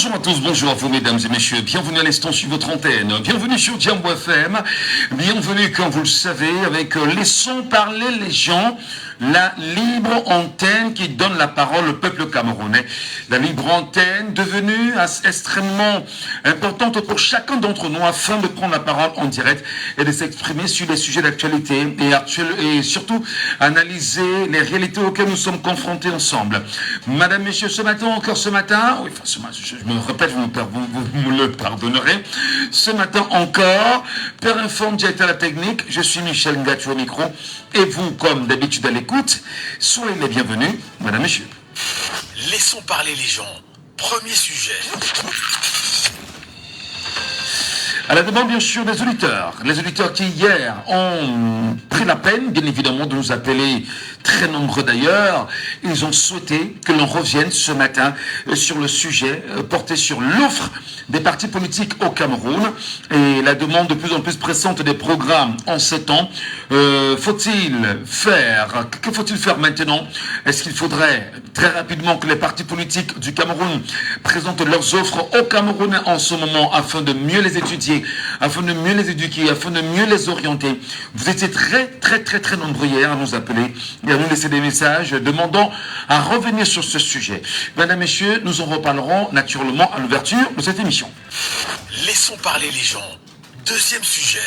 Bonjour à tous, bonjour à vous mesdames et messieurs, bienvenue à l'instant sur votre antenne, bienvenue sur Djambo FM, bienvenue comme vous le savez avec Laissons parler les gens, la libre antenne qui donne la parole au peuple camerounais. La libre antenne devenue extrêmement importante pour chacun d'entre nous afin de prendre la parole en direct et de s'exprimer sur les sujets d'actualité et surtout analyser les réalités auxquelles nous sommes confrontés ensemble. Madame, messieurs, ce matin, je me répète, vous me le pardonnerez. Ce matin encore, Père Informe, directeur à la technique, je suis Michel Ngati au micro, et vous, comme d'habitude à l'écoute, soyez les bienvenus, madame, messieurs. Laissons parler les gens. Premier sujet. À la demande bien sûr des auditeurs, les auditeurs qui hier ont pris la peine bien évidemment de nous appeler, très nombreux d'ailleurs, ils ont souhaité que l'on revienne ce matin sur le sujet porté sur l'offre des partis politiques au Cameroun et la demande de plus en plus pressante des programmes en ces temps. Que faut-il faire maintenant? Est-ce qu'il faudrait très rapidement que les partis politiques du Cameroun présentent leurs offres aux Camerounais en ce moment afin de mieux les étudier, afin de mieux les éduquer, afin de mieux les orienter? Vous étiez très nombreux hier à nous appeler et à nous laisser des messages demandant à revenir sur ce sujet. Mesdames, messieurs, nous en reparlerons naturellement à l'ouverture de cette émission. Laissons parler les gens. Deuxième sujet.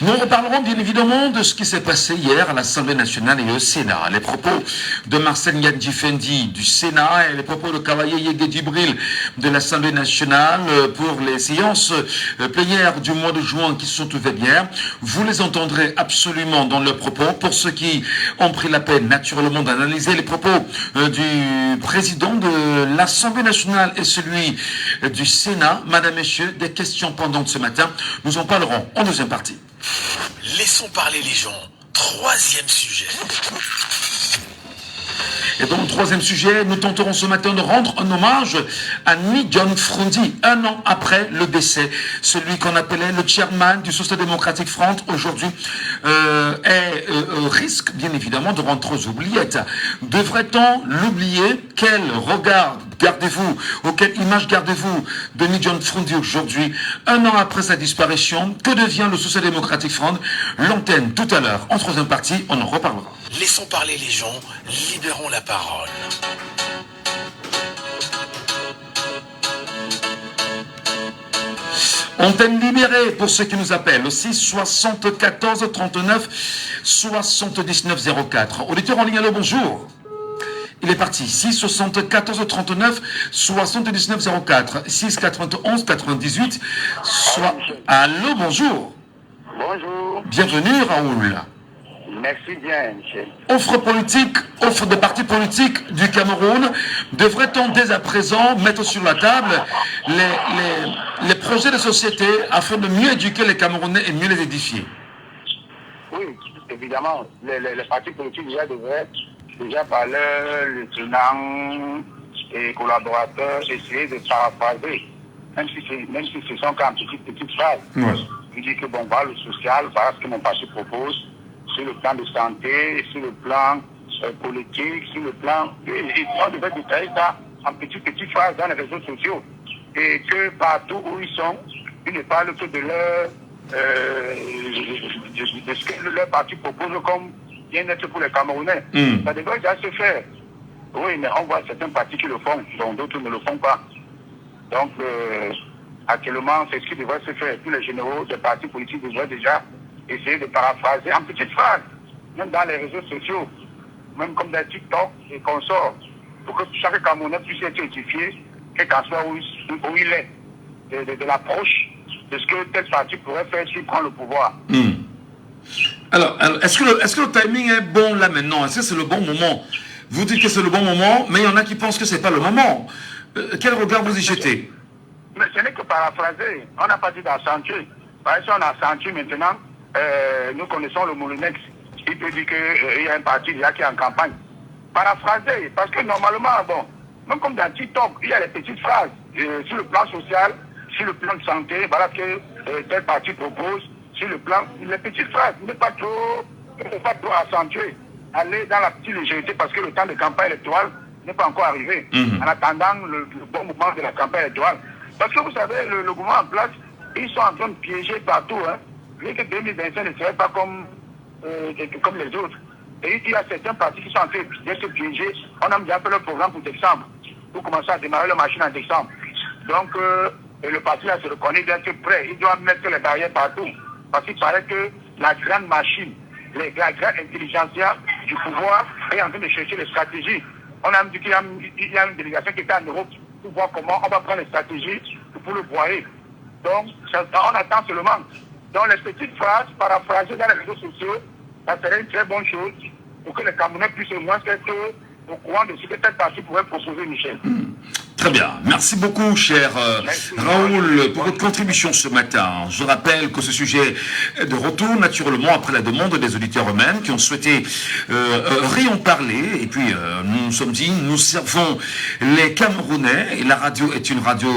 Nous reparlerons bien évidemment de ce qui s'est passé hier à l'Assemblée nationale et au Sénat. Les propos de Marcel Nyandi Fendi du Sénat et les propos de Kawaye Yege Djibril de l'Assemblée nationale pour les séances plénières du mois de juin qui sont ouvertes hier. Vous les entendrez absolument dans leurs propos. Pour ceux qui ont pris la peine naturellement d'analyser les propos du président de l'Assemblée nationale et celui du Sénat, madame, messieurs, des questions pendantes ce matin, nous en parlerons en deuxième partie. Laissons parler les gens. Troisième sujet. Et dans le troisième sujet, nous tenterons ce matin de rendre un hommage à Nidjon Frondi, un an après le décès. Celui qu'on appelait le chairman du Social Democratic Front, aujourd'hui, risque bien évidemment de rentrer aux oubliettes. Devrait-on l'oublier? Quel regard gardez-vous, ou quelle image gardez-vous de Nidjon Frondi aujourd'hui, un an après sa disparition? Que devient le Social Democratic Front? L'antenne tout à l'heure, en troisième partie, on en reparlera. Laissons parler les gens, libérons la parole. Antenne libérée pour ceux qui nous appellent aussi 74 39 79 04. Auditeur en ligne, allô, bonjour. Il est parti. 6 74 39 79 04. 6 91 98. Allô, bonjour. Bonjour. Bienvenue, Raoul. Merci bien, Michel. Offre politique, offre de partis politiques du Cameroun. Devrait-on dès à présent mettre sur la table les projets de société afin de mieux éduquer les Camerounais et mieux les édifier? Oui, évidemment, les partis politiques devraient, par leurs lieutenants et collaborateurs, essayer de paraphraser, même si ce sont qu'en petites phrases. Ouais. Je dis que bon, voilà le social, voilà ce que mon parti propose, sur le plan de santé, sur le plan politique, sur le plan... On devrait détailler ça en petites phrases dans les réseaux sociaux. Et que partout où ils sont, ils ne parlent que de ce que leur parti propose comme bien-être pour les Camerounais. Ça devrait déjà se faire. Oui, mais on voit certains partis qui le font, dont d'autres ne le font pas. Donc, actuellement, c'est ce qui devrait se faire. Tous les généraux des partis politiques devraient déjà essayer de paraphraser en petites phrases, même dans les réseaux sociaux, même comme dans TikTok et consorts, pour que chaque Camerounais puisse être édifié, quel qu'en soit où il est, de l'approche de ce que tel parti pourrait faire s'il prend le pouvoir. Alors est-ce que le timing est bon là maintenant? Est-ce que c'est le bon moment? Vous dites que c'est le bon moment, mais il y en a qui pensent que c'est pas le moment. Quel regard vous y jetez? Mais ce n'est que paraphraser. On n'a pas dit d'accentuer. Par exemple, on accentue maintenant. Nous connaissons le Moulinex. Il peut dire qu'il y a un parti déjà qui est en campagne. Paraphraser, parce que normalement, bon, même comme dans TikTok, il y a les petites phrases sur le plan social, sur le plan de santé, voilà ce que tel parti propose, sur le plan, les petites phrases, ne pas trop accentuer, aller dans la petite légèreté, parce que le temps de campagne électorale n'est pas encore arrivé, en attendant le bon moment de la campagne électorale. Parce que vous savez, le gouvernement en place, ils sont en train de piéger partout. Hein. Vu que 2025 ne serait pas comme les autres. Et il y a certains partis qui sont en train de se piéger. On a déjà fait le programme pour décembre, pour commencer à démarrer la machine en décembre. Donc, le parti là se reconnaît d'être prêt. Il doit mettre les barrières partout. Parce qu'il paraît que la grande machine, la grande intelligentsia du pouvoir est en train de chercher les stratégies. On a dit qu'il y a une délégation qui est en Europe pour voir comment on va prendre les stratégies pour le broyer. Donc, on attend seulement. Donc, les petites phrases paraphrasées dans les réseaux sociaux, ça serait une très bonne chose pour que les Camerounais puissent au moins être au courant de ce que cette partie pourrait proposer, Michel. Très bien. Merci beaucoup, cher Raoul, pour votre contribution ce matin. Je rappelle que ce sujet est de retour, naturellement, après la demande des auditeurs eux-mêmes qui ont souhaité en parler. Et puis, nous nous sommes dit, nous servons les Camerounais, et la radio est une radio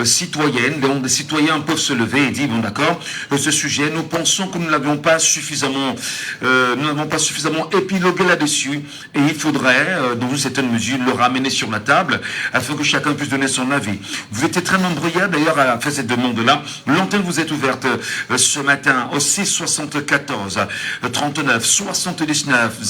citoyenne, donc les citoyens peuvent se lever et dire, bon d'accord, ce sujet, nous pensons que nous n'avons pas suffisamment épilogué là-dessus, et il faudrait, dans une certaine mesure, le ramener sur la table, afin que chacun puisse donner son avis. Vous étiez très nombreux hier d'ailleurs à faire cette demande-là. L'antenne vous est ouverte ce matin au 6 74 39 79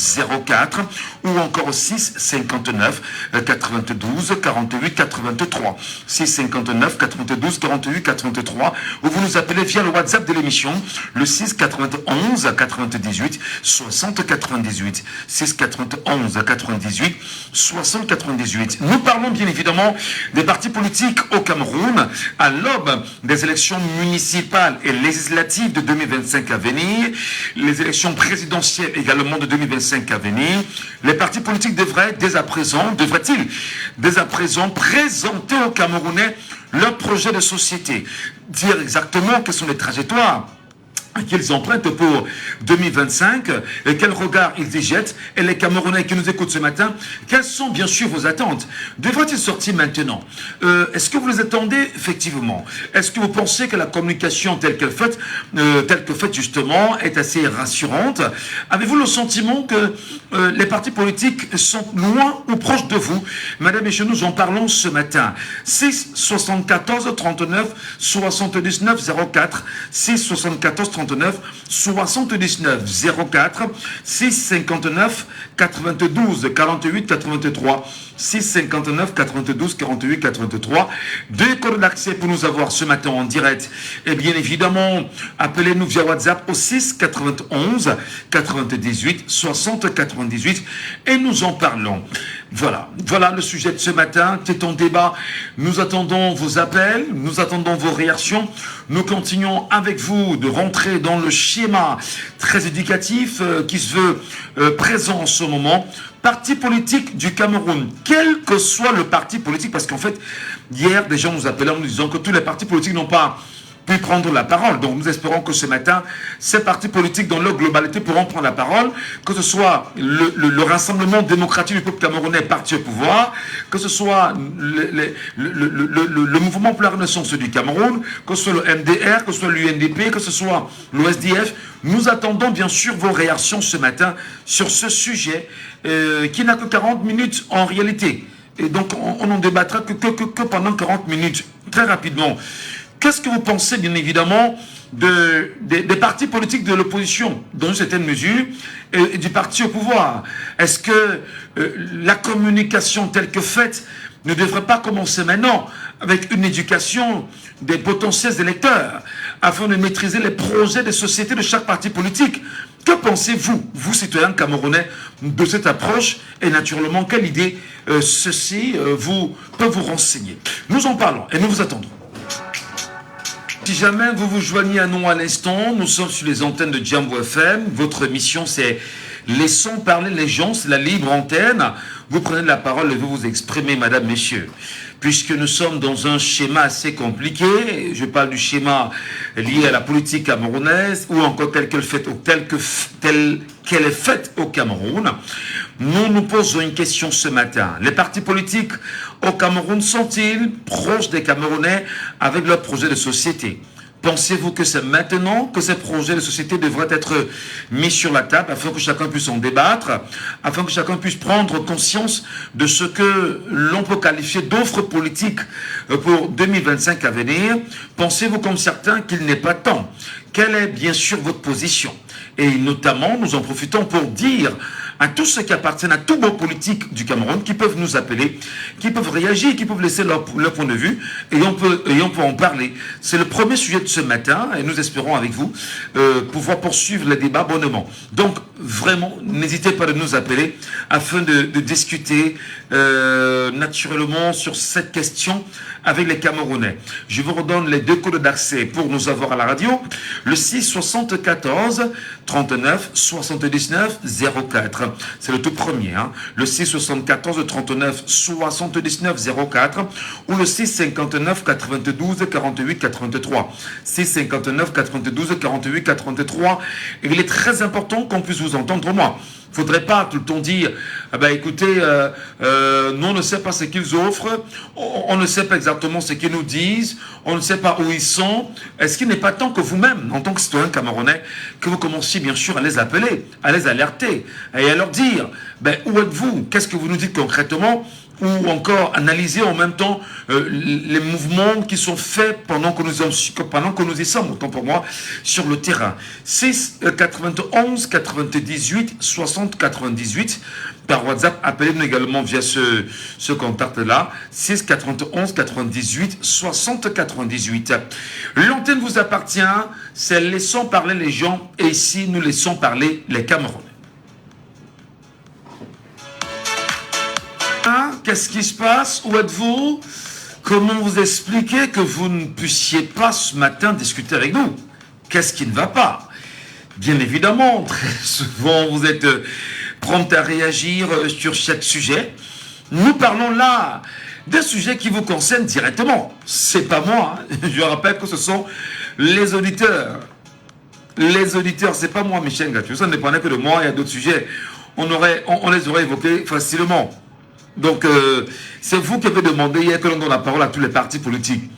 04 ou encore au 6 59 92 48 83. 6 59 92 48 83 ou vous nous appelez via le WhatsApp de l'émission le 6 91 98 60 98. 6 91 98 60 98. Nous parlons bien évidemment des partis politiques au Cameroun à l'aube des élections municipales et législatives de 2025 à venir, les élections présidentielles également de 2025 à venir. Les partis politiques devraient-ils dès à présent présenter aux Camerounais leur projet de société, dire exactement quelles sont les trajectoires qu'ils empruntent pour 2025, et quel regard ils y jettent, et les Camerounais qui nous écoutent ce matin, quelles sont bien sûr vos attentes? Devrait-il sortir maintenant? Est-ce que vous les attendez effectivement? Est-ce que vous pensez que la communication telle que faite justement est assez rassurante? Avez-vous le sentiment que les partis politiques sont loin ou proches de vous? Madame et messieurs, nous en parlons ce matin. 6 74 39 79 04 6 74 39 79 04 6 59 92 48 83 6 59 92 48 83. Deux codes d'accès pour nous avoir ce matin en direct. Et bien évidemment, appelez-nous via WhatsApp au 6 91 98 60 98 et nous en parlons. Voilà le sujet de ce matin, c'est en débat. Nous attendons vos appels, nous attendons vos réactions. Nous continuons avec vous de rentrer dans le schéma très éducatif qui se veut présent en ce moment. Parti politique du Cameroun, quel que soit le parti politique, parce qu'en fait, hier, des gens nous appelaient en nous disant que tous les partis politiques n'ont pas pu prendre la parole. Donc nous espérons que ce matin, ces partis politiques dans leur globalité pourront prendre la parole, que ce soit le Rassemblement démocratique du peuple camerounais, parti au pouvoir, que ce soit le Mouvement pour la Renaissance du Cameroun, que ce soit le MDR, que ce soit l'UNDP, que ce soit l'OSDF. Nous attendons bien sûr vos réactions ce matin sur ce sujet qui n'a que 40 minutes en réalité. Et donc on n'en débattra que pendant 40 minutes, très rapidement. Qu'est-ce que vous pensez, bien évidemment, des partis politiques de l'opposition, dans une certaine mesure, et du parti au pouvoir? Est-ce que la communication telle que faite ne devrait pas commencer maintenant avec une éducation des potentiels électeurs, afin de maîtriser les projets de société de chaque parti politique? Que pensez-vous, vous citoyens camerounais, de cette approche? Et naturellement, quelle idée ceci peut vous renseigner? Nous en parlons et nous vous attendons. Si jamais vous vous joignez à nous à l'instant, nous sommes sur les antennes de Jambo FM. Votre mission, c'est laissons parler les gens, c'est la libre antenne. Vous prenez la parole et vous vous exprimez, madame, messieurs. Puisque nous sommes dans un schéma assez compliqué, je parle du schéma lié à la politique camerounaise, ou encore telle qu'elle est faite au Cameroun, nous nous posons une question ce matin. Les partis politiques au Cameroun sont-ils proches des Camerounais avec leur projet de société? Pensez-vous que c'est maintenant que ces projets de société devraient être mis sur la table afin que chacun puisse en débattre, afin que chacun puisse prendre conscience de ce que l'on peut qualifier d'offres politiques pour 2025 à venir? Pensez-vous comme certains qu'il n'est pas temps? Quelle est bien sûr votre position? Et notamment, nous en profitons pour dire à tous ceux qui appartiennent à tout beau politique du Cameroun, qui peuvent nous appeler, qui peuvent réagir, qui peuvent laisser leur point de vue, et on peut en parler. C'est le premier sujet de ce matin, et nous espérons avec vous pouvoir poursuivre les débats bonnement. Donc, vraiment, n'hésitez pas à nous appeler afin de discuter naturellement sur cette question avec les Camerounais. Je vous redonne les 2 codes d'accès pour nous avoir à la radio. Le 6 74 39 79 04. C'est le tout premier. Hein. Le 6 74 39 79 04 ou le 6 59 92 48 83. 6 59 92 48 83. Et il est très important qu'on puisse vous entendre moi. Il ne faudrait pas tout le temps dire écoutez, nous on ne sait pas ce qu'ils offrent, on ne sait pas exactement ce qu'ils nous disent, on ne sait pas où ils sont. Est-ce qu'il n'est pas temps que vous-même, en tant que citoyen camerounais, que vous commenciez bien sûr à les appeler, à les alerter et à leur dire où êtes-vous? Qu'est-ce que vous nous dites concrètement? Ou encore analyser en même temps les mouvements qui sont faits pendant que nous y sommes, autant pour moi, sur le terrain. 6 91 98 60 98 par WhatsApp, appelez-nous également via ce contact-là, 6 91 98 60 98. L'antenne vous appartient, c'est laissons parler les gens, et ici nous laissons parler les Camerounais. Qu'est-ce qui se passe? Où êtes-vous? Comment vous expliquer que vous ne puissiez pas ce matin discuter avec nous? Qu'est-ce qui ne va pas? Bien évidemment, très souvent vous êtes prompt à réagir sur chaque sujet. Nous parlons là des sujets qui vous concernent directement. C'est pas moi. Hein. Je rappelle que ce sont les auditeurs. Les auditeurs, c'est pas moi, Michel Gattuso. Ça ne dépendait que de moi. Il y a d'autres sujets. On les aurait évoqués facilement. Donc, c'est vous qui avez demandé hier que l'on donne la parole à tous les partis politiques.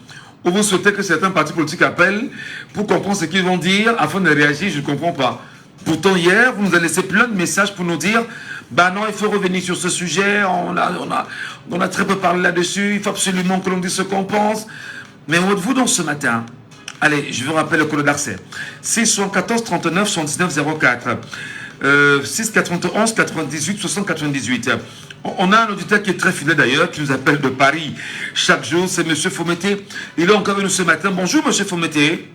Ou vous souhaitez que certains partis politiques appellent pour comprendre ce qu'ils vont dire afin de réagir, je ne comprends pas. Pourtant, hier, vous nous avez laissé plein de messages pour nous dire non, il faut revenir sur ce sujet, on a très peu parlé là-dessus, il faut absolument que l'on dise ce qu'on pense. Mais où êtes-vous donc ce matin? Allez, je vous rappelle le code d'accès. 6 74 39 79 04. 6 91 98 60 98. On a un auditeur qui est très fidèle d'ailleurs, qui nous appelle de Paris chaque jour, c'est M. Fometé. Il est encore venu ce matin. Bonjour M. Fometé.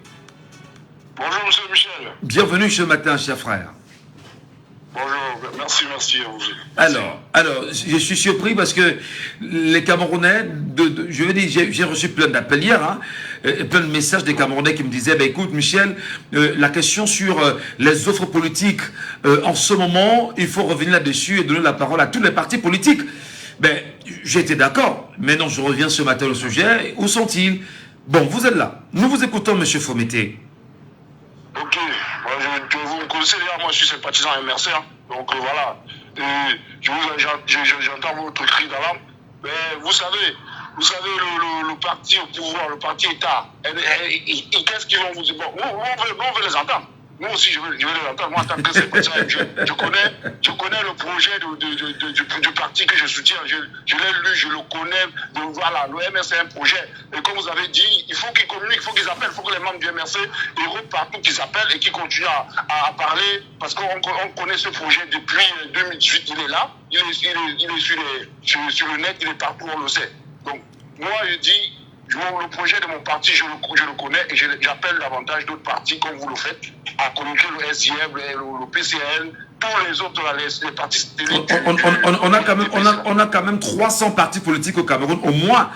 Bonjour M. Michel. Bienvenue ce matin, cher frère. Bonjour, merci à vous. Alors, je suis surpris parce que les Camerounais, je veux dire, j'ai reçu plein d'appels hier, hein, plein de messages des Camerounais qui me disaient, écoute Michel, la question sur les offres politiques, en ce moment, il faut revenir là-dessus et donner la parole à tous les partis politiques. J'étais d'accord, mais non, je reviens ce matin au sujet, où sont-ils? Bon, vous êtes là, nous vous écoutons M. Fometé. Ok, vous me connaissez déjà, moi je suis sympathisant MRC, hein. Donc voilà, j'entends votre cri d'alarme, mais vous savez le parti au pouvoir, le parti État, et qu'est-ce qu'ils vont vous dire? Bon, on veut les entendre. Moi aussi, je veux les entendre. Moi, en tant que sympathisant, je connais le projet du parti que je soutiens. Je l'ai lu, je le connais. Donc voilà, le MRC est un projet. Et comme vous avez dit, il faut qu'ils communiquent, il faut qu'ils appellent, il faut que les membres du MRC, héros partout, qu'ils appellent et qu'ils continuent à parler. Parce qu'on connaît ce projet depuis 2018. Il est là, il est sur le net, il est partout, on le sait. Donc, moi, je dis, le projet de mon parti, je le connais et j'appelle davantage d'autres partis comme vous le faites à communiquer le SIM, le PCN, tous les autres, les partis. On a quand même 300 partis politiques au Cameroun, au moins.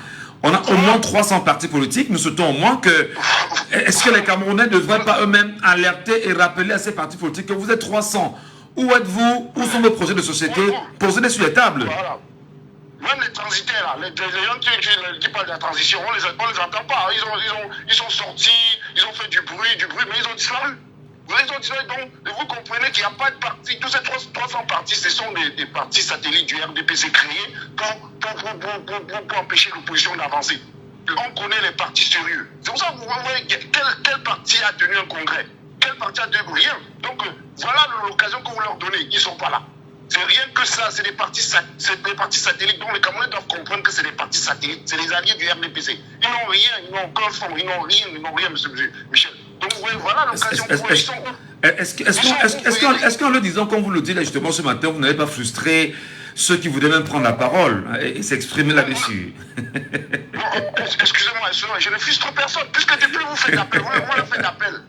On a au moins 300 partis politiques. Nous souhaitons au moins que... Est-ce que les Camerounais ne devraient pas eux-mêmes alerter et rappeler à ces partis politiques que vous êtes 300? Où êtes-vous? Où sont vos projets de société? Posez-les sur les tables. Voilà. Même les transitaires, les gens qui parlent de la transition, on les entend pas. Ils sont sortis, ils ont fait du bruit, mais ils ont disparu. Ils ont disparu. Donc, vous comprenez qu'il n'y a pas de parti. Tous ces 300 partis, ce sont des partis satellites du RDPC créés pour empêcher l'opposition d'avancer. on connaît les partis sérieux. C'est pour ça que vous voyez quel parti a tenu un congrès. Quel parti a tenu rien. Donc voilà l'occasion que vous leur donnez. Ils ne sont pas là. C'est rien que ça, c'est des partis satellites dont les Camerounais doivent comprendre que c'est des partis satellites, c'est les alliés du RDPC. Ils n'ont rien, ils n'ont aucun fond, ils n'ont rien, monsieur Michel. Donc vous voyez, voilà l'occasion pour eux. Est-ce qu'en le disant, comme vous le dites là justement ce matin, vous n'avez pas frustré ceux qui voulaient même prendre la parole et s'exprimer là-dessus? Excusez-moi, je ne frustre personne, puisque depuis vous faites appel, vous le faites appel.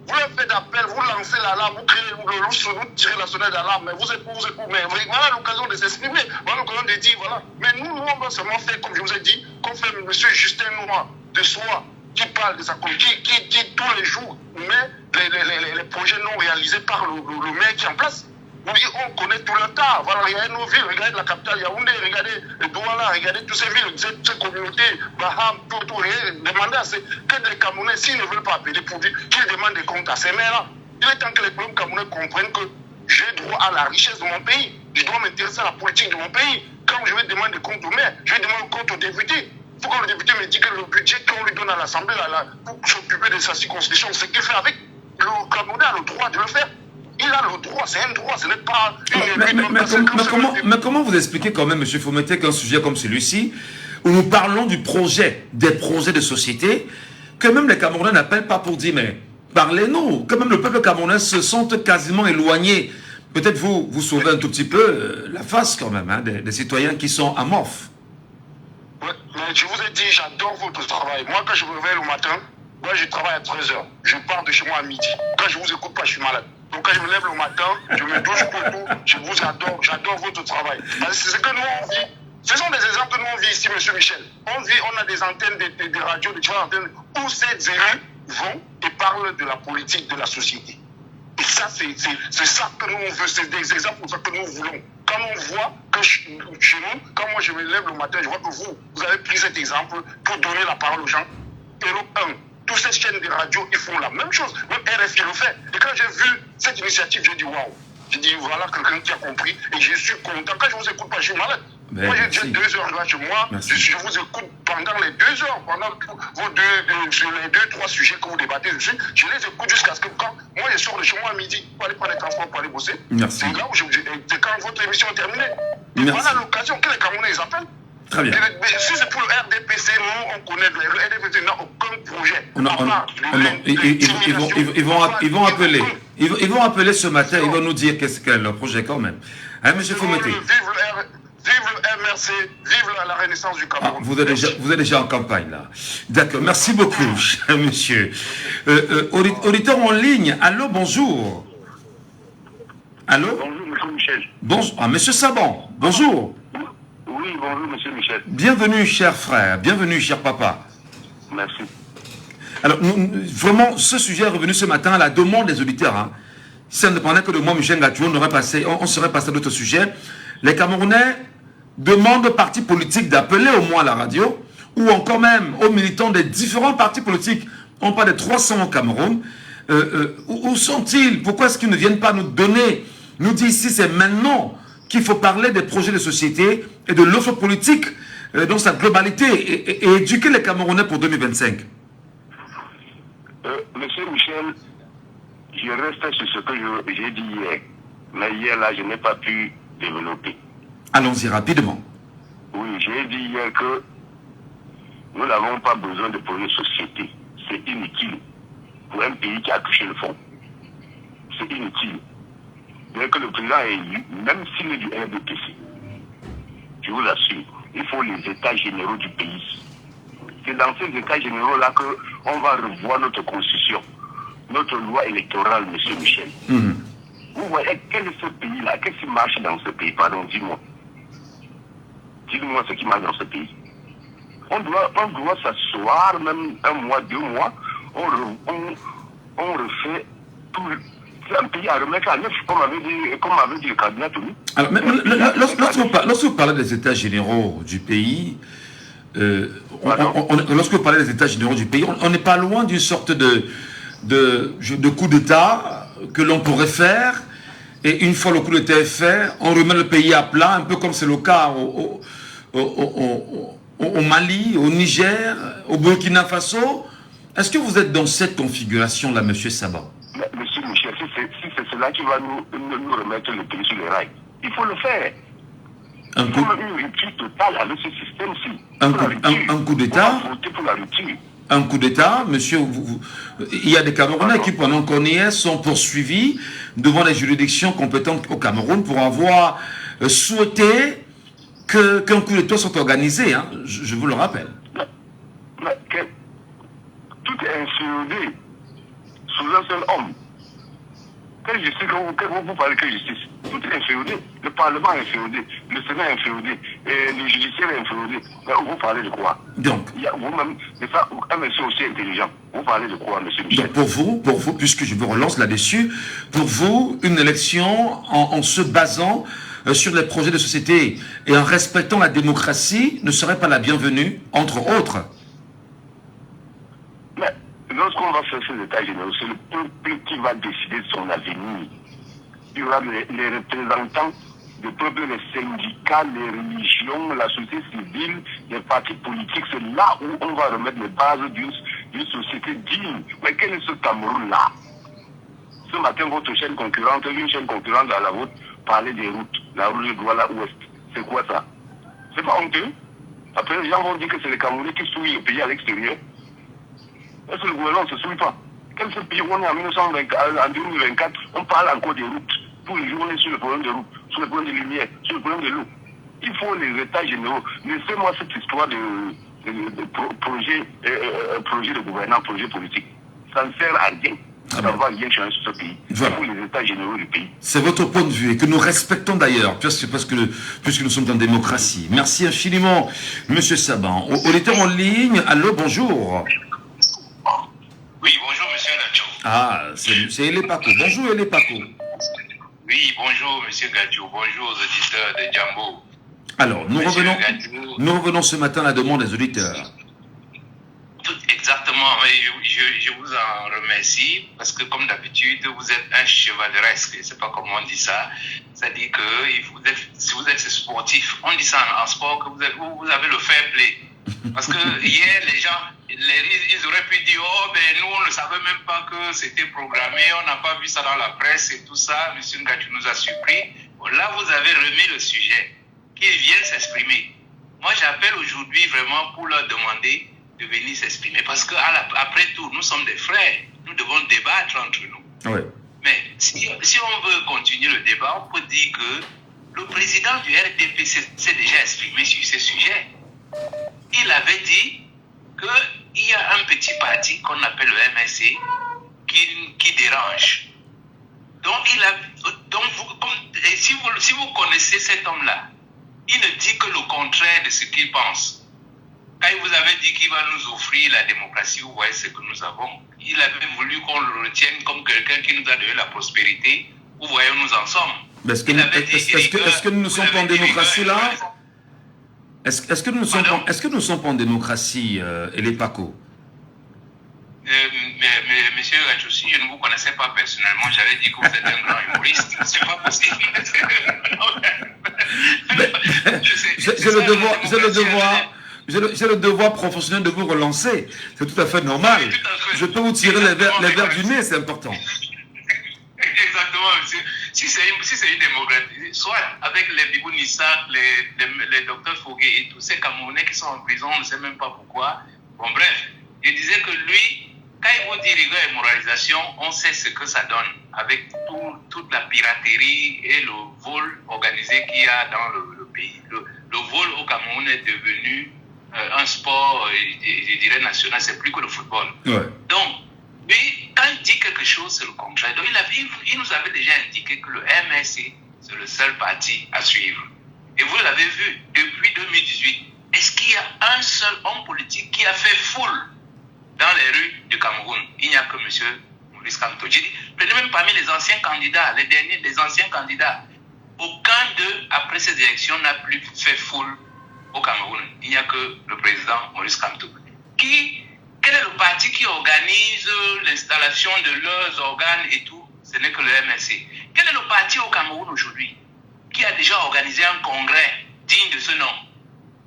Vous leur faites appel, vous lancez l'alarme, vous créez vous tirez la sonnette d'alarme, mais vous êtes pour. Mais voilà l'occasion de s'exprimer, voilà l'occasion de dire, voilà. Mais nous, on va seulement faire, comme je vous ai dit, qu'on fait M. Justin Noir de soi, qui parle de sa politique, qui tous les jours met les projets non réalisés par le maire qui est en place. On connaît tout le tas. Voilà, regardez nos villes, regardez la capitale Yaoundé, regardez le Douala, regardez toutes ces villes, ces communautés, Baham, tout. Demandez à que les Camerounais, s'ils ne veulent pas appeler pour dire qu'ils demandent des comptes à ces maires-là. Il est temps que les peuples camerounais comprennent que j'ai droit à la richesse de mon pays. Je dois m'intéresser à la politique de mon pays. Quand je vais demander des comptes au maire, je vais demander des comptes aux députés. Il faut que le député me dise que le budget qu'on lui donne à l'Assemblée pour s'occuper de sa circonscription, c'est qu'il fait avec. Le Camerounais a le droit de le faire. Il a le droit, c'est un droit, ce n'est pas mais comment vous expliquez quand même, M. Fomete, qu'un sujet comme celui-ci, où nous parlons des projets de société, que même les Camerounais n'appellent pas pour dire, mais parlez-nous, que même le peuple camerounais se sente quasiment éloigné. Peut-être vous sauvez un tout petit peu la face quand même, hein, des citoyens qui sont amorphes. Ouais, mais je vous ai dit, j'adore votre travail. Moi, quand je me réveille le matin, moi je travaille à 13h. Je pars de chez moi à midi. Quand je ne vous écoute pas, je suis malade. Donc quand je me lève le matin, je me douche pour tout, je vous adore, j'adore votre travail. C'est ce que nous on vit. Ce sont des exemples que nous on vit ici, M. Michel. On a des antennes, des radios, des différentes antennes où ces élus vont et parlent de la politique de la société. Et ça, c'est ça que nous on veut, c'est des exemples pour ça que nous voulons. Quand on voit que chez nous, quand moi je me lève le matin, je vois que vous avez pris cet exemple pour donner la parole aux gens. Europe 1. Toutes ces chaînes de radio, ils font la même chose. Même RFI le fait. Et quand j'ai vu cette initiative, j'ai dit waouh. J'ai dit voilà quelqu'un qui a compris. Et je suis content. Quand je vous écoute pas, je suis malade. Moi, j'ai 2 heures là chez moi. Je vous écoute pendant les 2 heures, pendant sur les 2-3 sujets que vous débattez dessus. Je les écoute jusqu'à ce que quand moi je sors de chez moi à midi pour aller prendre les transports pour aller bosser. Merci. C'est là où c'est quand votre émission est terminée. Et voilà l'occasion que les Camerounais ils appellent. Très bien. Mais si c'est pour le RDPC, nous, on connaît le RDPC n'a aucun projet. Ils vont appeler ce matin, ils vont nous dire qu'est-ce qu'est leur projet quand même. Hein, M. Fomete? Vive le MRC, vive la renaissance du Cameroun. Vous êtes déjà en campagne là. D'accord, merci beaucoup, cher monsieur. Auditeur en ligne, allô, bonjour. Allô? Bonjour, M. Michel. Bonjour, ah, M. Saban, bonjour. Oui, bonjour, M. Michel. Bienvenue, cher frère, bienvenue, cher papa. Merci. Alors, vraiment, ce sujet est revenu ce matin à la demande des auditeurs. Hein. Si ça ne dépendait que de moi, Michel Gatouo, on serait passé à d'autres sujets. Les Camerounais demandent aux partis politiques d'appeler au moins à la radio, ou encore même aux militants des différents partis politiques. On parle de 300 au Cameroun. Où sont-ils? Pourquoi est-ce qu'ils ne viennent pas nous donner, nous dire ici, c'est maintenant qu'il faut parler des projets de société et de l'offre politique dans sa globalité et éduquer les Camerounais pour 2025. Monsieur Michel, je reste sur ce que j'ai dit hier. Mais hier, là, je n'ai pas pu développer. Allons-y rapidement. Oui, j'ai dit hier que nous n'avons pas besoin de projets de société. C'est inutile pour un pays qui a touché le fond. C'est inutile. Dès que le président est élu, même s'il est du RDPC, je vous assure, il faut les états généraux du pays. C'est dans ces états généraux-là qu'on va revoir notre constitution, notre loi électorale, M. Michel. Vous voyez, quel est ce pays-là? Qu'est-ce qui marche dans ce pays? Pardon, dis-moi. Dis-moi ce qui marche dans ce pays. On doit s'asseoir, même 1 mois, 2 mois, on refait tout. C'est un pays à remettre à neuf, comme avait dit le candidat Tony. Alors, lorsque vous parlez des états généraux du pays, lorsque vous parlez des états généraux du pays, on n'est pas loin d'une sorte de coup d'État que l'on pourrait faire, et une fois le coup d'État est fait, on remet le pays à plat, un peu comme c'est le cas au Mali, au Niger, au Burkina Faso. Est-ce que vous êtes dans cette configuration-là, M. Saban? Monsieur Michel, si c'est cela qui va nous remettre le pays sur les rails, il faut le faire. Il faut une rupture totale avec ce système-ci. Un coup d'État? Voter pour la rupture. Un coup d'État, monsieur, il y a des Camerounais qui, pendant qu'on y est, sont poursuivis devant les juridictions compétentes au Cameroun pour avoir souhaité qu'un coup d'État soit organisé, hein, je vous le rappelle. Tout est inféodé sous un seul homme. Quelle justice, vous parlez de justice? Tout est inféodé. Le Parlement est inféodé, le Sénat est inféodé, et le judiciaire est inféodé. Mais vous parlez de quoi? Donc, vous-même, c'est ça, un monsieur aussi intelligent. Vous parlez de quoi, monsieur Michel? Donc pour vous, puisque je vous relance là-dessus, pour vous, une élection en se basant sur les projets de société et en respectant la démocratie ne serait pas la bienvenue, entre autres? Mais lorsqu'on va faire ces états généraux, c'est le peuple qui va décider de son avenir. Il y aura les représentants du peuple, les syndicats, les religions, la société civile, les partis politiques. C'est là où on va remettre les bases d'une société digne. Mais quel est ce Cameroun-là? Ce matin, votre chaîne concurrente, une chaîne concurrente à la vôtre, parlait des routes. La route de Douala-Ouest. C'est quoi ça? C'est pas honteux? Après, les gens vont dire que c'est les Camerounais qui souillent le pays à l'extérieur. Est-ce que le gouvernement ne se souille pas? Quel ce pays où on est en 2024, on parle encore des routes. Tous les jours, on est sur le problème des routes, sur le problème des lumières, sur le problème de l'eau. Il faut les états généraux. Laissez-moi cette histoire de projet de gouvernement, projet politique. Ça ne sert à rien. Ça ne va rien changer sur ce pays. Voilà. Il faut les états généraux du pays. C'est votre point de vue et que nous respectons d'ailleurs, puisque nous sommes en démocratie. Merci infiniment, M. Saban. Auditeur en ligne, allô, bonjour. Oui, bonjour, monsieur Gadjo. Ah, c'est Elepako. Bonjour, Elepako. Oui, bonjour, monsieur Gadjo. Bonjour aux auditeurs de Djambo. Alors, nous revenons ce matin à la demande des auditeurs. Exactement, je vous en remercie parce que comme d'habitude, vous êtes un chevaleresque, je ne sais pas comment on dit ça. C'est-à-dire que si vous êtes sportif, on dit ça en sport, que vous avez le fair play. Parce que hier, les gens, ils auraient pu dire, oh, ben nous, on ne savait même pas que c'était programmé, on n'a pas vu ça dans la presse et tout ça. M. Ngadjou nous a surpris. Bon, là, vous avez remis le sujet, qu'ils viennent s'exprimer. Moi, j'appelle aujourd'hui vraiment pour leur demander de venir s'exprimer. Parce qu'après tout, nous sommes des frères. Nous devons débattre entre nous. Ouais. Mais si on veut continuer le débat, on peut dire que le président du RDP s'est déjà exprimé sur ce sujet. Il avait dit qu'il y a un petit parti qu'on appelle le MSC qui dérange. Donc, si vous connaissez cet homme-là, il ne dit que le contraire de ce qu'il pense. Quand il vous avait dit qu'il va nous offrir la démocratie, vous voyez ce que nous avons. Il avait voulu qu'on le retienne comme quelqu'un qui nous a donné la prospérité. Vous voyez où nous en sommes. Est-ce que nous ne sommes pas en démocratie là? Est-ce que nous ne sommes pas en démocratie, Elepako? Monsieur Gadjou, je ne vous connaissais pas personnellement, j'avais dit que vous êtes un grand humoriste. C'est pas possible. J'ai le devoir professionnel de vous relancer. C'est tout à fait normal. Oui, tout à fait. Je peux vous tirer les verres du nez, c'est important. Exactement, monsieur. Si c'est une démocratie, soit avec les Bibou Nissak, les docteurs Foguet et tous ces Camerounais qui sont en prison, on ne sait même pas pourquoi. Bon, bref, je disais que lui, quand il vous dit rigueur et moralisation, on sait ce que ça donne avec toute la piraterie et le vol organisé qu'il y a dans le pays. Le vol au Cameroun est devenu un sport, je dirais, national, c'est plus que le football. Ouais. Donc, lui, quand il dit quelque chose, c'est le contraire. Donc, il nous avait déjà indiqué que le MSC, c'est le seul parti à suivre. Et vous l'avez vu, depuis 2018, est-ce qu'il y a un seul homme politique qui a fait foule dans les rues du Cameroun? Il n'y a que M. Maurice Kamto. Je dis, prenez même parmi les anciens candidats, les anciens candidats. Aucun d'eux, après ces élections, n'a plus fait foule au Cameroun. Il n'y a que le président Maurice Kamto. Quel est le parti qui organise l'installation de leurs organes et tout? Ce n'est que le MSC. Quel est le parti au Cameroun aujourd'hui qui a déjà organisé un congrès digne de ce nom?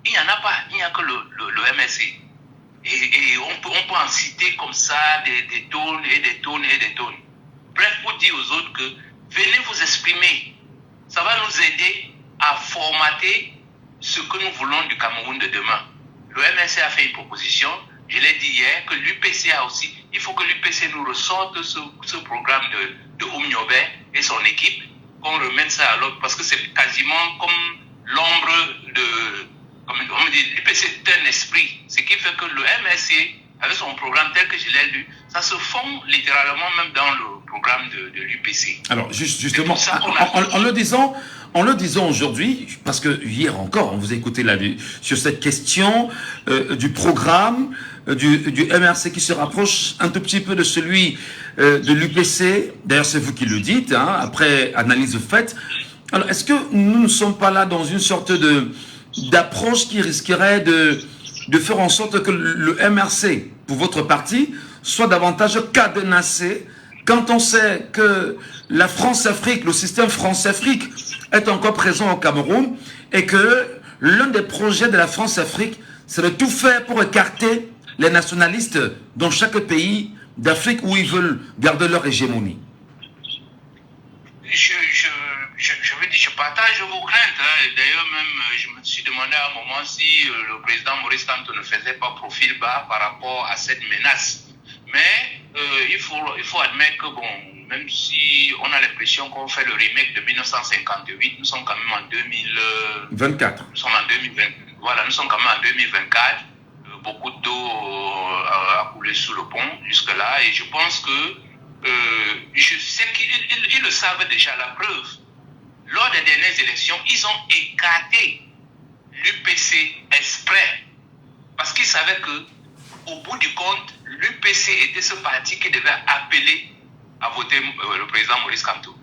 Il n'y en a pas. Il n'y a que le MSC. Et Et on peut en citer comme ça des tonnes et des tonnes et des tonnes. Bref, pour dire aux autres que venez vous exprimer. Ça va nous aider à formater ce que nous voulons du Cameroun de demain. Le MRC a fait une proposition, je l'ai dit hier, que l'UPC a aussi. Il faut que l'UPC nous ressorte ce programme de Oumniobé et son équipe, qu'on remette ça à l'ordre, parce que c'est quasiment comme l'ombre de... Comme on dit, l'UPC est un esprit, ce qui fait que le MRC, avec son programme tel que je l'ai lu, ça se fond littéralement même dans le programme de l'UPC. Alors, justement, en le disant aujourd'hui, parce que hier encore, on vous a écouté là sur cette question du programme du MRC qui se rapproche un tout petit peu de celui de l'UPC. D'ailleurs, c'est vous qui le dites, hein, après analyse faite. Alors, est-ce que nous ne sommes pas là dans une sorte d'approche qui risquerait de faire en sorte que le MRC, pour votre parti, soit davantage cadenassé quand on sait que la France-Afrique, le système France-Afrique est encore présent au Cameroun et que l'un des projets de la France-Afrique, c'est de tout faire pour écarter les nationalistes dans chaque pays d'Afrique où ils veulent garder leur hégémonie? Je partage vos craintes. Hein. D'ailleurs, même, je me suis demandé à un moment si le président Maurice Kamto ne faisait pas profil bas par rapport à cette menace. Mais il faut admettre que, bon, même si on a l'impression qu'on fait le remake de 1958, nous sommes quand même en 2024. Nous sommes en 2020. Voilà, nous sommes quand même en 2024. Beaucoup d'eau a coulé sous le pont jusque-là. Et je pense que je sais qu'ils le savent déjà, la preuve. Lors des dernières élections, ils ont écarté l'UPC exprès. Parce qu'ils savaient que, au bout du compte, l'UPC était ce parti qui devait appeler à voter le président Maurice Kamto.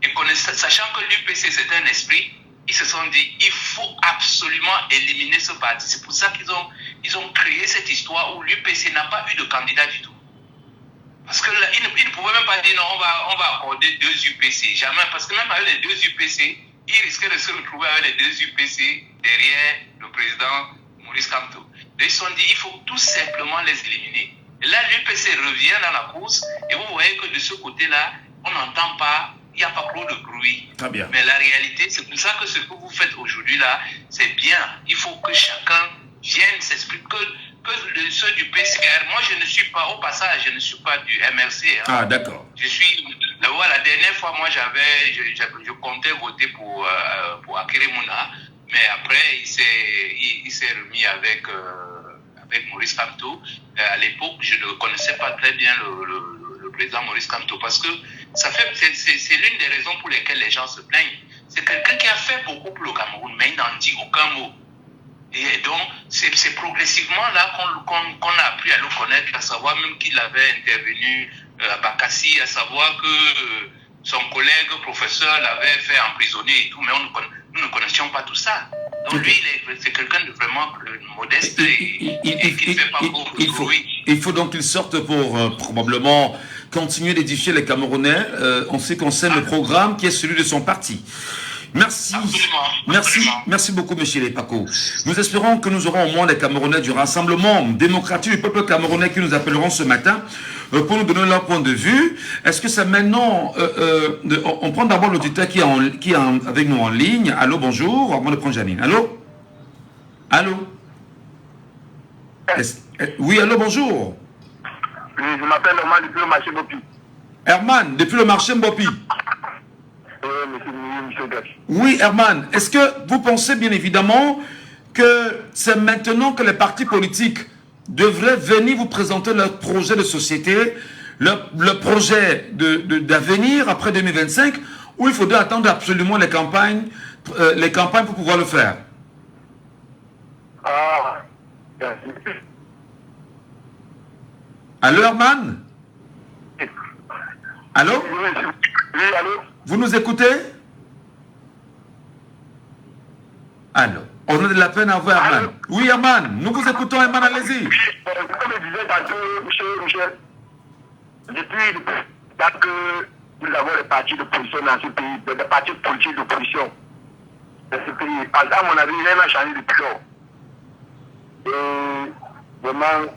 Et sachant que l'UPC c'est un esprit, ils se sont dit il faut absolument éliminer ce parti. C'est pour ça qu'ils ont créé cette histoire où l'UPC n'a pas eu de candidat du tout. Parce qu'ils ne pouvaient même pas dire non, on va accorder 2 UPC. Jamais. Parce que même avec les 2 UPC, ils risquaient de se retrouver avec les 2 UPC derrière le président Maurice Kamto. Ils se sont dit il faut tout simplement les éliminer. Et là, l'UPC revient dans la course et vous voyez que de ce côté-là, on n'entend pas, il n'y a pas trop de bruit. Très bien. Mais la réalité, c'est pour ça que ce que vous faites aujourd'hui là, c'est bien. Il faut que chacun vienne s'exprimer. Que ceux du PCR, moi je ne suis pas, au passage, je ne suis pas du MRC. Hein. Ah, d'accord. Je suis, la dernière fois, moi je comptais voter pour Akeremouna, mais après il s'est remis avec Maurice Kamto. À l'époque, je ne connaissais pas très bien le président Maurice Kamto parce que c'est l'une des raisons pour lesquelles les gens se plaignent. C'est quelqu'un qui a fait beaucoup pour le Cameroun, mais il n'en dit aucun mot. Et donc, c'est progressivement là qu'on a appris à le connaître, à savoir même qu'il avait intervenu à Bakassi, à savoir que son collègue professeur l'avait fait emprisonner et tout, mais nous ne connaissions pas tout ça. Donc lui, c'est quelqu'un de vraiment modeste et qui ne fait pas beaucoup de bruit. Il faut donc qu'il sorte pour probablement continuer d'édifier les Camerounais en ce qui concerne le programme qui est celui de son parti. Merci. Merci beaucoup, M. Lepako. Nous espérons que nous aurons au moins des Camerounais du Rassemblement démocratique du peuple camerounais qui nous appelleront ce matin pour nous donner leur point de vue. Est-ce que c'est maintenant... on prend d'abord l'auditeur qui est avec nous en ligne. Allô, bonjour. Avant de prendre Janine. Allô? Allô? Oui, allô, bonjour. Oui, je m'appelle Herman depuis le marché Mbopi. Herman, depuis le marché Mbopi. Oui, Herman, est-ce que vous pensez bien évidemment que c'est maintenant que les partis politiques devraient venir vous présenter leur projet de société, leur projet d'avenir après 2025, ou il faudrait attendre absolument les campagnes pour pouvoir le faire? Allô, Herman? Allô? Oui, allô? Vous nous écoutez? Alors, on a de la peine à voir Herman. Oui, Herman, nous vous écoutons, Herman, allez-y. Oui, comme je disais tantôt, Michel, depuis que nous avons les partis d'opposition dans ce pays, des partis politiques d'opposition dans ce pays, à mon avis, rien n'a changé depuis lors. Et vraiment,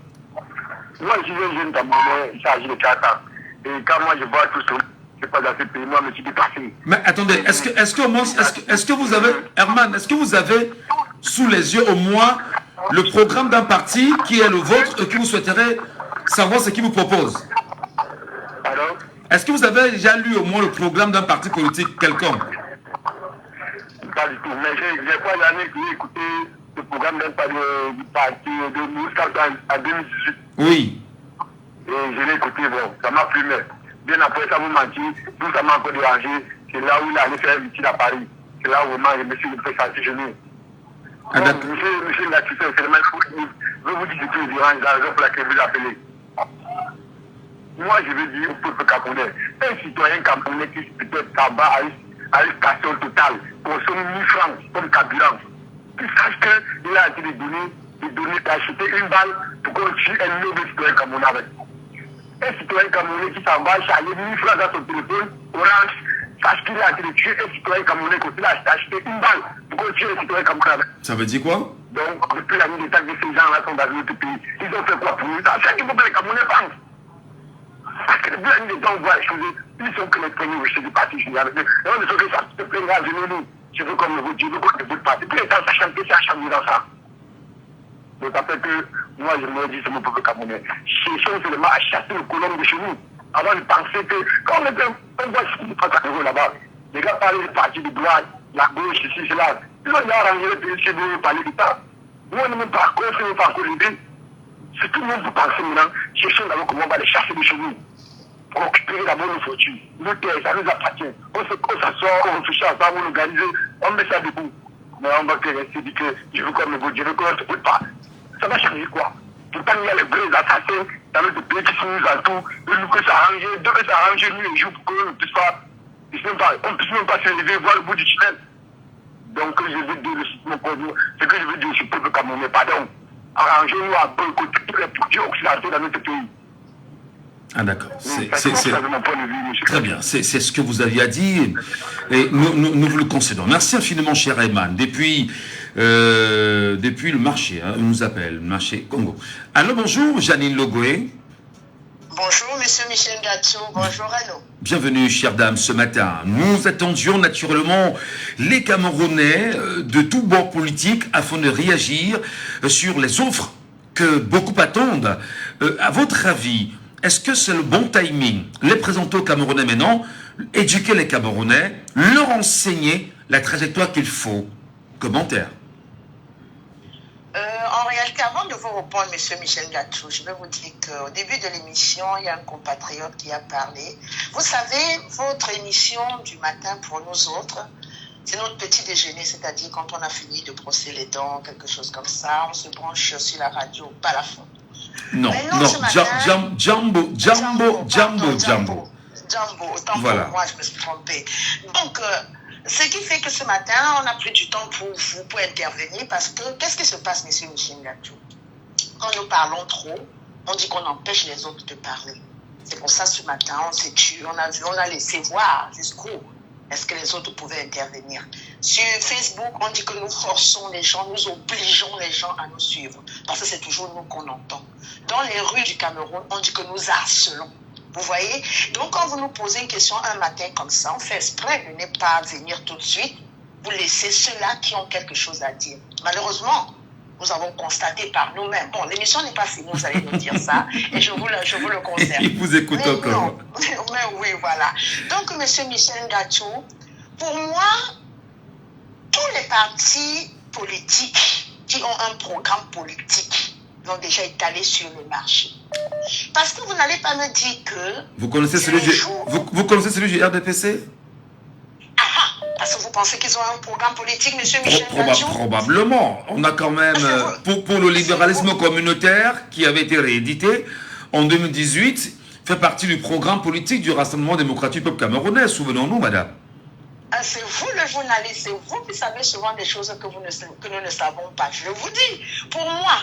Moi, je suis un jeune Camerounais, chargé de 4 ans. Et quand moi je vois tout ça, je pas dans ce pays, moi, je me suis dépassé. Mais attendez, est-ce que vous avez, Herman, est-ce que vous avez sous les yeux au moins le programme d'un parti qui est le vôtre et que vous souhaiterez savoir ce qu'il vous propose? Alors, est-ce que vous avez déjà lu au moins le programme d'un parti politique quelconque? pas du tout. Mais j'ai pas jamais écouté le programme d'un parti de Moussa en 2018. Oui. Et je l'ai écouté, bon, ça m'a plumé. Bien après, ça vous mentit, tout ça m'a encore dérangé. C'est là où il allait faire un meeting à Paris. C'est là où vraiment je me suis fait sentir chez nous. Ah, donc, monsieur Latissé, c'est le même coup. Je vous dis que tout dérange, la raison pour laquelle vous l'appelez. Moi, je veux dire au peuple camerounais, un citoyen camerounais qui peut-être tabac à une station totale, consomme 1000 francs comme carburant, qui sache qu'il a été donné d'acheter une balle pour qu'on tue un nouveau citoyen camerounais avec. Un citoyen camerounais qui s'en va charger 1000 francs dans son téléphone, orange, sache qu'il a été tué un citoyen camerounais qui a acheté une balle pour qu'on tue un citoyen camerounais avec. Ça veut dire quoi? Donc, depuis la nuit des temps que ces gens-là sont dans notre pays, ils ont fait quoi pour nous? Ça fait qu'il faut que les Camerounais pensent. Parce que depuis la nuit des temps, on voit les choses, ils sont que les premiers au du parti. Et on ne sait que ça se plaindra à venir nous. Je veux comme le vote, je veux comme le vote parti. Puis les gens, ça chante, ça chante dans ça. Donc, après que moi, je me dis, c'est mon peuple camerounais. Cherchons seulement à chasser le colon de chez nous. Avant de penser que, quand on voit ce qui se passe à Cameroun là-bas, les gars parlent du parti de droite, la gauche, ici, cela. Ils ont déjà arrangé le pays chez nous, parler de ça. Nous, on ne même pas encore, on ne pas encore l'aider. C'est tout le monde pour penser maintenant. Cherchons d'abord comment on va les chasser de chez nous. Pour récupérer d'abord nos fortunes. Nos terres, ça nous appartient. On s'assoit, on réfléchit ensemble, on organise, on met ça debout. Mais on va que rester dit que je veux comme le vote, je veux qu'on ne se peut pas. Ça va changer quoi? Pourtant, il y a les vrais assassins dans notre pays qui sont nous à tout. Nous que s'arranger, devait s'arranger nuit et jour pour qu'on ne puisse pas, on ne puisse même pas se lever voir le bout du tunnel. Donc, je veux dire, ce que je veux dire, je peux le Camerounais, pardon. Arrangez-nous à boycotter tous les produits occidentaux dans notre pays. Ah d'accord, c'est très bien, c'est ce que vous aviez à dire et nous vous le concédons. Merci infiniment cher Ayman, depuis le marché, on nous appelle, le marché Congo. Alors bonjour Janine Logoé. Bonjour monsieur Michel Gatso, bonjour à nous. Bienvenue chère dame ce matin. Nous attendions naturellement les Camerounais de tous bords politiques afin de réagir sur les offres que beaucoup attendent. À votre avis, est-ce que c'est le bon timing? Les présenter aux Camerounais maintenant, éduquer les Camerounais, leur enseigner la trajectoire qu'il faut. Commentaire. En réalité, avant de vous répondre, monsieur Michel Gatso, je vais vous dire qu'au début de l'émission, il y a un compatriote qui a parlé. Vous savez, votre émission du matin pour nous autres, c'est notre petit déjeuner, c'est-à-dire quand on a fini de brosser les dents, quelque chose comme ça, on se branche sur la radio, pas la fond. Non, Jambo, autant voilà. Pour moi, je me suis trompée. Donc, ce qui fait que ce matin, on a pris du temps pour vous, pour intervenir, parce que, qu'est-ce qui se passe, monsieur Michel Gatso? Quand nous parlons trop, on dit qu'on empêche les autres de parler. C'est pour ça, ce matin, on s'est tué, on a laissé voir jusqu'où est-ce que les autres pouvaient intervenir. Sur Facebook, on dit que nous forçons les gens, nous obligeons les gens à nous suivre, parce que c'est toujours nous qu'on entend. Dans les rues du Cameroun, on dit que nous harcelons. Vous voyez? Donc, quand vous nous posez une question un matin comme ça, on fait exprès de ne pas venir tout de suite. Vous laissez ceux-là qui ont quelque chose à dire. Malheureusement, nous avons constaté par nous-mêmes. Bon, l'émission n'est pas finie, vous allez nous dire ça, et je vous le concerne. Il vous écoute encore. Mais oui, voilà. Donc, monsieur Michel Gatso, pour moi, tous les partis politiques qui ont un programme politique ont déjà étalé sur le marché. Parce que vous n'allez pas me dire que... Vous connaissez celui du RDPC? Parce que vous pensez qu'ils ont un programme politique, monsieur Michel Gatso? Probablement. On a quand même, pour le libéralisme communautaire qui avait été réédité en 2018, fait partie du programme politique du Rassemblement démocratique du peuple camerounais. Souvenons-nous, madame. C'est vous le journaliste, c'est vous qui savez souvent des choses que nous ne savons pas. Je vous dis, pour moi,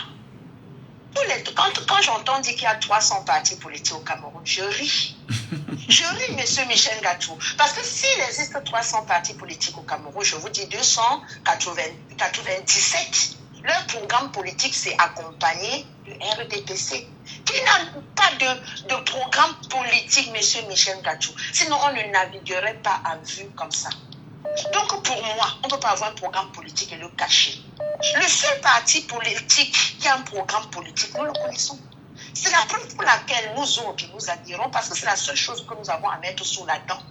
quand j'entends dire qu'il y a 300 partis politiques au Cameroun, je ris. Je ris, monsieur Michel Gatso. Parce que s'il existe 300 partis politiques au Cameroun, je vous dis 297, leur programme politique, c'est accompagner le RDPC. qui n'a pas de programme politique, monsieur Michel Gadjou. Sinon, on ne naviguerait pas à vue comme ça. Donc, pour moi, on ne peut pas avoir un programme politique et le cacher. Le seul parti politique qui a un programme politique, nous le connaissons. C'est la preuve pour laquelle nous autres, nous admirons, parce que c'est la seule chose que nous avons à mettre sous la dent.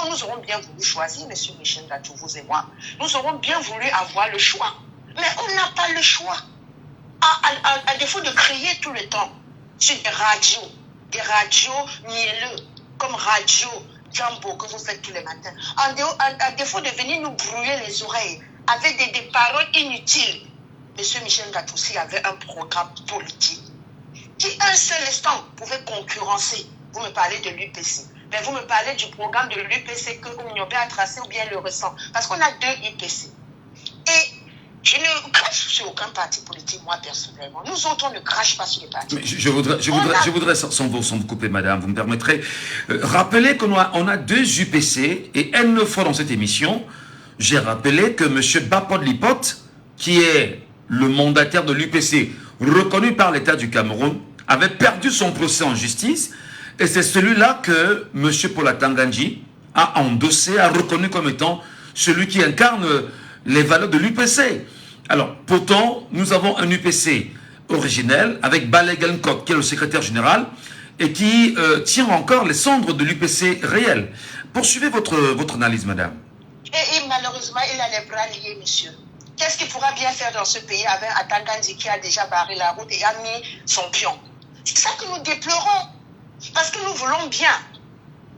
Nous aurons bien voulu choisir, monsieur Michel Gadjou, vous et moi. Nous aurons bien voulu avoir le choix. Mais on n'a pas le choix. À défaut de crier tout le temps sur des radios mielleux, comme Radio Jumbo que vous faites tous les matins, à défaut de venir nous brouiller les oreilles avec des paroles inutiles, monsieur Michel Gadjou, s'il y avait un programme politique qui, un seul instant, pouvait concurrencer. Vous me parlez de l'UPC. Mais vous me parlez du programme de l'UPC que Oumniobé a tracé ou bien le récent. Parce qu'on a 2 UPC. Et je ne crache sur aucun parti politique, moi, personnellement. Nous autres, on ne crache pas sur les partis. Mais je voudrais sans vous couper, madame, vous me permettrez, rappeler qu'on a 2 UPC, et une fois dans cette émission, j'ai rappelé que M. Bapod Lipot, qui est le mandataire de l'UPC, reconnu par l'État du Cameroun, avait perdu son procès en justice, et c'est celui-là que M. Paula Tanganji a endossé, a reconnu comme étant celui qui incarne les valeurs de l'UPC. Alors, pourtant, nous avons un UPC originel avec Balaguer Nkok, qui est le secrétaire général, et qui tient encore les cendres de l'UPC réel. Poursuivez votre analyse, madame. Et malheureusement, il a les bras liés, monsieur. Qu'est-ce qu'il pourra bien faire dans ce pays avec Atangandi qui a déjà barré la route et a mis son pion? C'est ça que nous déplorons. Parce que nous voulons bien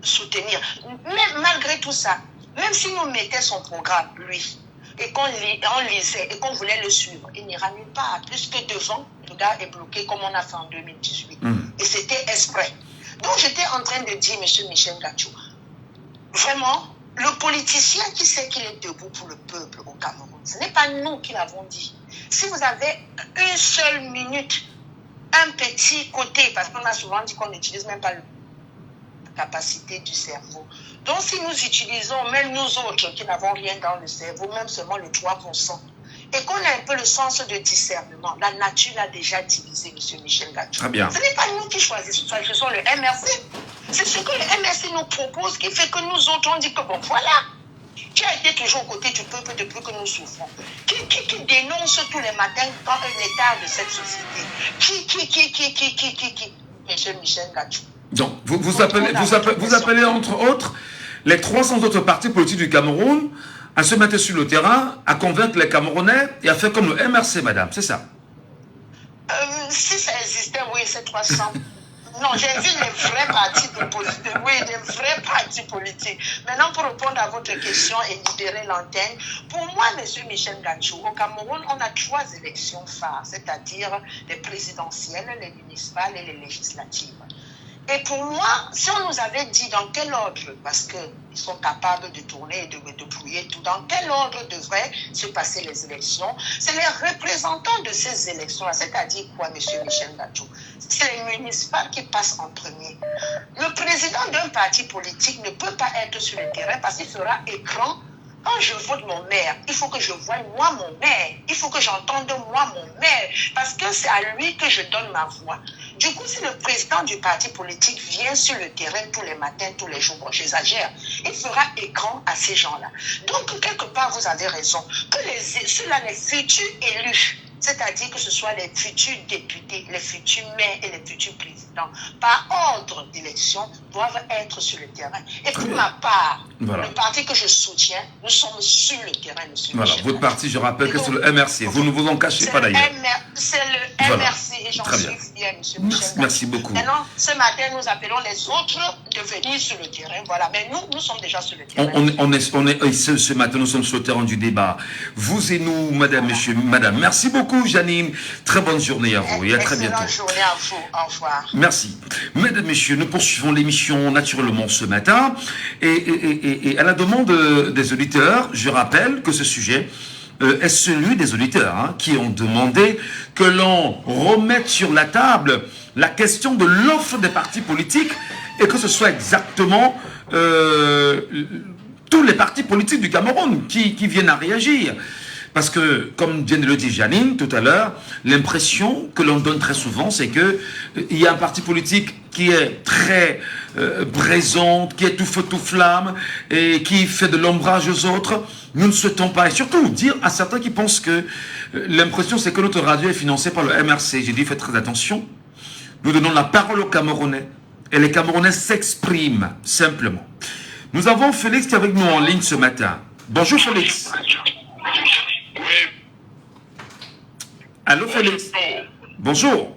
soutenir. Mais malgré tout ça, même si nous mettions son programme, lui, et qu'on lisait et qu'on voulait le suivre, il n'ira nulle part. Puisque devant, le gars est bloqué comme on a fait en 2018. Et c'était exprès. Donc j'étais en train de dire, monsieur Michel Gadjou, vraiment, le politicien qui sait qu'il est debout pour le peuple au Cameroun, ce n'est pas nous qui l'avons dit. Si vous avez une seule minute, un petit côté, parce qu'on a souvent dit qu'on n'utilise même pas la capacité du cerveau. Donc si nous utilisons, même nous autres qui n'avons rien dans le cerveau, même seulement le 3%, et qu'on a un peu le sens de discernement, la nature l'a déjà divisé, M. Michel Gadjou. Très bien. Ce n'est pas nous qui choisissons ça, ce sont le MRC. C'est ce que le MRC nous propose qui fait que nous autres, on dit que bon, voilà, qui a été toujours aux côtés du peuple depuis que nous souffrons, qui dénonce tous les matins dans un état de cette société, M. Michel Gadjou. Donc, vous appelez entre autres les 300 autres partis politiques du Cameroun à se mettre sur le terrain, à convaincre les Camerounais et à faire comme le MRC, madame, c'est ça? Si ça existait, oui, c'est 300. Non, j'ai vu les vrais partis politiques. Oui, des vrais partis politiques. Maintenant, pour répondre à votre question et libérer l'antenne, pour moi, M. Michel Gadjou, au Cameroun, on a 3 élections phares, c'est-à-dire les présidentielles, les municipales et les législatives. Et pour moi, si on nous avait dit dans quel ordre, parce qu'ils sont capables de tourner et de dépouiller tout, dans quel ordre devraient se passer les élections, c'est les représentants de ces élections-là, c'est-à-dire quoi, M. Michel Gadjou? C'est les municipales qui passent en premier. Le président d'un parti politique ne peut pas être sur le terrain parce qu'il sera écran. Quand je vote mon maire, il faut que je voie moi mon maire. Il faut que j'entende moi mon maire. Parce que c'est à lui que je donne ma voix. Du coup, si le président du parti politique vient sur le terrain tous les matins, tous les jours, bon, j'exagère, il fera écran à ces gens-là. Donc, quelque part, vous avez raison. Que ceux-là, les futurs élus, c'est-à-dire que ce soit les futurs députés, les futurs maires et les futurs présidents, par ordre d'élection, doivent être sur le terrain. Et pour ma part, le parti que je soutiens, nous sommes sur le terrain, monsieur. Voilà, votre parti, je rappelle que c'est le MRC. Vous ne vous en cachez pas d'ailleurs. C'est le MRC et j'en suis fier, monsieur Michel. Merci beaucoup. Maintenant, ce matin, nous appelons les autres de venir sur le terrain. Voilà, mais nous sommes déjà sur le terrain. Ce matin, nous sommes sur le terrain du débat. Vous et nous, madame, monsieur, madame. Merci beaucoup, Janine. Très bonne journée à vous et à très bientôt. Bonne journée à vous. Au revoir. Merci. Mesdames, messieurs, nous poursuivons l'émission naturellement ce matin. Et à la demande des auditeurs, je rappelle que ce sujet est celui des auditeurs qui ont demandé que l'on remette sur la table la question de l'offre des partis politiques et que ce soit exactement tous les partis politiques du Cameroun qui viennent à réagir. Parce que, comme vient de le dire Janine tout à l'heure, l'impression que l'on donne très souvent, c'est que il y a un parti politique qui est très présent, qui est tout feu, tout flamme, et qui fait de l'ombrage aux autres. Nous ne souhaitons pas, et surtout dire à certains qui pensent que l'impression c'est que notre radio est financée par le MRC. J'ai dit, faites très attention. Nous donnons la parole aux Camerounais, et les Camerounais s'expriment simplement. Nous avons Félix qui est avec nous en ligne ce matin. Bonjour Félix. Oui. Allô Félix. Bonjour.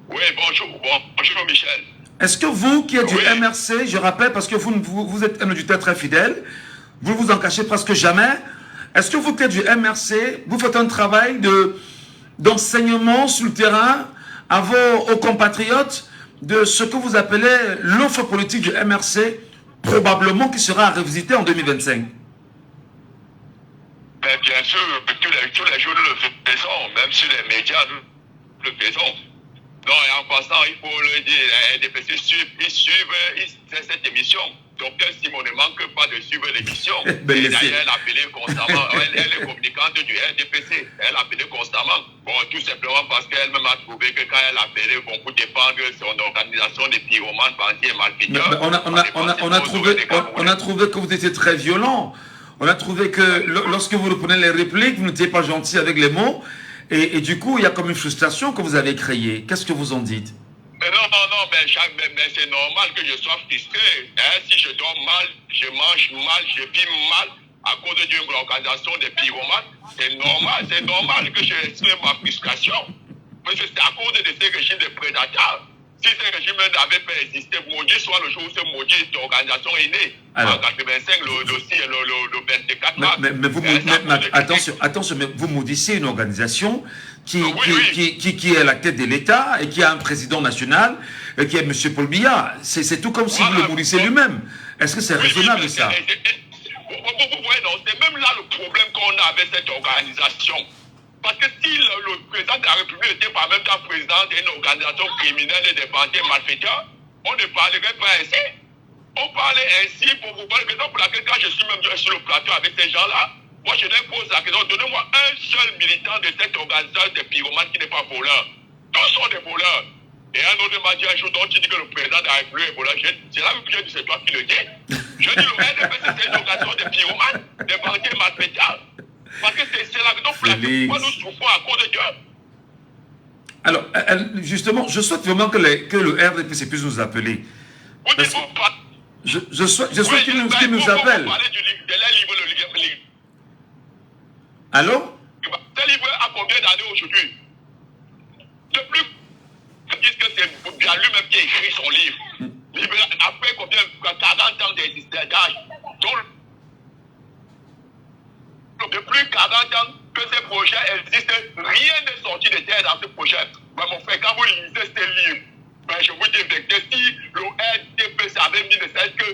Oui, bonjour. Bonjour Michel. Est-ce que vous qui êtes du MRC, je rappelle parce que vous êtes un auditeur très fidèle, vous vous en cachez presque jamais, est-ce que vous qui êtes du MRC, vous faites un travail d'enseignement sur le terrain aux compatriotes de ce que vous appelez l'offre politique du MRC, probablement qui sera revisitée en 2025? Ben, bien sûr, tous les jours nous le faisons, même si les médias nous le faisons. Non, et en passant, il faut le dire, les RDPC suivent cette émission. Donc, Simon ne manque pas de suivre l'émission. Et d'ailleurs, elle appelait constamment, elle est communicante du RDPC, elle appelait constamment. Bon, tout simplement parce qu'elle-même a trouvé que quand elle appelait, bon, pour défendre son organisation des pyromanes, bandits et marketeurs. On a trouvé que vous étiez très violent. On a trouvé que lorsque vous reprenez les répliques, vous n'étiez pas gentil avec les mots. Et du coup, il y a comme une frustration que vous avez créée. Qu'est-ce que vous en dites? Non, mais c'est normal que je sois frustré. Si je dors mal, je mange mal, je vis mal à cause d'une organisation des pyromanes. C'est normal que j'exprime ma frustration. Mais c'est à cause de ces régimes de prédateurs. Si ce régime n'avait pas existé, maudit soit le jour où ce maudit organisation est née. En 85, le 24 mars. Mais attention, mais vous maudissez une organisation qui est à la tête de l'État et qui a un président national, qui est M. Paul Biya. C'est tout comme si vous le maudissez lui-même. Est-ce que c'est raisonnable ça? Vous voyez, c'est même là le problème qu'on a avec cette organisation. Parce que si le président de la République était par même temps président d'une organisation criminelle et des bandits malfaiteurs, on ne parlerait pas ainsi. On parlait ainsi pour vous parler. Pour laquelle, quand je suis même sur le plateau avec ces gens-là, moi je leur pose la question, donnez-moi un seul militant de cette organisation des pyromanes qui n'est pas voleur. Tous sont des voleurs. Et un autre m'a dit un jour, donc tu dis que le président de la République est voleur. C'est là que je dis, c'est toi qui le dis. Je dis, le RDP, c'est une organisation des pyromanes, des bandits malfaiteurs. Parce que c'est la raison pour laquelle nous souffrons à cause de Dieu. Alors, justement, je souhaite vraiment que le RDPC puisse nous appeler. Je souhaite qu'il nous appelle. Allô? Ce livre a combien d'années aujourd'hui? Depuis qu'ils disent que c'est bien lui-même qui a écrit son livre. Après combien? 40 ans d'âge. Depuis 40 ans que ce projet existe, rien n'est sorti de terre dans ce projet. Mais mon frère, quand vous lisez ce livre, ben je vous dis que si le RDPC avait mis ne serait-ce que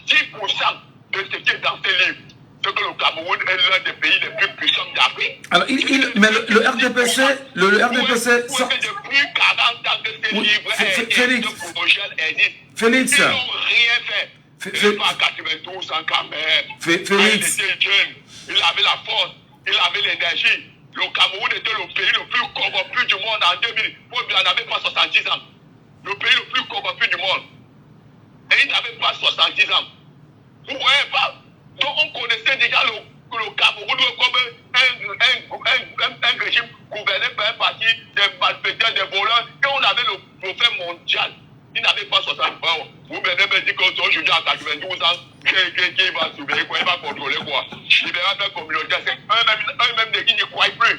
10% de ce qui est dans ce livre, c'est que le Cameroun est l'un des pays les plus puissants d'Afrique. Alors, mais le RDPC... Depuis 40 ans que ce livre ce projet existe, Félix, ils n'ont rien fait. C'est pas 92 ans quand même. Félix, il était jeune, il avait la force, il avait l'énergie. Le Cameroun était le pays le plus corrompu du monde en 2000. Il n'avait pas 70 ans. Le pays le plus corrompu du monde. Et il n'avait pas 70 ans. Vous voyez pas? Donc on connaissait déjà le Cameroun comme un régime gouverné par un parti des malfaiteurs, des voleurs. Et on avait le prophète mondial. Il n'avait pas 60 ans. Vous venez me dire qu'aujourd'hui à 92 ans, qui va surveiller quoi, il va contrôler quoi. Libéral de communautaire, c'est eux-mêmes qui ne croient plus.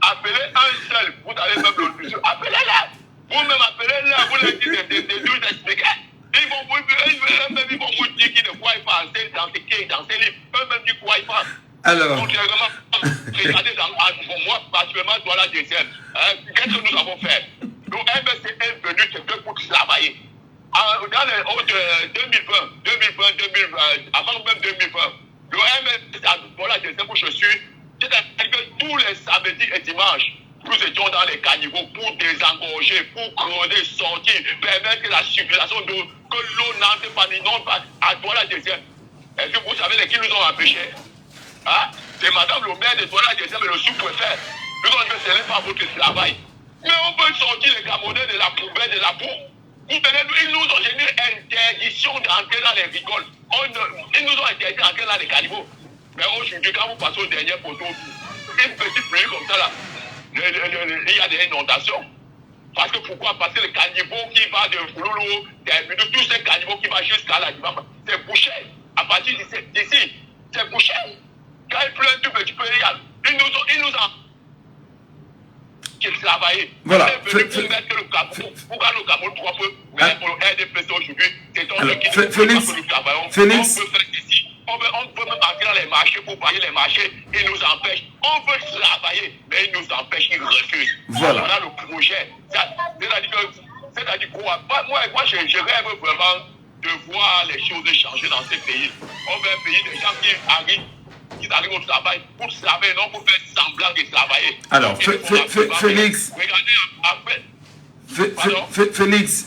Appelez un seul, vous allez même le appelez-les. Vous-même appelez-les, vous leur dites de nous expliquer. Ils vont vous dire qu'ils ne croient pas dans ces livres. Eux-mêmes ils ne croient pas. Alors. Contrairement, regardez pour moi, particulièrement dans la deuxième. Qu'est-ce que nous avons fait? Le MSC est venu pour travailler. Dans les 2020, avant même 2020, le MSC, voilà, je sais où je suis, c'est-à-dire que tous les samedis et dimanches, nous étions dans les caniveaux pour désengorger, pour creuser, sortir, permettre que la circulation d'eau, que l'eau n'entre pas, n'inonde pas, à voilà deuxième. Est-ce que vous savez qui nous ont empêchés? Hein? C'est madame le maire de Douala qui est le sous-préfet. Nous on ne sert pas votre travail. Mais on peut sortir les Camerounais de la poubelle, de la boue. Ils nous ont généré interdiction d'entrer dans les rigoles. Ils nous ont interdit d'entrer dans les caniveaux. Mais aujourd'hui, quand vous passez au dernier poteau, une petite pluie comme ça là, il y a des inondations. Parce que pourquoi? Parce que le caniveau qui va de Fouloulou, de tous ces caniveaux qui vont jusqu'à la Dibamba, c'est bouché. À partir d'ici, c'est bouché. Quand il pleut un tout petit peu, ils nous ont travaillé. Voilà. Pour mettre le Cameroun, pour gagner le Cameroun propre, mais pour le RDPC aujourd'hui, c'est donc ce qui Félix, on peut faire ici. On peut même entrer dans les marchés pour payer les marchés. Ils nous empêchent. On veut travailler, mais ils nous empêchent, ils refusent. Voilà. On a le projet. C'est-à-dire quoi? Moi, je rêve vraiment de voir les choses changer dans ces pays. On veut un pays des gens qui arrivent au travail pour travailler, non pour faire semblant de travailler. Alors, Félix. Regardez, après. Félix.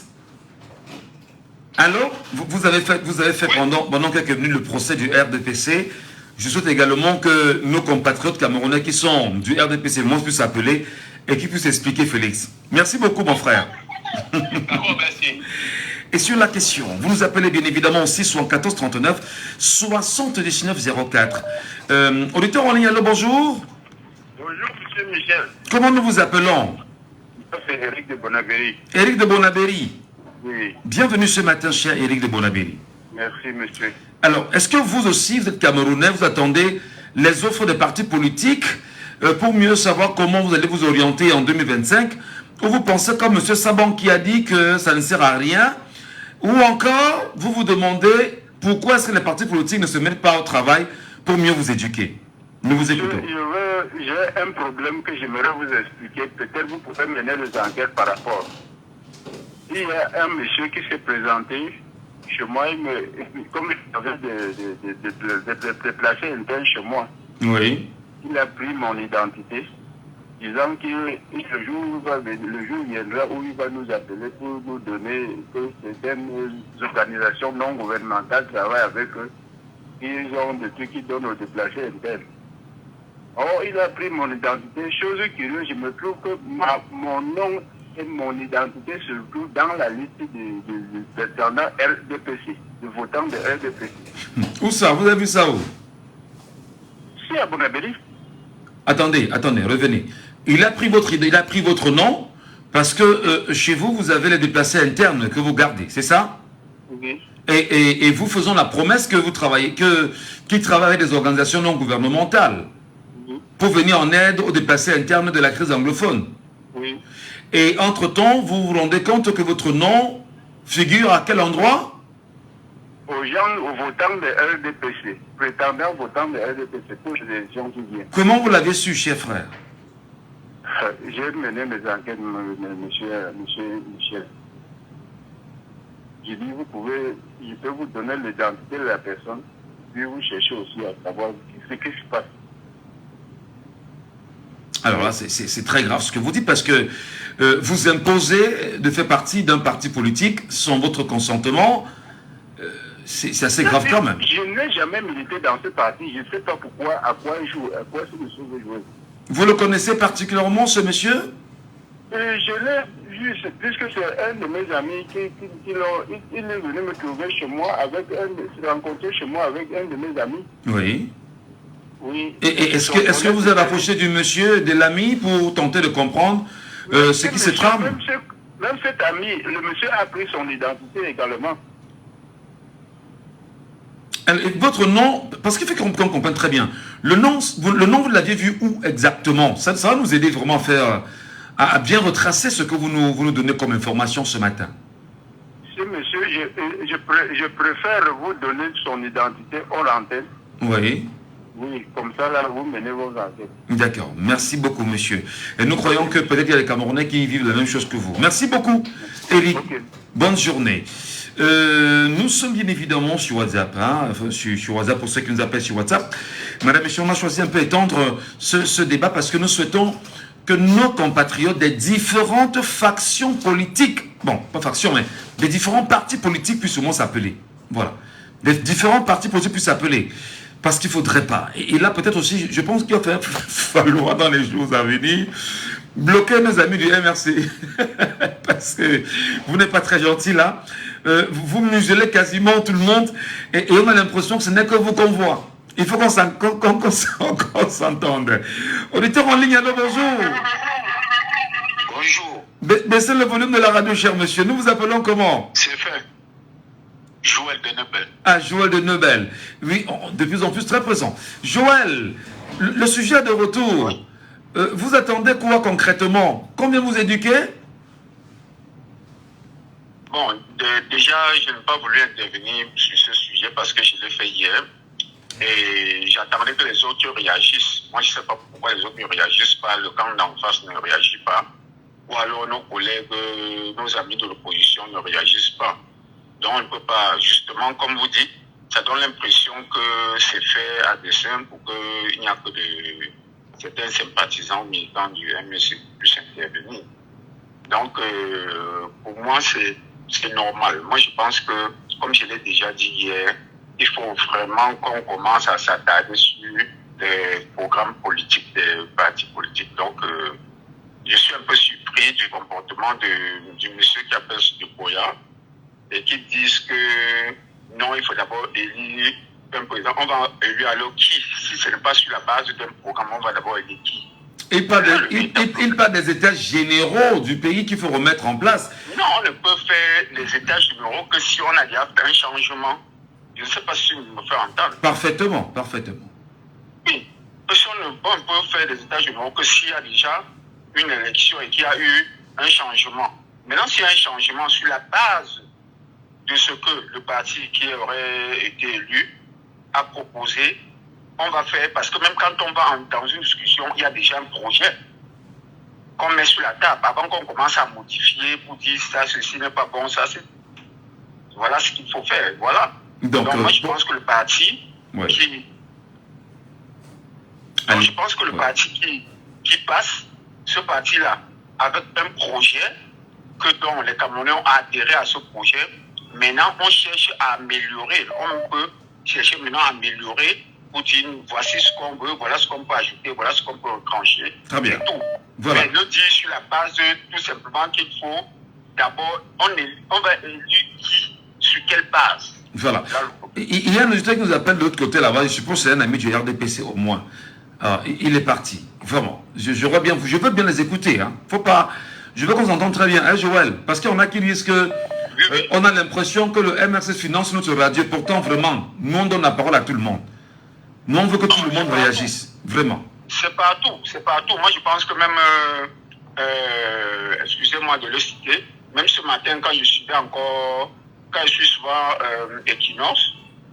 Alors, vous avez fait Oui. pendant quelques minutes le procès du RDPC. Je souhaite également que nos compatriotes camerounais qui sont du RDPC puissent s'appeler et qui puissent expliquer, Félix. Merci beaucoup, mon frère. D'accord, merci. Et sur la question, vous nous appelez bien évidemment aussi 74 39 79 04. Auditeur en ligne, allô, bonjour. Bonjour, monsieur Michel. Comment nous vous appelons? C'est Eric de Bonabéry. Éric de Bonabéry. Oui, Bienvenue ce matin, cher Éric de Bonabéry. merci, monsieur. Alors, est-ce que vous aussi, vous êtes Camerounais, vous attendez les offres des partis politiques pour mieux savoir comment vous allez vous orienter en 2025? Ou vous pensez comme M. Saban qui a dit que ça ne sert à rien? Ou encore, vous vous demandez pourquoi est-ce que les partis politiques ne se mettent pas au travail pour mieux vous éduquer? Nous vous écoutons. J'ai un problème que j'aimerais vous expliquer. Peut-être vous pouvez mener les enquêtes par rapport. Il y a un monsieur qui s'est présenté chez moi, comme il avait de déplacer interne chez moi, Oui. il a pris mon identité, disant que le jour viendra où il va nous appeler pour nous donner que certaines organisations non gouvernementales travaillent avec eux. Ils ont des trucs qui donnent aux déplacés internes. Or, il a pris mon identité. Chose curieuse, je me trouve que mon nom et mon identité se trouvent dans la liste des prétendants RDPC, de votants de RDPC. Où ça? Vous avez vu ça où? C'est à Bonabéry. Attendez, revenez. Il a pris votre nom parce que chez vous, vous avez les déplacés internes que vous gardez, c'est ça? Oui. Et vous faisons la promesse que vous travaillez, qu'ils travaillent avec des organisations non gouvernementales pour venir en aide aux déplacés internes de la crise anglophone. Oui. Et entre-temps, vous vous rendez compte que votre nom figure à quel endroit? Aux gens, aux votants de RDPC, prétendants votants de RDPC pour les élections qui viennent. Comment vous l'avez su, cher frère? J'ai mené mes enquêtes, monsieur Michel. J'ai dit, je peux vous donner l'identité de la personne, puis vous cherchez aussi à savoir ce qui se passe. Alors là, c'est très grave ce que vous dites parce que vous imposez de faire partie d'un parti politique sans votre consentement. C'est assez grave quand même. Je n'ai jamais milité dans ce parti. Je ne sais pas pourquoi, à quoi il joue, à quoi ce monsieur veut jouer. Vous le connaissez particulièrement, ce monsieur? Je l'ai vu, puisque c'est un de mes amis il est venu me trouver chez moi se rencontrer chez moi avec un de mes amis. Oui. Oui. Et est-ce que vous avez approché du monsieur, de l'ami, pour tenter de comprendre ce qui se trame? Même cet ami, le monsieur a pris son identité également. Votre nom, parce qu'il fait qu'on comprenne très bien, le nom vous l'aviez vu où exactement? Ça va nous aider vraiment à bien retracer ce que vous nous donnez comme information ce matin. Ce monsieur, je préfère vous donner son identité hors antenne. Oui. Oui, comme ça, là, vous menez vos enquêtes. D'accord. Merci beaucoup, monsieur. Et nous croyons que peut-être il y a des Camerounais qui vivent la même chose que vous. Merci beaucoup, Eric. Okay. Bonne journée. Nous sommes bien évidemment sur WhatsApp, sur WhatsApp pour ceux qui nous appellent sur WhatsApp. Madame, monsieur, on a choisi un peu étendre ce débat parce que nous souhaitons que nos compatriotes des différentes factions politiques, bon, pas factions, mais des différents partis politiques puissent au moins s'appeler. Voilà. Des différents partis politiques puissent s'appeler. Parce qu'il ne faudrait pas. Et là, peut-être aussi, je pense qu'il va falloir dans les jours à venir bloquer nos amis du MRC. Parce que vous n'êtes pas très gentils là. Vous muselez quasiment tout le monde et on a l'impression que ce n'est que vous qu'on voit. Il faut qu'on s'entende. Auditeur en ligne, alors bonjour. Bonjour. Baissez le volume de la radio, cher monsieur. Nous vous appelons comment? C'est fait. Joël de Nebel. Ah, Joël de Nebel. Oui, de plus en plus très présent. Joël, le sujet de retour. Oui. Vous attendez quoi concrètement? Combien vous éduquez? Bon, déjà, je n'ai pas voulu intervenir sur ce sujet parce que je l'ai fait hier. Et j'attendais que les autres réagissent. Moi, je ne sais pas pourquoi les autres ne réagissent pas. Le camp d'en face ne réagit pas. Ou alors nos collègues, nos amis de l'opposition ne réagissent pas. Donc, on ne peut pas, justement, comme vous dites, ça donne l'impression que c'est fait à dessein pour qu'il n'y a que certains sympathisants militants du MSC qui puissent intervenir. Donc, pour moi, c'est normal. Moi, je pense que, comme je l'ai déjà dit hier, il faut vraiment qu'on commence à s'attarder sur les programmes politiques des partis politiques. Donc, je suis un peu surpris du comportement du monsieur qui appelle de Boya et qui disent que non, il faut d'abord élire un président. On va élire alors qui? Si ce n'est pas sur la base d'un programme, on va d'abord élire qui? Il parle des états généraux du pays qu'il faut remettre en place. Non, on ne peut faire les états généraux que si on a déjà fait un changement. Je ne sais pas si vous me faites entendre. Parfaitement, parfaitement. Oui, parce qu'on peut faire des états généraux que s'il y a déjà une élection et qu'il y a eu un changement. Maintenant, s'il y a un changement sur la base de ce que le parti qui aurait été élu a proposé, on va faire, parce que même quand on va dans une discussion, il y a déjà un projet qu'on met sur la table avant qu'on commence à modifier pour dire ça, ceci n'est pas bon, ça c'est... Voilà ce qu'il faut faire, voilà. Donc moi je pense que le parti qui... Donc, je pense que le parti qui passe, ce parti-là, avec un projet dont les Camerounais ont adhéré à ce projet, maintenant on cherche à améliorer. On peut chercher maintenant à améliorer pour dire voici ce qu'on veut, voilà ce qu'on peut ajouter, voilà ce qu'on peut retrancher. Très bien. Tout. Voilà. Mais le dire sur la base tout simplement qu'il faut d'abord, on va élire qui, sur quelle base. Voilà. Il y a un auditeur qui nous appelle de l'autre côté là-bas, je suppose que c'est un ami du RDPC au moins. Il est parti, vraiment. Je veux bien les écouter. Hein. Faut pas. Je veux qu'on s'entende très bien, hein, Joël. Parce qu'il y en a qui disent que on a l'impression que le MRC finance notre radio. Pourtant, vraiment, nous on donne la parole à tout le monde. Nous on veut que tout le monde réagisse, vraiment. C'est partout, c'est partout. Moi je pense que même, excusez-moi de le citer, même ce matin quand je suis souvent Equinox,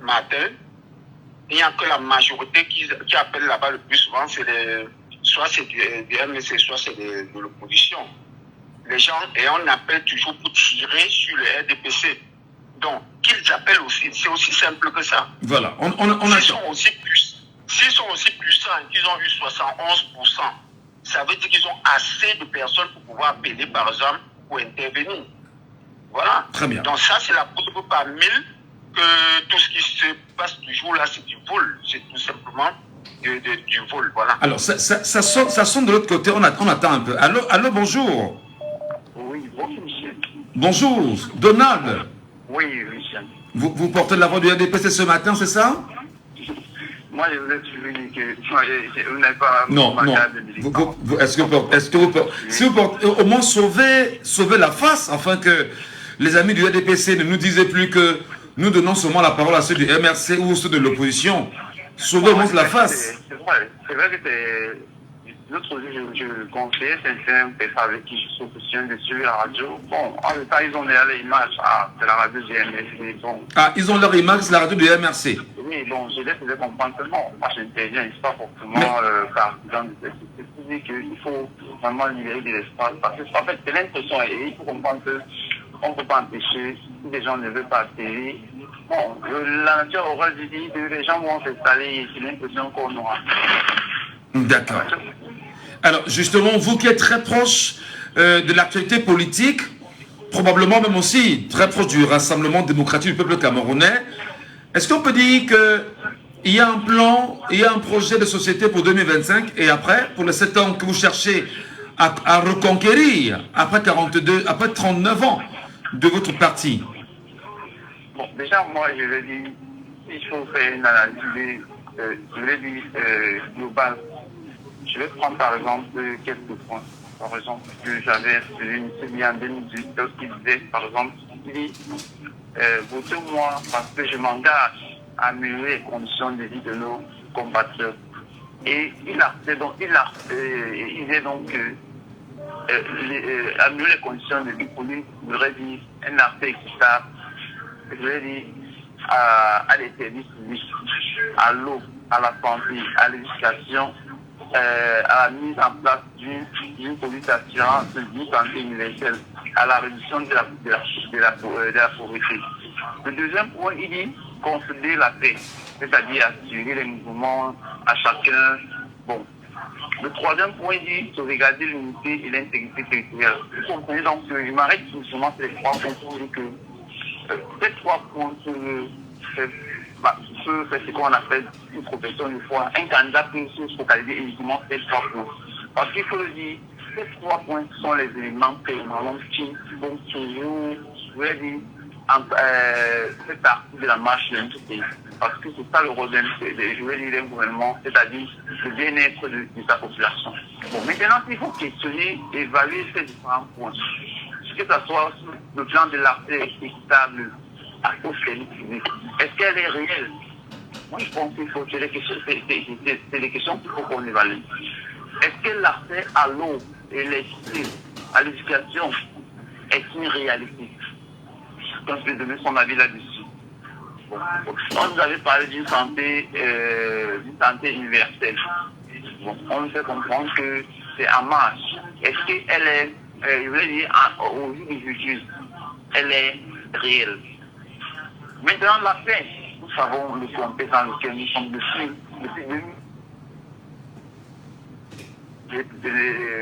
matin, il n'y a que la majorité qui appelle là-bas le plus souvent, soit c'est du MSC, soit c'est de l'opposition. Les gens, et on appelle toujours pour tirer sur le RDPC. Donc, qu'ils appellent aussi, c'est aussi simple que ça. Voilà, S'ils sont aussi puissants et qu'ils ont eu 71%, ça veut dire qu'ils ont assez de personnes pour pouvoir appeler, par exemple, pour intervenir. Voilà. Très bien. Donc ça, c'est la preuve par mille que tout ce qui se passe toujours là, c'est du vol. C'est tout simplement du vol. Voilà. Alors, ça sonne de l'autre côté. On attend un peu. Allô, bonjour. Oui, bonjour, monsieur. Bonjour, Donald. Oui, monsieur. Vous portez la voix du RDPC ce matin, c'est ça? Moi, je voulais dire que vous n'êtes pas... Non. Est-ce que vous portez... Si vous portez, au moins sauver la face, afin que les amis du RDPC ne nous disaient plus que nous donnons seulement la parole à ceux du MRC ou ceux de l'opposition. Sauver au moins la face. C'est vrai que c'est... L'autre jour, je conseillais certains personnes avec qui je suis positionné dessus la radio. Bon, en même temps, ils ont déjà les images. C'est la radio du MRC. Bon. Ils ont leur image, c'est la radio du MRC. Oui, bon, je les faisais comprendre que non. Moi, j'interviens, je ne suis pas forcément partisan de cette société. C'est qu'il faut vraiment libérer de l'espace. Parce que, en fait, c'est l'impression, et il faut comprendre qu'on ne peut pas empêcher si les gens ne veulent pas atterrir. Bon, la nature aura dit que les gens vont s'installer, c'est l'impression qu'on aura. D'accord. Alors, justement, vous qui êtes très proche de l'actualité politique, probablement même aussi très proche du Rassemblement démocratique du peuple camerounais, est-ce qu'on peut dire que il y a un plan, il y a un projet de société pour 2025 et après, pour les 7 ans que vous cherchez à reconquérir, après 39 ans de votre parti. Bon, déjà, moi, je vais dire, il faut faire une analyse, je vais dire, globale. Je vais prendre par exemple quelques points. Par exemple, que j'avais suivi en 2018, lorsqu'il disait, par exemple, il dit, votez-moi parce que je m'engage à améliorer les conditions de vie de nos compatriotes. Et il disait donc améliorer les conditions de vie pour lui, je voudrais dire un accès équitable, je voudrais dire à les services publics, à l'eau, à la santé, à l'éducation, à la mise en place d'une police d'assurance d'une santé universelle, à la réduction de la pauvreté. Le deuxième point, il dit consolider la paix, c'est-à-dire assurer les mouvements à chacun. Bon. Le troisième point, il dit sauvegarder l'unité et l'intégrité territoriale. Vous comprenez donc que je m'arrête justement sur les 3 points pour dire que ces 3 points c'est ce qu'on appelle une profession de foi. Un candidat peut se focaliser uniquement sur ces 3 points. Parce qu'il faut le dire, ces 3 points sont les éléments permanents qui vont toujours, je vais dire, cette partie de la marche de notre pays. Parce que c'est ça le rôle d'un gouvernement, c'est-à-dire le bien-être de sa population. Bon, maintenant, il faut questionner, évaluer ces différents points. Que ce soit sur le plan de l'accès équitable au service public. Est-ce qu'elle est réelle? Moi, je pense qu'il faut que c'est des questions qu'il faut qu'on évalue. Est-ce que l'accès à l'eau et à l'éducation est une réalité? On peut donner son avis là-dessus. Bon. On nous avait parlé d'une santé universelle. Bon. On nous fait comprendre que c'est en marche. Est-ce qu'elle est, je veux dire, au jour d'aujourd'hui, elle est réelle? Maintenant, la paix, nous savons le contexte dans lequel nous sommes depuis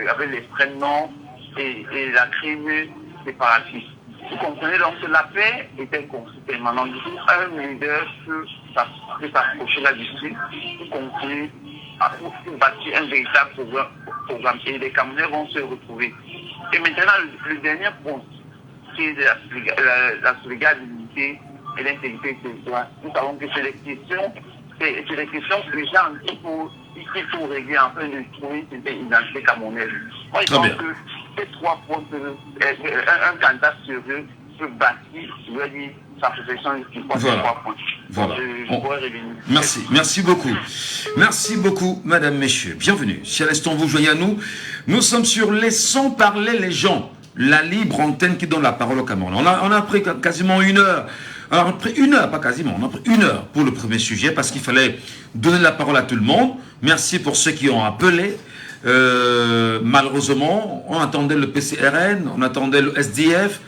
avec les prénoms et la crise séparatiste. Vous comprenez donc que la paix est un concept permanent. Du coup, un leader peut s'approcher là-dessus, y compris pour bâtir un véritable programme. Et les Camerounais vont se retrouver. Et maintenant, le dernier point, qui est la sauvegarde de l'unité et l'intégrité territoriale. Nous savons que c'est des questions urgentes qu'il faut régler en train de trouver une identité camerounaise. Moi, je pense que ces 3 points, un candidat sérieux peut bâtir, je veux dire, sa profession qui porte 3 points. Voilà. Je pourrais revenir. Merci beaucoup. Merci beaucoup, madame, messieurs. Bienvenue. Si à l'instant vous joignez à nous, nous sommes sur Laissons parler les gens, la libre antenne qui donne la parole au Cameroun. On a pris quasiment 1 heure. Alors, on a pris 1 heure, pas quasiment, on a pris 1 heure pour le premier sujet parce qu'il fallait donner la parole à tout le monde. Merci pour ceux qui ont appelé. Malheureusement, on attendait le PCRN, on attendait le SDF,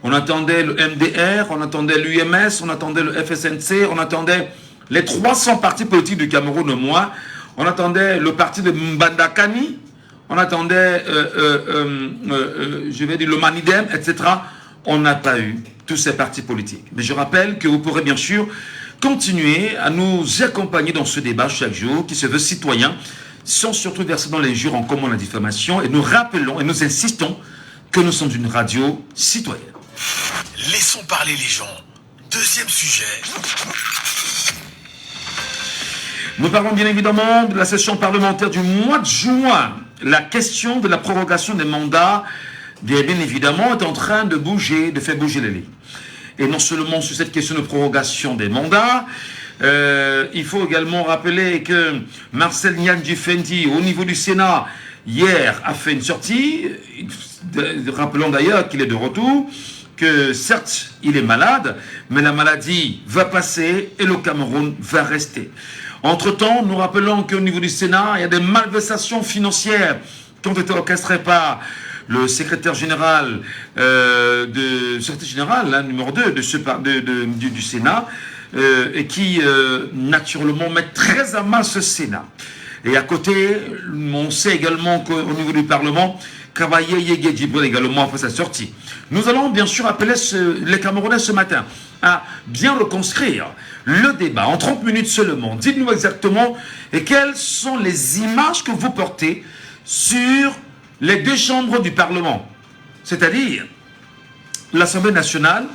on attendait le MDR, on attendait l'UMS, on attendait le FSNC, on attendait les 300 partis politiques du Cameroun au moins, on attendait le parti de Mbandakani, on attendait, je vais dire, le Manidem, etc. On n'a pas eu tous ces partis politiques. Mais je rappelle que vous pourrez bien sûr continuer à nous accompagner dans ce débat chaque jour qui se veut citoyen, sans surtout verser dans l'injure en commun la diffamation. Et nous rappelons et nous insistons que nous sommes une radio citoyenne. Laissons parler les gens. Deuxième sujet. Nous parlons bien évidemment de la session parlementaire du mois de juin. La question de la prorogation des mandats, bien évidemment, est en train de bouger, de faire bouger les lignes. Et non seulement sur cette question de prorogation des mandats, il faut également rappeler que Marcel Niang-Dufendi, au niveau du Sénat, hier, a fait une sortie, rappelons d'ailleurs qu'il est de retour, que certes, il est malade, mais la maladie va passer et le Cameroun va rester. Entre-temps, nous rappelons qu'au niveau du Sénat, il y a des malversations financières qui ont été orchestrées par le secrétaire général, numéro 2 du Sénat, et qui naturellement met très à mal ce Sénat. Et à côté, on sait également qu'au niveau du Parlement, Kabaye Yege Djibril également après sa sortie. Nous allons bien sûr appeler les Camerounais ce matin à bien reconstruire le débat en 30 minutes seulement. Dites-nous exactement quelles sont les images que vous portez sur les deux chambres du Parlement, c'est-à-dire l'Assemblée nationale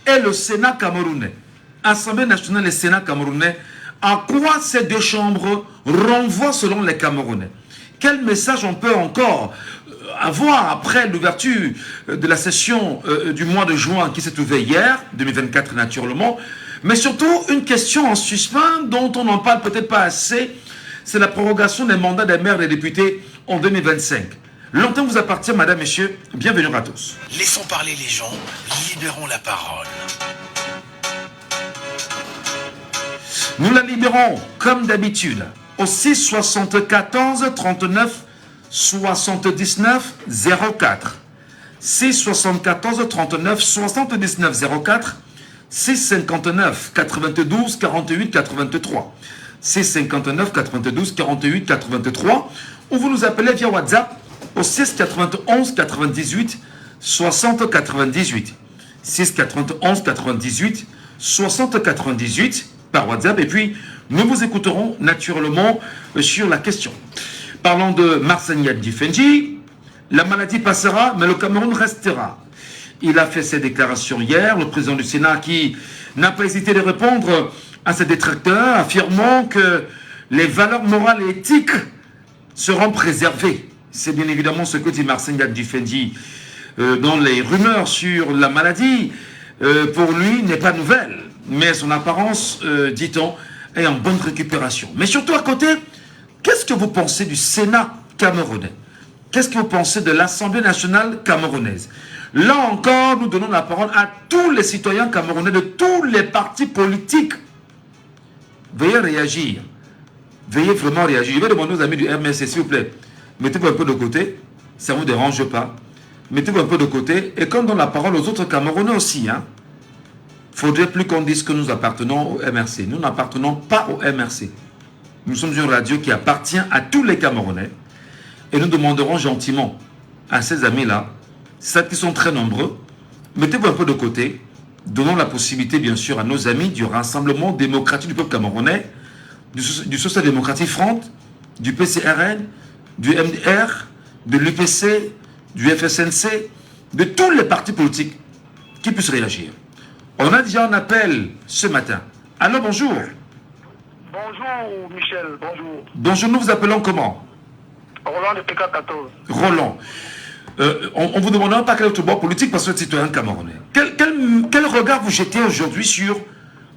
et le Sénat camerounais. Assemblée nationale et Sénat camerounais, à quoi ces deux chambres renvoient selon les Camerounais? Quel message on peut encore avoir après l'ouverture de la session du mois de juin qui s'est ouverte hier, 2024 naturellement, mais surtout une question en suspens dont on n'en parle peut-être pas assez, c'est la prorogation des mandats des maires et des députés en 2025. L'antenne vous appartient, madame, messieurs, bienvenue à tous. Laissons parler les gens, libérons la parole. Nous la libérons, comme d'habitude, au 6 74 39 79 04. 6 74 39 79 04. 6 59 92 48 83. 6 59 92 48 83. Ou vous nous appelez via WhatsApp au 6 91 98 60 98. 6 91 98 60 98 par WhatsApp. Et puis, nous vous écouterons naturellement sur la question. Parlons de Marseniat Difenji. La maladie passera, mais le Cameroun restera. Il a fait ses déclarations hier, le président du Sénat qui n'a pas hésité de répondre à ses détracteurs, affirmant que les valeurs morales et éthiques seront préservées. C'est bien évidemment ce que dit Marseniat Difenji dans les rumeurs sur la maladie. Pour lui, n'est pas nouvelle, mais son apparence, dit-on, est en bonne récupération. Mais surtout à côté, qu'est-ce que vous pensez du Sénat camerounais? Qu'est-ce que vous pensez de l'Assemblée nationale camerounaise? Là encore, nous donnons la parole à tous les citoyens camerounais de tous les partis politiques. Veuillez réagir. Veuillez vraiment réagir. Je vais demander aux amis du MSC, s'il vous plaît, mettez-vous un peu de côté, ça ne vous dérange pas. Mettez-vous un peu de côté et qu'on donne la parole aux autres Camerounais aussi. Il ne faudrait plus qu'on dise que nous appartenons au MRC. Nous n'appartenons pas au MRC. Nous sommes une radio qui appartient à tous les Camerounais. Et nous demanderons gentiment à ces amis-là, ceux qui sont très nombreux, mettez-vous un peu de côté. Donnons la possibilité, bien sûr, à nos amis du Rassemblement démocratique du peuple camerounais, du Social Democratic Front, du PCRN, du MDR, de l'UPC, du FSNC, de tous les partis politiques qui puissent réagir. On a déjà un appel ce matin. Alors, bonjour. Bonjour Michel, bonjour. Bonjour, nous vous appelons comment? Roland de PK14. Roland. On vous demandera pas quel autre bord politique parce que vous êtes citoyen camerounais. Quel regard vous jetez aujourd'hui sur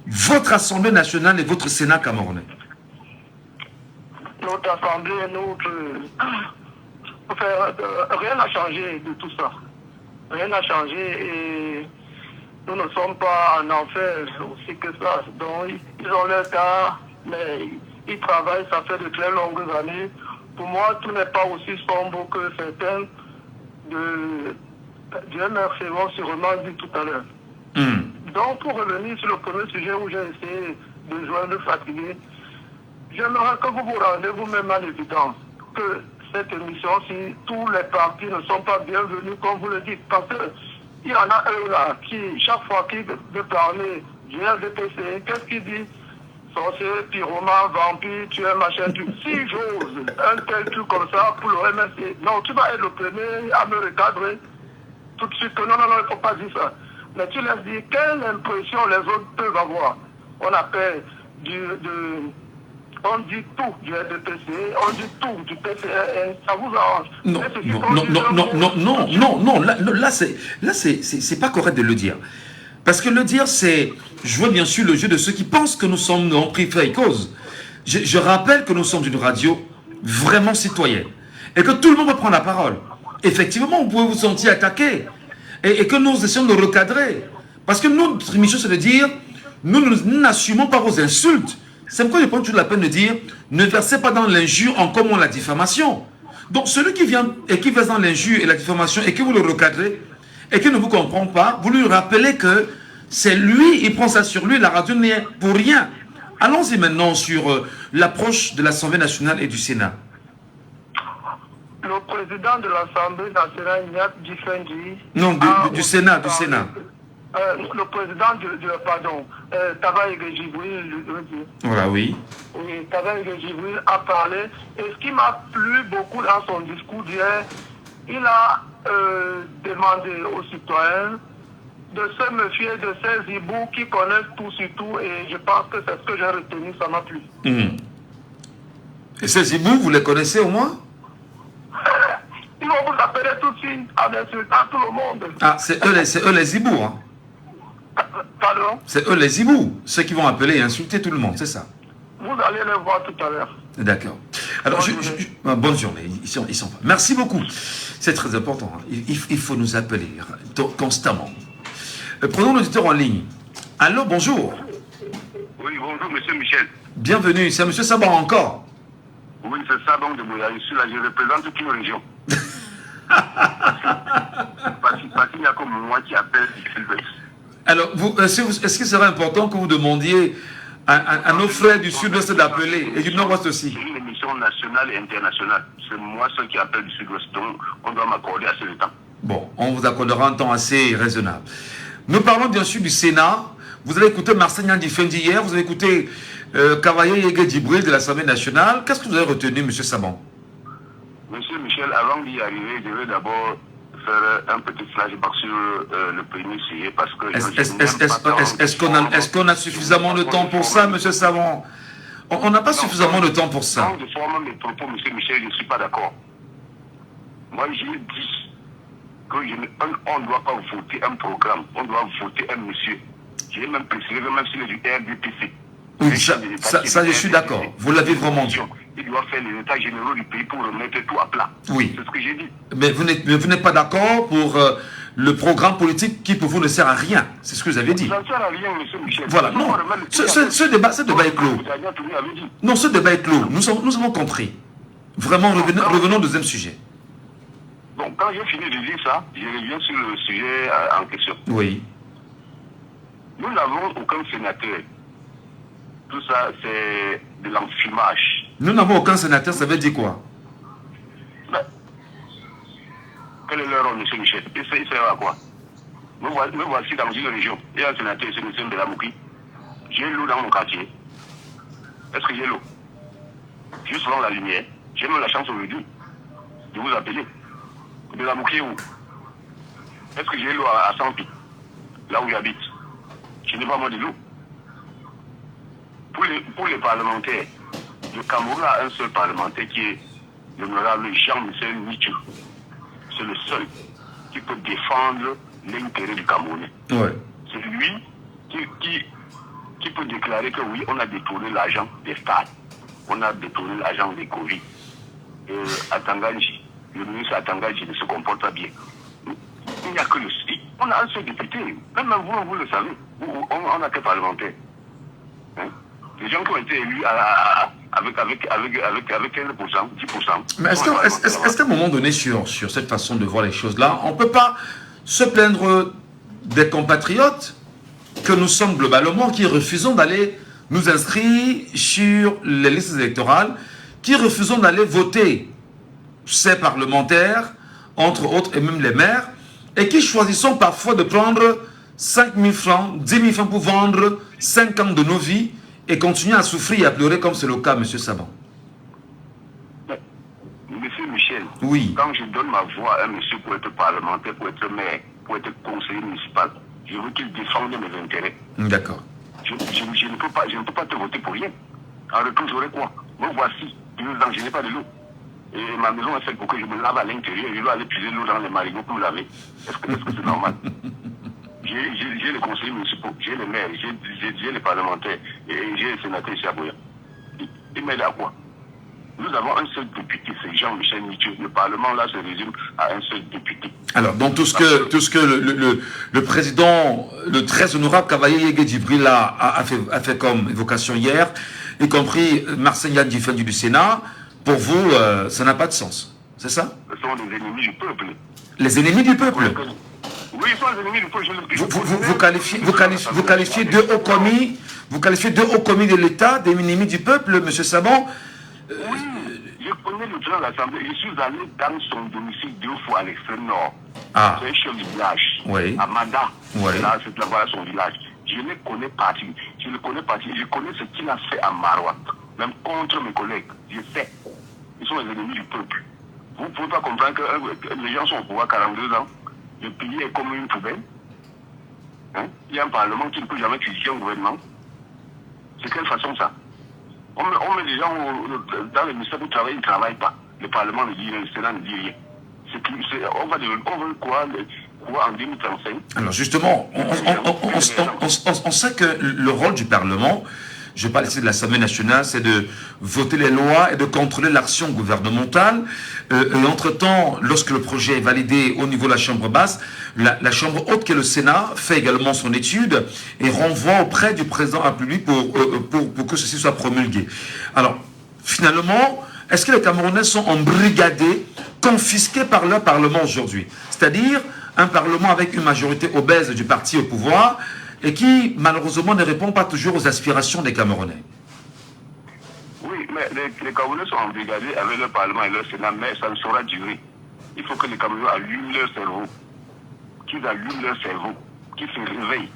votre Assemblée nationale et votre Sénat camerounais? Notre Assemblée, rien n'a changé de tout ça. Rien n'a changé et nous ne sommes pas en enfer aussi que ça. Donc ils ont leur cas, mais ils travaillent, ça fait de très longues années. Pour moi, tout n'est pas aussi sombre que certains du MRC vont sûrement dit tout à l'heure. Donc pour revenir sur le premier sujet où j'ai essayé de joindre fatigué, j'aimerais que vous vous rendez vous-même à l'évidence que cette émission-ci, tous les partis ne sont pas bienvenus, comme vous le dites, parce qu'il y en a eux là qui, chaque fois qu'ils veulent parler du RDPC, qu'est-ce qu'ils disent? Sorcier, pyromane, vampire, tueur, machin, tu. Si j'ose un tel truc comme ça pour le MSC, non, tu vas être le premier à me recadrer tout de suite que non, il ne faut pas dire ça. Mais tu leur dis, quelle impression les autres peuvent avoir? On appelle on dit tout du RDPC, on dit tout du PCRN, ça vous arrange? Non, là c'est pas correct de le dire. Parce que le dire, c'est jouer bien sûr le jeu de ceux qui pensent que nous sommes en pris fait et cause. Je rappelle que nous sommes une radio vraiment citoyenne et que tout le monde va prendre la parole. Effectivement, vous pouvez vous sentir attaqué et que nous essayons de recadrer. Parce que notre mission, c'est de dire, nous n'assumons pas vos insultes. C'est pourquoi je prends toute la peine de dire, ne versez pas dans l'injure en commun la diffamation. Donc celui qui vient et qui verse dans l'injure et la diffamation et que vous le recadrez et qui ne vous comprend pas, vous lui rappelez que c'est lui, il prend ça sur lui, la radio n'est pour rien. Allons-y maintenant sur l'approche de l'Assemblée nationale et du Sénat. le président de l'Assemblée nationale, Ignace Difendi... Non, du Sénat, du Sénat. Le président pardon, Tabaye Djibril... Voilà, oui. Oui, Tabaye Djibril a parlé. Et ce qui m'a plu beaucoup dans son discours d'hier, il a demandé aux citoyens de se méfier de ces hiboux qui connaissent tout sur tout, et je pense que c'est ce que j'ai retenu, ça m'a plu. Et ces hiboux, vous les connaissez au moins? Ils vont vous appeler tout de suite en insultant tout le monde. Ah, c'est eux les hiboux, hein? Pardon? C'est eux les hiboux, ceux qui vont appeler et insulter tout le monde, c'est ça? Vous allez les voir tout à l'heure. D'accord. Alors, bonne journée, ils sont pas. Merci beaucoup. C'est très important. Hein. Il faut nous appeler constamment. Prenons l'auditeur en ligne. Allô, bonjour. Oui, bonjour, monsieur Michel. Bienvenue, c'est monsieur Saban encore. Oui, c'est Saban de Moya. Je suis là, je représente toute une région. Parce qu'il y a comme moi qui appelle Sylvestre. Alors, est-ce que serait important que vous demandiez à nos frères du sud-ouest d'appeler, et du nord-ouest aussi? C'est une émission nationale et internationale. C'est moi seul qui appelle du sud-ouest, donc on doit m'accorder assez de temps. Bon, on vous accordera un temps assez raisonnable. Nous parlons bien sûr du Sénat. Vous avez écouté Marcel Difendi hier, vous avez écouté Kavaye Yege Djibril de l'Assemblée nationale. Qu'est-ce que vous avez retenu, M. Saban? Monsieur Michel, avant d'y arriver, je vais d'abord faire un petit flashback sur le premier sujet parce que... Est-ce qu'on a suffisamment de temps pour ça, M. Saban? On n'a pas suffisamment de temps pour ça. Quand je forme mes propos, M. Michel, je ne suis pas d'accord. Moi, j'ai dit qu'on ne doit pas voter un programme, on doit voter un monsieur. J'ai même précisé, même s'il est du RDPC. Oui, ça je suis d'accord. Vous l'avez vraiment dit. Il doit faire les états généraux du pays pour remettre tout à plat. Oui. C'est ce que j'ai dit. Mais vous n'êtes pas d'accord pour le programme politique qui pour vous ne sert à rien. C'est ce que vous avez dit. Ça ne sert à rien, M. Michel. Voilà, non. Ce débat est clos. Non, ce débat est clos. Nous avons compris. Vraiment, revenons au deuxième sujet. Bon, quand j'ai fini de dire ça, je reviens sur le sujet en question. Oui. Nous n'avons aucun sénateur. Tout ça, c'est de l'enfumage. Nous n'avons aucun sénateur, ça veut dire quoi? Mais, quel est leur rôle, M. Michel? Il sert à quoi? Me voici dans une région. Il y a un sénateur, c'est M. Belamouki. J'ai l'eau dans mon quartier. Est-ce que j'ai l'eau? Juste souvent la lumière. J'ai même la chance aujourd'hui de vous appeler. Belamouki est où? Est-ce que j'ai l'eau à Sampi, là où j'habite? Je n'ai pas moi de l'eau. Pour les parlementaires, le Cameroun a un seul parlementaire qui est l'honorable Jean-Michel Michou. C'est le seul qui peut défendre l'intérêt du Camerounais. Ouais. C'est lui qui peut déclarer que oui, on a détourné l'argent des stades, on a détourné l'argent des Covid. Atanganji, le ministre Atanganji ne se comporte pas bien. Il n'y a que le... On a un seul député, même vous le savez, on a que parlementaire. Hein? Les gens qui ont été élus avec 15%, 10%. Mais est-ce qu'à un moment donné, sur cette façon de voir les choses-là, on ne peut pas se plaindre des compatriotes que nous sommes globalement, qui refusons d'aller nous inscrire sur les listes électorales, qui refusons d'aller voter ces parlementaires, entre autres, et même les maires, et qui choisissons parfois de prendre 5 000 francs, 10 000 francs pour vendre 5 ans de nos vies et continuer à souffrir et à pleurer comme c'est le cas, M. Saban. Monsieur Michel, oui. Quand je donne ma voix à un monsieur pour être parlementaire, pour être maire, pour être conseiller municipal, je veux qu'il défende mes intérêts. D'accord. Je ne peux pas te voter pour rien. En retour, j'aurai quoi? Me voici, je n'ai pas de l'eau. Et ma maison est faite pour que je me lave à l'intérieur, je dois aller puiser l'eau dans les marigots pour me laver. Est-ce que c'est normal? J'ai les conseillers municipaux, j'ai les maires, j'ai les parlementaires, et j'ai les sénateurs ici à Boya. Ils m'aident à quoi? Nous avons un seul député, c'est Jean-Michel Michou. Le Parlement là se résume à un seul député. Alors, donc tout ce que le président, le très honorable Kavaye Yege Djibril a fait comme évocation hier, y compris Marcel Difendi du Sénat, pour vous, ça n'a pas de sens. C'est ça? Ce sont les ennemis du peuple. Les ennemis du peuple? Oui, ils sont les ennemis du peuple. Vous qualifiez deux hauts commis, de l'État, des ennemis du peuple, M. Saban? Oui, je connais le président de l'Assemblée, je suis allé dans son domicile 2 fois à l'extrême nord. Ah. C'est un chef du village. Oui. À Manda. Oui. Là, c'est là-bas son village. Je le connais partout. Je le connais partout. Je connais ce qu'il a fait à Maroua. Même contre mes collègues. Je sais. Ils sont les ennemis du peuple. Vous ne pouvez pas comprendre que les gens sont au pouvoir 42 ans. Le pays est comme une poubelle. Hein? Il y a un parlement qui ne peut jamais critiquer un gouvernement. C'est quelle façon ça? On met les gens dans le ministère du Travail, ils ne travaillent pas. Le Parlement ne dit rien, le Sénat ne dit rien. On veut quoi en 2035? Alors justement, on sait que le rôle du Parlement, je parle ici de l'Assemblée nationale, c'est de voter les lois et de contrôler l'action gouvernementale. Et entre-temps, lorsque le projet est validé au niveau de la Chambre basse, la Chambre haute, qui est le Sénat, fait également son étude et renvoie auprès du président de la République pour que ceci soit promulgué. Alors, finalement, est-ce que les Camerounais sont embrigadés, confisqués par leur Parlement aujourd'hui? C'est-à-dire un Parlement avec une majorité obèse du parti au pouvoir, et qui, malheureusement, ne répond pas toujours aux aspirations des Camerounais. Oui, mais les Camerounais sont embrigadés avec le Parlement et le Sénat, mais ça ne saura durer. Il faut que les Camerounais allument leur cerveau, qu'ils allument leur cerveau, qu'ils se réveillent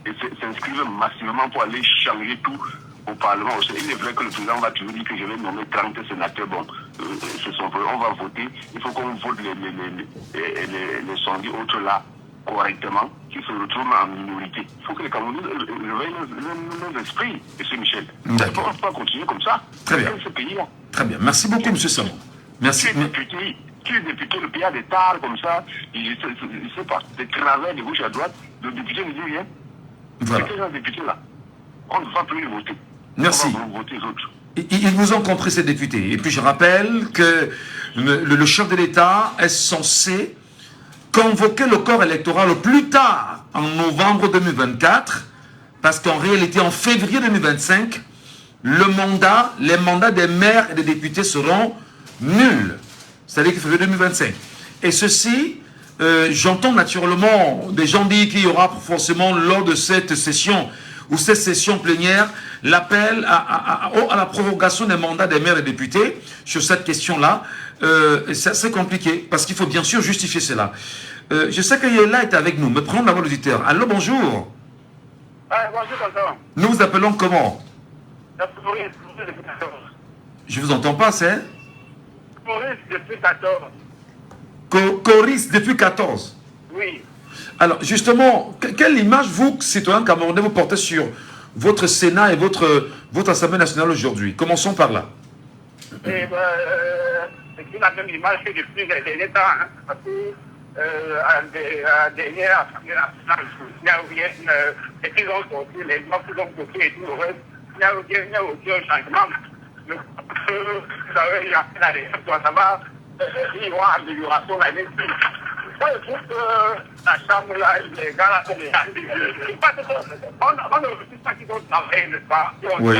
et s'inscrivent massivement pour aller changer tout au Parlement. Il est vrai que le président va toujours dire que je vais nommer 30 sénateurs. Bon, on va voter. Il faut qu'on vote les 110 autres là correctement, qui se retrouvent en minorité. Il faut que les Camerounais réveillent leurs esprits, M. Michel. On ne peut pas continuer comme ça. Très bien. Ce pays-là. Très bien. Merci beaucoup, M. Samon. Merci. Tu es député, le pays a des tares comme ça, je ne sais pas, des travers de gauche à droite, le député ne dit rien. Voilà. C'est quel député là? On ne va plus les voter. Merci. On va voter les autres. Ils vous ont compris, ces députés. Et puis je rappelle que le chef de l'État est censé convoquer le corps électoral au plus tard en novembre 2024, parce qu'en réalité, en février 2025, les mandats des maires et des députés seront nuls. C'est-à-dire que février 2025. Et ceci, j'entends naturellement des gens dire qu'il y aura forcément lors de cette session ou cette session plénière l'appel à la prorogation des mandats des maires et députés sur cette question-là. C'est assez compliqué parce qu'il faut bien sûr justifier cela. Je sais que Yéla est avec nous, mais prenons d'abord l'auditeur. Allô, bonjour. Bonjour, tonton. Nous vous appelons comment? Je vous entends pas, c'est Maurice depuis 14. Coris depuis 14. Oui. Alors, justement, quelle image, vous, citoyens camerounais, vous portez sur votre Sénat et votre Assemblée nationale aujourd'hui? Commençons par là. C'est la même image que depuis les derniers temps. Hein, parce que à la dernière Assemblée nationale, il y a eu et qu'ils ont sorti, les gens qui ont bloqué et tout le reste, il n'y a aucun changement. Vous savez, il y a la région, ça va, il y aura amélioration l'année suivante. Moi, je trouve que la chambre là, les gars là, sont on ne veut pas qu'ils ont travaillé, n'est-ce pas? Oui.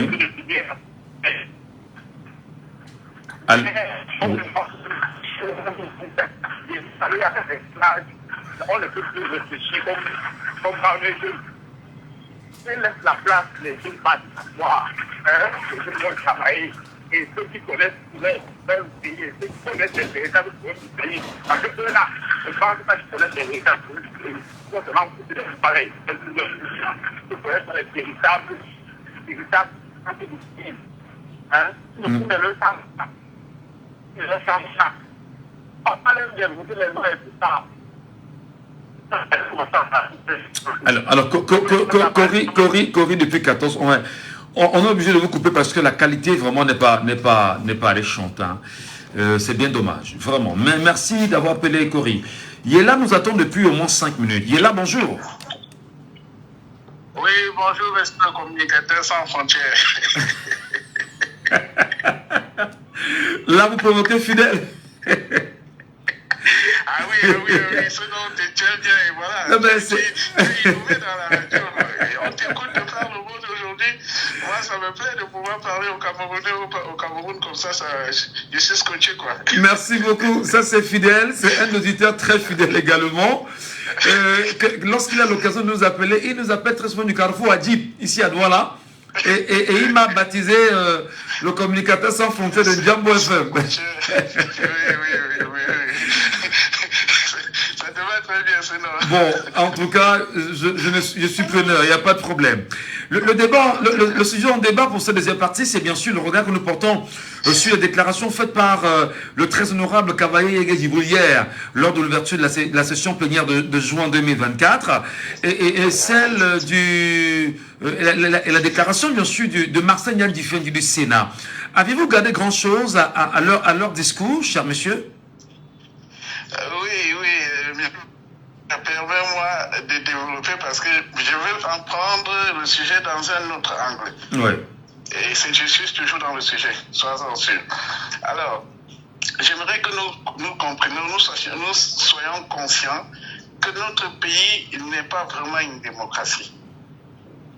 On ne peut plus réfléchir comme dans les jeux. Ils laissent la place, les jeunes pas du savoir. Les jeunes vont travailler. Et ceux qui connaissent peuvent payer. Ceux qui connaissent les véritables problèmes du pays. Parce que ceux-là, je pense pas qu'ils connaissent les véritables problèmes du pays. Ils sont seulement pareil. Ils connaissent les véritables difficiles. Ils ne le savent pas. Ils ne le savent pas. On va pas leur dire, vous dites les noms et tout ça. Alors Cory, depuis 14, on est obligé de vous couper parce que la qualité vraiment n'est pas alléchante. Hein. C'est bien dommage, vraiment. Mais merci d'avoir appelé Cory. Yéla nous attend depuis au moins 5 minutes. Yéla, bonjour. Oui, bonjour, monsieur le communicateur sans frontières. Là, vous provoquez Fidèle. Ah oui, ce dont tu tiens bien, et voilà. Non, mais tu es innové dans la radio. On t'écoute de par le monde aujourd'hui. Moi, ça me plaît de pouvoir parler au Camerounais, au Cameroun comme ça, je suis scotché, quoi. Merci beaucoup. Ça, c'est Fidèle. C'est un auditeur très fidèle également. Lorsqu'il a l'occasion de nous appeler, il nous appelle très souvent du Carrefour Adjib, ici à Douala. Et il m'a baptisé le communicateur sans frontières de Jambo FM. Oui. Ça te va très bien, sinon. Bon, en tout cas, je suis preneur, il n'y a pas de problème. Le sujet en débat pour cette deuxième partie, c'est bien sûr le regard que nous portons sur les déclarations faites par le très honorable Cavalier Yegedibou hier, lors de l'ouverture de la session plénière de juin 2024, et celle la déclaration, bien sûr, de Marcel Niang Difendi du Sénat. Avez-vous gardé grand-chose à leur discours, cher monsieur? Oui. Permets-moi de développer parce que je veux en prendre le sujet dans un autre angle. Oui. Et je suis toujours dans le sujet, sois-en sûr. Alors, j'aimerais que nous comprenions, nous soyons conscients que notre pays n'est pas vraiment une démocratie.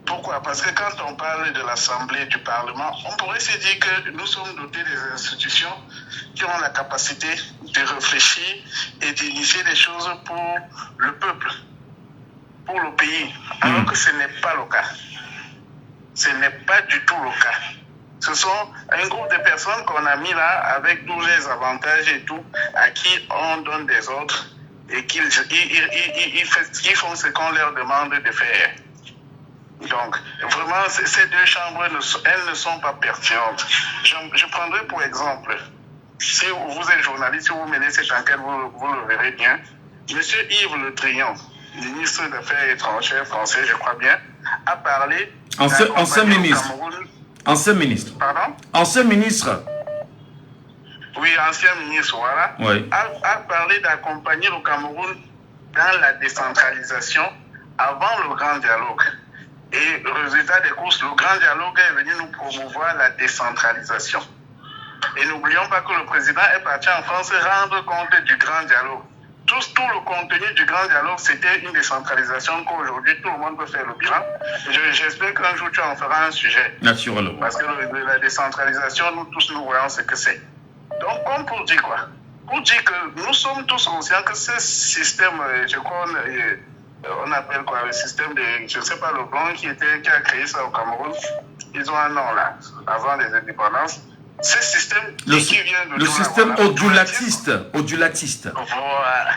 Pourquoi? Parce que quand on parle de l'Assemblée, du Parlement, on pourrait se dire que nous sommes dotés des institutions qui ont la capacité de réfléchir et d'initier des choses pour le peuple, pour le pays, alors que ce n'est pas le cas. Ce n'est pas du tout le cas. Ce sont un groupe de personnes qu'on a mis là avec tous les avantages et tout, à qui on donne des ordres et qu'ils font ce qu'on leur demande de faire. Donc, vraiment, ces deux chambres, elles ne sont pas pertinentes. Je prendrai pour exemple, si vous êtes journaliste, si vous menez cette enquête, vous le verrez bien. Monsieur Yves Le Drian, ministre des Affaires étrangères français, je crois bien, a parlé... Ancien ministre. Ancien ministre. Pardon? Ancien ministre. Oui, ancien ministre, voilà. Oui. A parlé d'accompagner le Cameroun dans la décentralisation avant le grand dialogue. Et le résultat des courses, le grand dialogue est venu nous promouvoir la décentralisation. Et n'oublions pas que le président est parti en France rendre compte du grand dialogue. Tout le contenu du grand dialogue, c'était une décentralisation qu'aujourd'hui tout le monde peut faire le bilan. J'espère qu'un jour tu en feras un sujet. Naturellement. Parce que la décentralisation, nous tous nous voyons ce que c'est. Donc, comme pour dire quoi? Pour dire que nous sommes tous conscients que ce système, je crois, on appelle quoi, le système de, je ne sais pas, le blanc qui a créé ça au Cameroun, ils ont un nom là, avant les indépendances. Ce système qui vient de... Le système audulatiste. Voilà.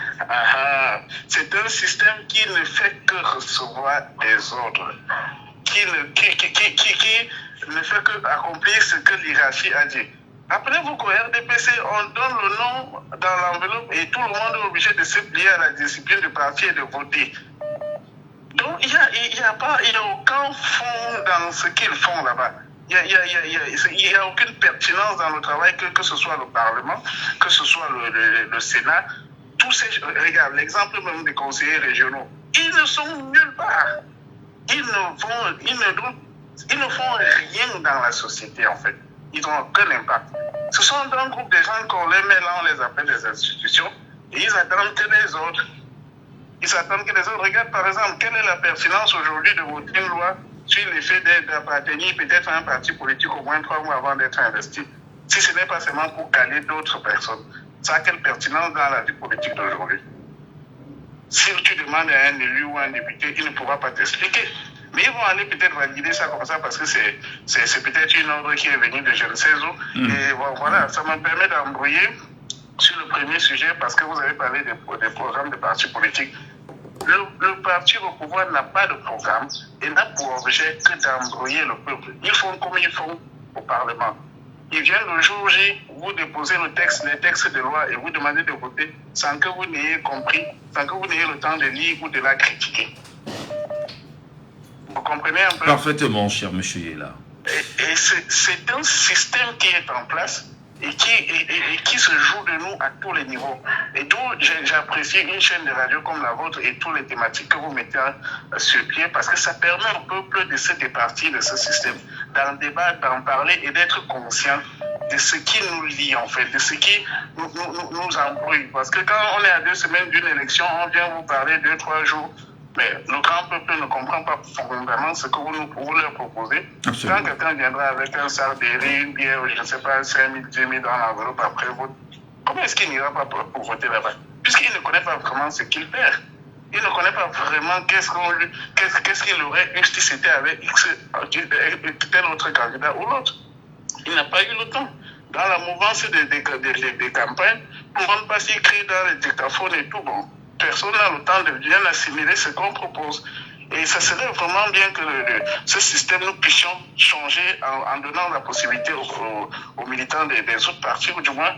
C'est un système qui ne fait que recevoir des ordres, qui ne fait que accomplir ce que l'hierarchie a dit. Rappelez-vous qu'au RDPC, on donne le nom dans l'enveloppe et tout le monde est obligé de se plier à la discipline du parti et de voter. Donc, il n'y a aucun fond dans ce qu'ils font là-bas. Il n'y a aucune pertinence dans le travail, que ce soit le Parlement, que ce soit le Sénat. Regarde, l'exemple même des conseillers régionaux, ils ne sont nulle part. Ils ne font rien dans la société, en fait. Ils n'ont aucun impact. Ce sont un groupe de gens qu'on les met là, on les appelle des institutions, et ils attendent que les autres. Regarde par exemple, quelle est la pertinence aujourd'hui de voter une loi sur l'effet d'appartenir peut-être à un parti politique au moins 3 mois avant d'être investi, si ce n'est pas seulement pour caler d'autres personnes. Ça a quelle pertinence dans la vie politique d'aujourd'hui? Si tu demandes à un élu ou à un député, il ne pourra pas t'expliquer. Mais ils vont aller peut-être valider ça comme ça parce que c'est peut-être une ordre qui est venue de je ne sais où. Et voilà, ça me permet d'embrouiller sur le premier sujet parce que vous avez parlé des programmes de partis politiques. Le parti au pouvoir n'a pas de programme et n'a pour objet que d'embrouiller le peuple. Ils font comme ils font au Parlement. Ils viennent le jour J, vous déposez les textes de loi et vous demandez de voter sans que vous n'ayez compris, sans que vous n'ayez le temps de lire ou de la critiquer. Vous comprenez un peu? Parfaitement, cher monsieur Yela. Et c'est un système qui est en place et qui se joue de nous à tous les niveaux. Et d'où j'apprécie une chaîne de radio comme la vôtre et toutes les thématiques que vous mettez sur pied parce que ça permet au peuple de se départir de ce système, d'en débattre, d'en parler et d'être conscient de ce qui nous lie en fait, de ce qui nous embrouille. Parce que quand on est à 2 semaines d'une élection, on vient vous parler 2-3 jours. Mais le grand peuple ne comprend pas fondamentalement ce que vous leur proposez. Absolument. Quand quelqu'un viendra avec un sac de riz, une bière, je ne sais pas, 5 000, 10 000 dans l'enveloppe après vote, comment est-ce qu'il n'ira pas pour voter là-bas? Puisqu'il ne connaît pas vraiment ce qu'il perd. Il ne connaît pas vraiment qu'est-ce qu'il aurait eu si c'était avec tel autre candidat ou l'autre. Il n'a pas eu le temps. Dans la mouvance des campagnes, on ne va pas s'écrire dans les dictaphones et tout. Bon, personne n'a le temps de bien assimiler ce qu'on propose. Et ça serait vraiment bien que ce système, nous puissions changer en donnant la possibilité aux militants des autres partis, ou du moins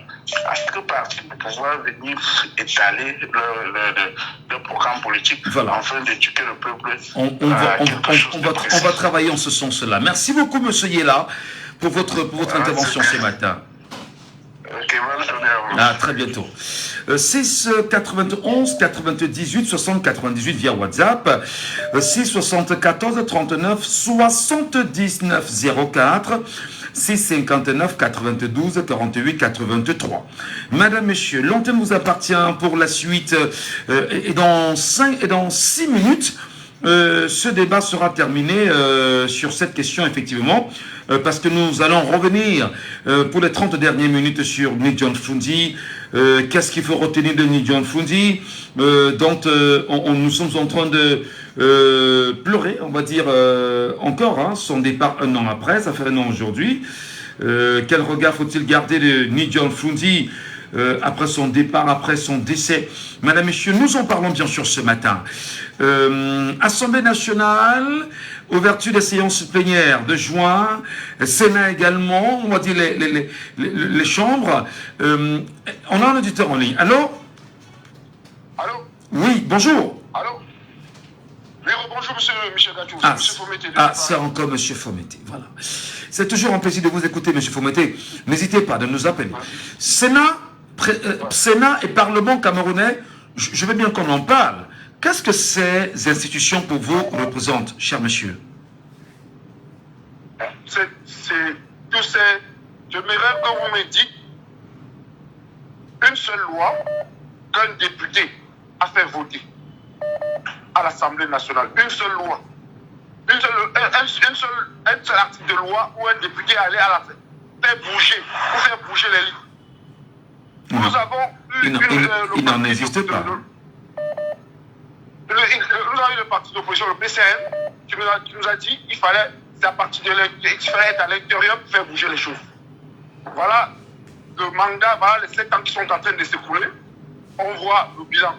à chaque parti, de pouvoir venir étaler leur programme politique, voilà, afin d'éduquer le peuple. On va travailler en ce sens-là. Merci beaucoup, M. Yella, pour votre intervention ce matin. Ok, bonne journée à vous. À très bientôt. 6 91 98 60 98 via WhatsApp, 6 74 39 79 04, 6 59 92 48 83. Madame, Messieurs, l'antenne vous appartient pour la suite et dans 6 minutes. Ce débat sera terminé sur cette question, effectivement, parce que nous allons revenir pour les 30 dernières minutes sur Nidjon Fundi. Qu'est-ce qu'il faut retenir de Nidjon Fundi, dont nous sommes en train de pleurer, on va dire, encore, hein, son départ un an après, ça fait un an aujourd'hui. Quel regard faut-il garder de Nidjon Fundi après son départ, après son décès? Madame, Messieurs, nous en parlons bien sûr ce matin. Assemblée nationale, ouverture des séances plénières de juin, Sénat également, on va dire les chambres. On a un auditeur en ligne. Allô? Allô? Oui, bonjour. Allô? Oui, bonjour, monsieur Gatchou. Monsieur Fomété. C'est encore monsieur Fomété, voilà. C'est toujours un plaisir de vous écouter, monsieur Fomété. N'hésitez pas de nous appeler. Sénat et Parlement camerounais, je veux bien qu'on en parle. Qu'est-ce que ces institutions pour vous représentent, cher monsieur? J'aimerais que vous me dites une seule loi qu'un député a fait voter à l'Assemblée nationale. Une seule loi. Un seul article de loi où un député allait à la faire bouger les livres. Nous avons il n'en existe pas. Nous avons eu le parti d'opposition, le PCN, qui nous a dit qu'il fallait, c'est à partir de être à l'intérieur pour faire bouger les choses. Voilà le mandat, voilà les 7 ans qui sont en train de s'écouler. On voit le bilan.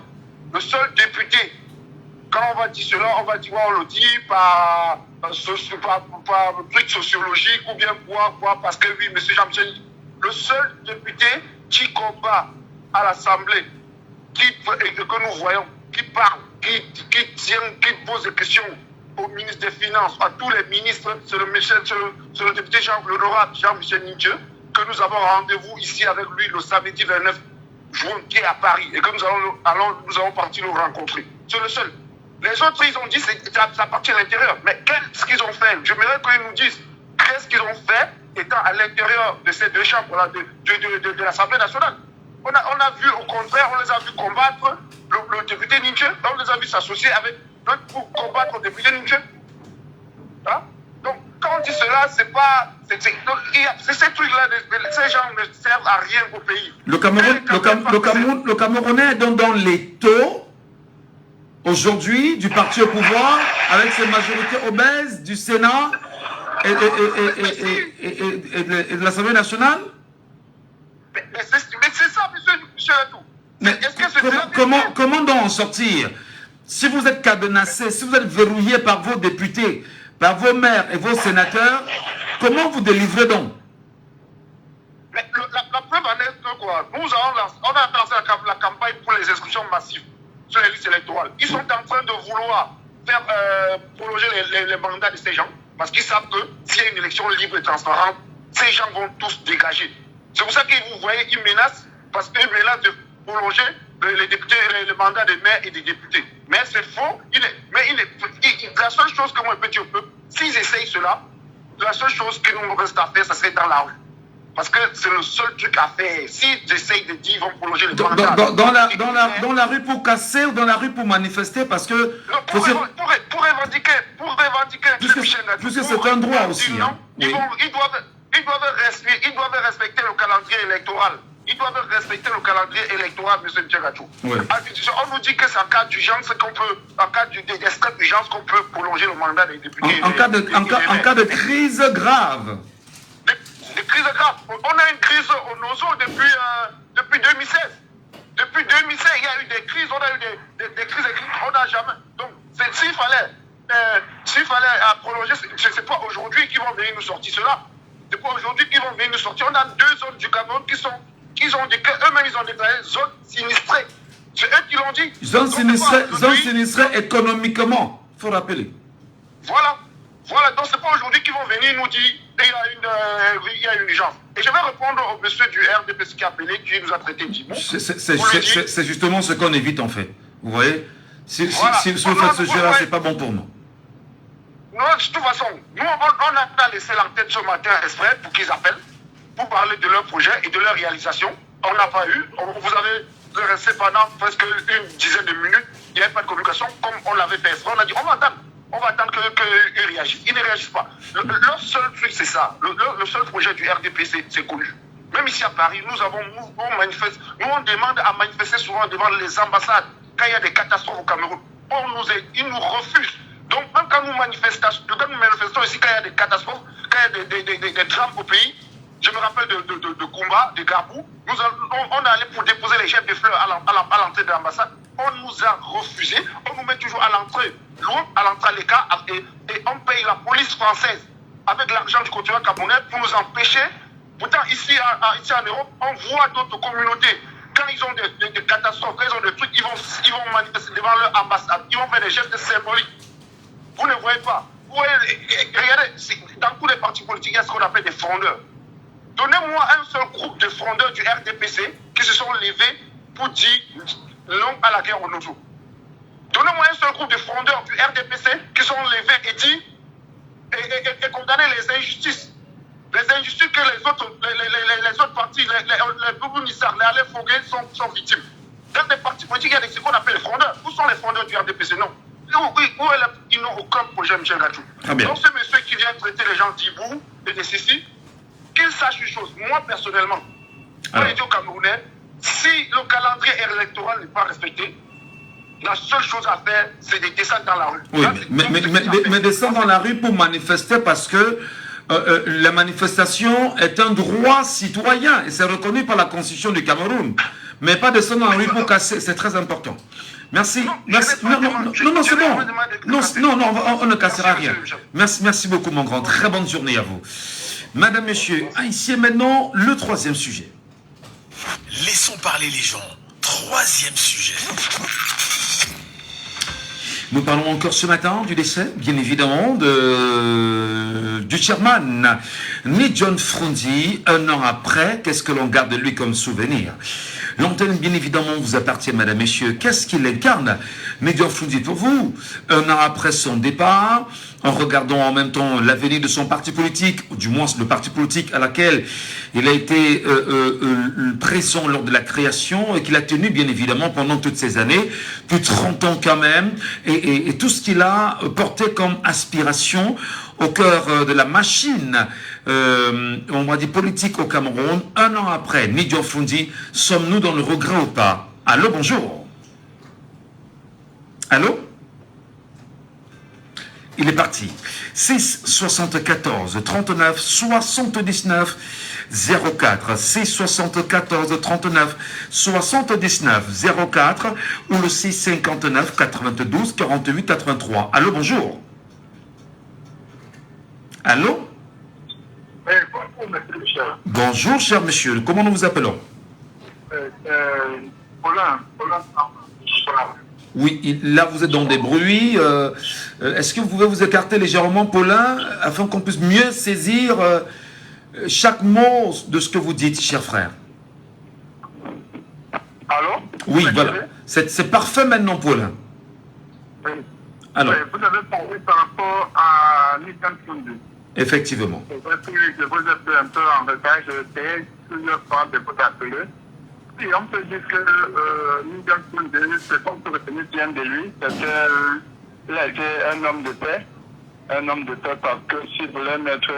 Le seul député, quand on va dire cela, on va dire, on le dit par truc sociologique ou bien parce que oui, M. Jean-Michel, le seul député qui combat à l'Assemblée, que nous voyons, qui parle, qui pose des questions au ministre des Finances, à tous les ministres, c'est le député l'honorable Jean-Michel Nindieu, que nous avons rendez-vous ici avec lui le samedi 29 juin, qui est à Paris, et que nous allons partir le rencontrer. C'est le seul. Les autres, ils ont dit que ça partit à l'intérieur. Mais qu'est-ce qu'ils ont fait? J'aimerais qu'ils nous disent qu'est-ce qu'ils ont fait étant à l'intérieur de ces deux chambres de l'Assemblée nationale. On a vu, au contraire, on les a vu combattre le député Nindieu, on les a vu s'associer avec pour combattre le député Nindieu. Hein? Donc, quand on dit cela, c'est pas. C'est ces trucs-là, ces gens ne servent à rien au pays. Le Camerounais est donc dans les taux aujourd'hui du parti au pouvoir avec ses majorités obèses du Sénat et de l'Assemblée nationale. Mais c'est ça, monsieur Latou. Mais comment donc en sortir? Si vous êtes cadenassé, si vous êtes verrouillé par vos députés, par vos maires et vos sénateurs, comment vous délivrez donc? La preuve en est que quoi? On a lancé la campagne pour les inscriptions massives sur les listes électorales. Ils sont en train de vouloir faire prolonger les mandats de ces gens parce qu'ils savent que s'il y a une élection libre et transparente, ces gens vont tous dégager. C'est pour ça que vous voyez, ils menacent, parce qu'ils menacent de prolonger les députés, le mandat des maires et des députés. Mais c'est faux. La seule chose que moi je peux dire au peuple, s'ils essayent cela, la seule chose qu'il nous reste à faire, ça serait dans la rue. Parce que c'est le seul truc à faire. S'ils essayent de dire, ils vont prolonger les mandats. Dans la rue pour casser ou dans la rue pour manifester, parce que... Pour revendiquer, puisque c'est un droit aussi. Non, hein. ils doivent respecter le calendrier électoral. ils doivent respecter le calendrier électoral, M. Ntchegachou. Ouais. On nous dit que c'est en cas d'urgence qu'on peut, en cas d'extrême urgence qu'on peut prolonger le mandat des députés. En cas de crise grave. Des crises graves. On a une crise au Nozo depuis 2016. Depuis 2016, il y a eu des crises, on a eu des crises, on n'a jamais. Donc, s'il fallait prolonger, c'est pas aujourd'hui qu'ils vont venir nous sortir cela. C'est pas aujourd'hui qu'ils vont venir nous sortir. On a 2 zones du Cameroun eux-mêmes ils ont déclaré zone sinistrée. C'est eux qui l'ont dit. Zone sinistrée économiquement, il faut rappeler. Voilà, donc c'est pas aujourd'hui qu'ils vont venir nous dire qu'il y a une urgence. Et je vais répondre au monsieur du RDPC qui a appelé, qui nous a traité d'Ibou. C'est justement ce qu'on évite en fait. Vous voyez, si vous faites ce jeu-là, c'est pas bon pour nous. Non, de toute façon, nous on a laissé l'antenne ce matin exprès pour qu'ils appellent, pour parler de leur projet et de leur réalisation. On n'a pas eu, vous avez resté pendant presque une dizaine de minutes, il n'y avait pas de communication comme on l'avait fait exprès. On a dit on va attendre qu'ils réagissent. Ils ne réagissent pas. Leur seul truc, c'est ça. Le seul projet du RDPC, c'est connu. Même ici à Paris, nous on demande à manifester souvent devant les ambassades quand il y a des catastrophes au Cameroun. Ils nous refusent. Donc même quand nous manifestons ici, quand il y a des catastrophes, quand il y a des drames au pays, je me rappelle de Kumba, de Gabou, on est allé pour déposer les chefs de fleurs à l'entrée de l'ambassade. On nous a refusé, on nous met toujours à l'entrée, loin, à l'entrée à l'écart, et on paye la police française avec l'argent du continent camerounais pour nous empêcher. Pourtant, ici en Europe, on voit d'autres communautés. Quand ils ont des catastrophes, quand ils ont des trucs, ils vont manifester devant leur ambassade, ils vont faire des gestes symboliques. Vous ne voyez pas. Vous voyez, regardez, dans tous les partis politiques, il y a ce qu'on appelle des frondeurs. Donnez-moi un seul groupe de frondeurs du RDPC qui se sont levés pour dire non à la guerre au Nozo. Donnez-moi un seul groupe de frondeurs du RDPC qui sont levés et dit et condamner les injustices. Les injustices que les autres partis, les Boubounissar, les Alain Foguet sont victimes. Dans des partis politiques, il y a ce qu'on appelle les frondeurs. Où sont les frondeurs du RDPC? Non. Ils n'ont aucun projet, M. Gachou. Donc, ce monsieur qui vient traiter les gens d'Ibou et de Sissi, qu'il sache une chose. Moi, personnellement, moi, je dis aux Camerounais, si le calendrier électoral n'est pas respecté, la seule chose à faire, c'est de descendre dans la rue. Oui, mais descendre dans la rue pour manifester parce que la manifestation est un droit citoyen et c'est reconnu par la Constitution du Cameroun. Mais pas descendre dans la rue pour casser, c'est très important. Merci. Non, c'est bon. Non, on ne cassera rien. Merci beaucoup, mon grand. Très bonne journée à vous. Madame, Messieurs, ici et maintenant, le 3e sujet. Laissons parler les gens. 3e sujet. Nous parlons encore ce matin du décès, bien évidemment, du chairman Nidjon Frondi, 1 an après. Qu'est-ce que l'on garde de lui comme souvenir? L'antenne, bien évidemment, vous appartient, Madame, Messieurs. Qu'est-ce qu'il incarne, Nidjon Frondi, pour vous? 1 an après son départ, en regardant en même temps l'avenir de son parti politique, ou du moins le parti politique à laquelle il a été présent lors de la création et qu'il a tenu, bien évidemment, pendant toutes ces années, plus de 30 ans quand même, et tout ce qu'il a porté comme aspiration au cœur de la machine, on va dire politique au Cameroun. 1 an après, Nidjon Frondi, sommes-nous dans le regret ou pas? Allô, bonjour. Allô? Il est parti. 6 74 39 79 04. 6 74 39 79 04 ou le 6 59 92 48 83. Allô, bonjour. Allô? Bonjour, cher monsieur. Comment nous vous appelons? Oui, là vous êtes dans des bruits. Est-ce que vous pouvez vous écarter légèrement, Paulin, afin qu'on puisse mieux saisir chaque mot de ce que vous dites, cher frère? Allô? Oui, voilà. C'est parfait maintenant, Paulin. Oui. Alors. Vous avez parlé par rapport à Nidjon Frondi. Effectivement. C'est vrai que je vous ai fait un peu en retard. J'ai essayé plusieurs fois de vous appeler. Si on peut dire que Nidjon Frondi, ce qu'on peut retenir bien de lui, c'est qu'il a été un homme de paix. Un homme de paix parce que s'il voulait mettre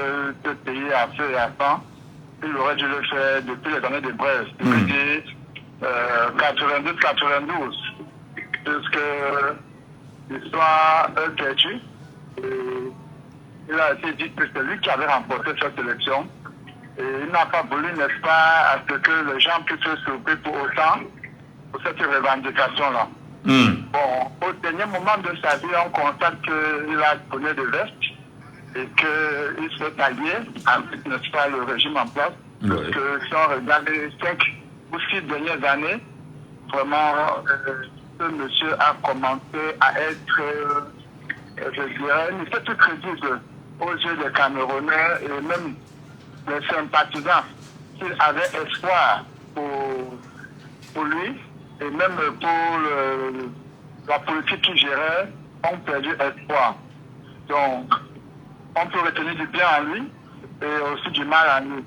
ce pays à feu et à sang, il aurait dû le faire depuis les années de Brest, depuis 92-92, puisque l'histoire est perdue. Il a été dit que c'est lui qui avait remporté cette élection. Et il n'a pas voulu, n'est-ce pas, à ce que les gens puissent se souper pour autant pour cette revendication-là. Bon, au dernier moment de sa vie, on constate qu'il a donné des vestes et qu'il s'est allié avec, n'est-ce pas, le régime en place. Parce que si on regarde les 5 ou 6 dernières années, vraiment, ce monsieur a commencé à être, je dirais, il fait tout crédible aux yeux des Camerounais et même des sympathisants. S'il avait espoir pour lui et même pour la politique qu'il gérait, ont perdu espoir. Donc, on peut retenir du bien en lui et aussi du mal en lui.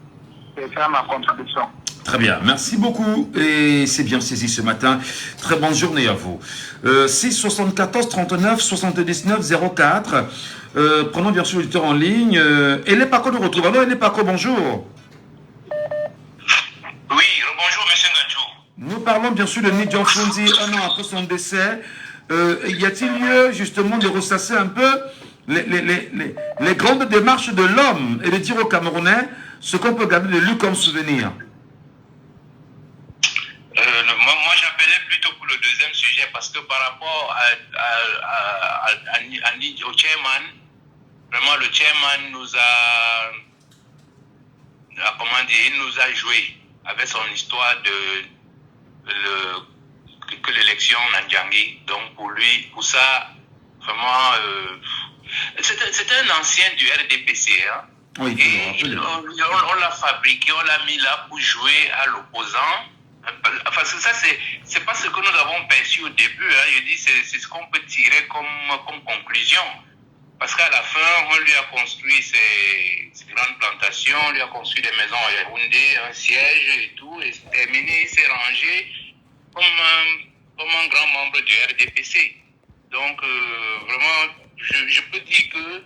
C'est ça ma contribution. Très bien, merci beaucoup et c'est bien saisi ce matin. Très bonne journée à vous. 6 74 39 79 04. Prenons bien sûr l'auditeur en ligne. Et les Paco nous retrouve. Alors, les Paco, bonjour. Oui, bonjour, monsieur Ngachou. Nous parlons bien sûr de Nidjan Fundi un an après son décès. Y a-t-il lieu justement de ressasser un peu les grandes démarches de l'homme et de dire aux Camerounais ce qu'on peut garder de lui comme souvenir? Moi, j'appelais plutôt pour le deuxième sujet parce que par rapport au chairman, vraiment le chairman nous a, comment dire, il nous a joué avec son histoire que l'élection Nanjangi. Donc pour lui, pour ça, vraiment, c'était un ancien du RDPC. Hein. Oui, et on l'a fabriqué, on l'a mis là pour jouer à l'opposant. Parce que ça, c'est pas ce que nous avons perçu au début. Hein. Je dis, c'est ce qu'on peut tirer comme conclusion. Parce qu'à la fin, on lui a construit ses grandes plantations, on lui a construit des maisons à Yaoundé, un siège et tout, et c'est terminé, il s'est rangé comme un grand membre du RDPC. Donc, vraiment, je peux dire que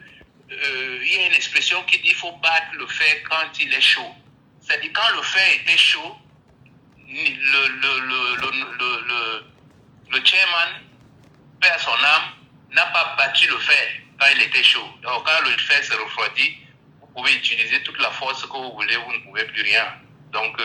il y a une expression qui dit qu'il faut battre le fer quand il est chaud. C'est-à-dire, quand le fer était chaud, le chairman, paix à son âme, n'a pas battu le fer quand il était chaud. Donc quand le fer se refroidit, vous pouvez utiliser toute la force que vous voulez, vous ne pouvez plus rien. Donc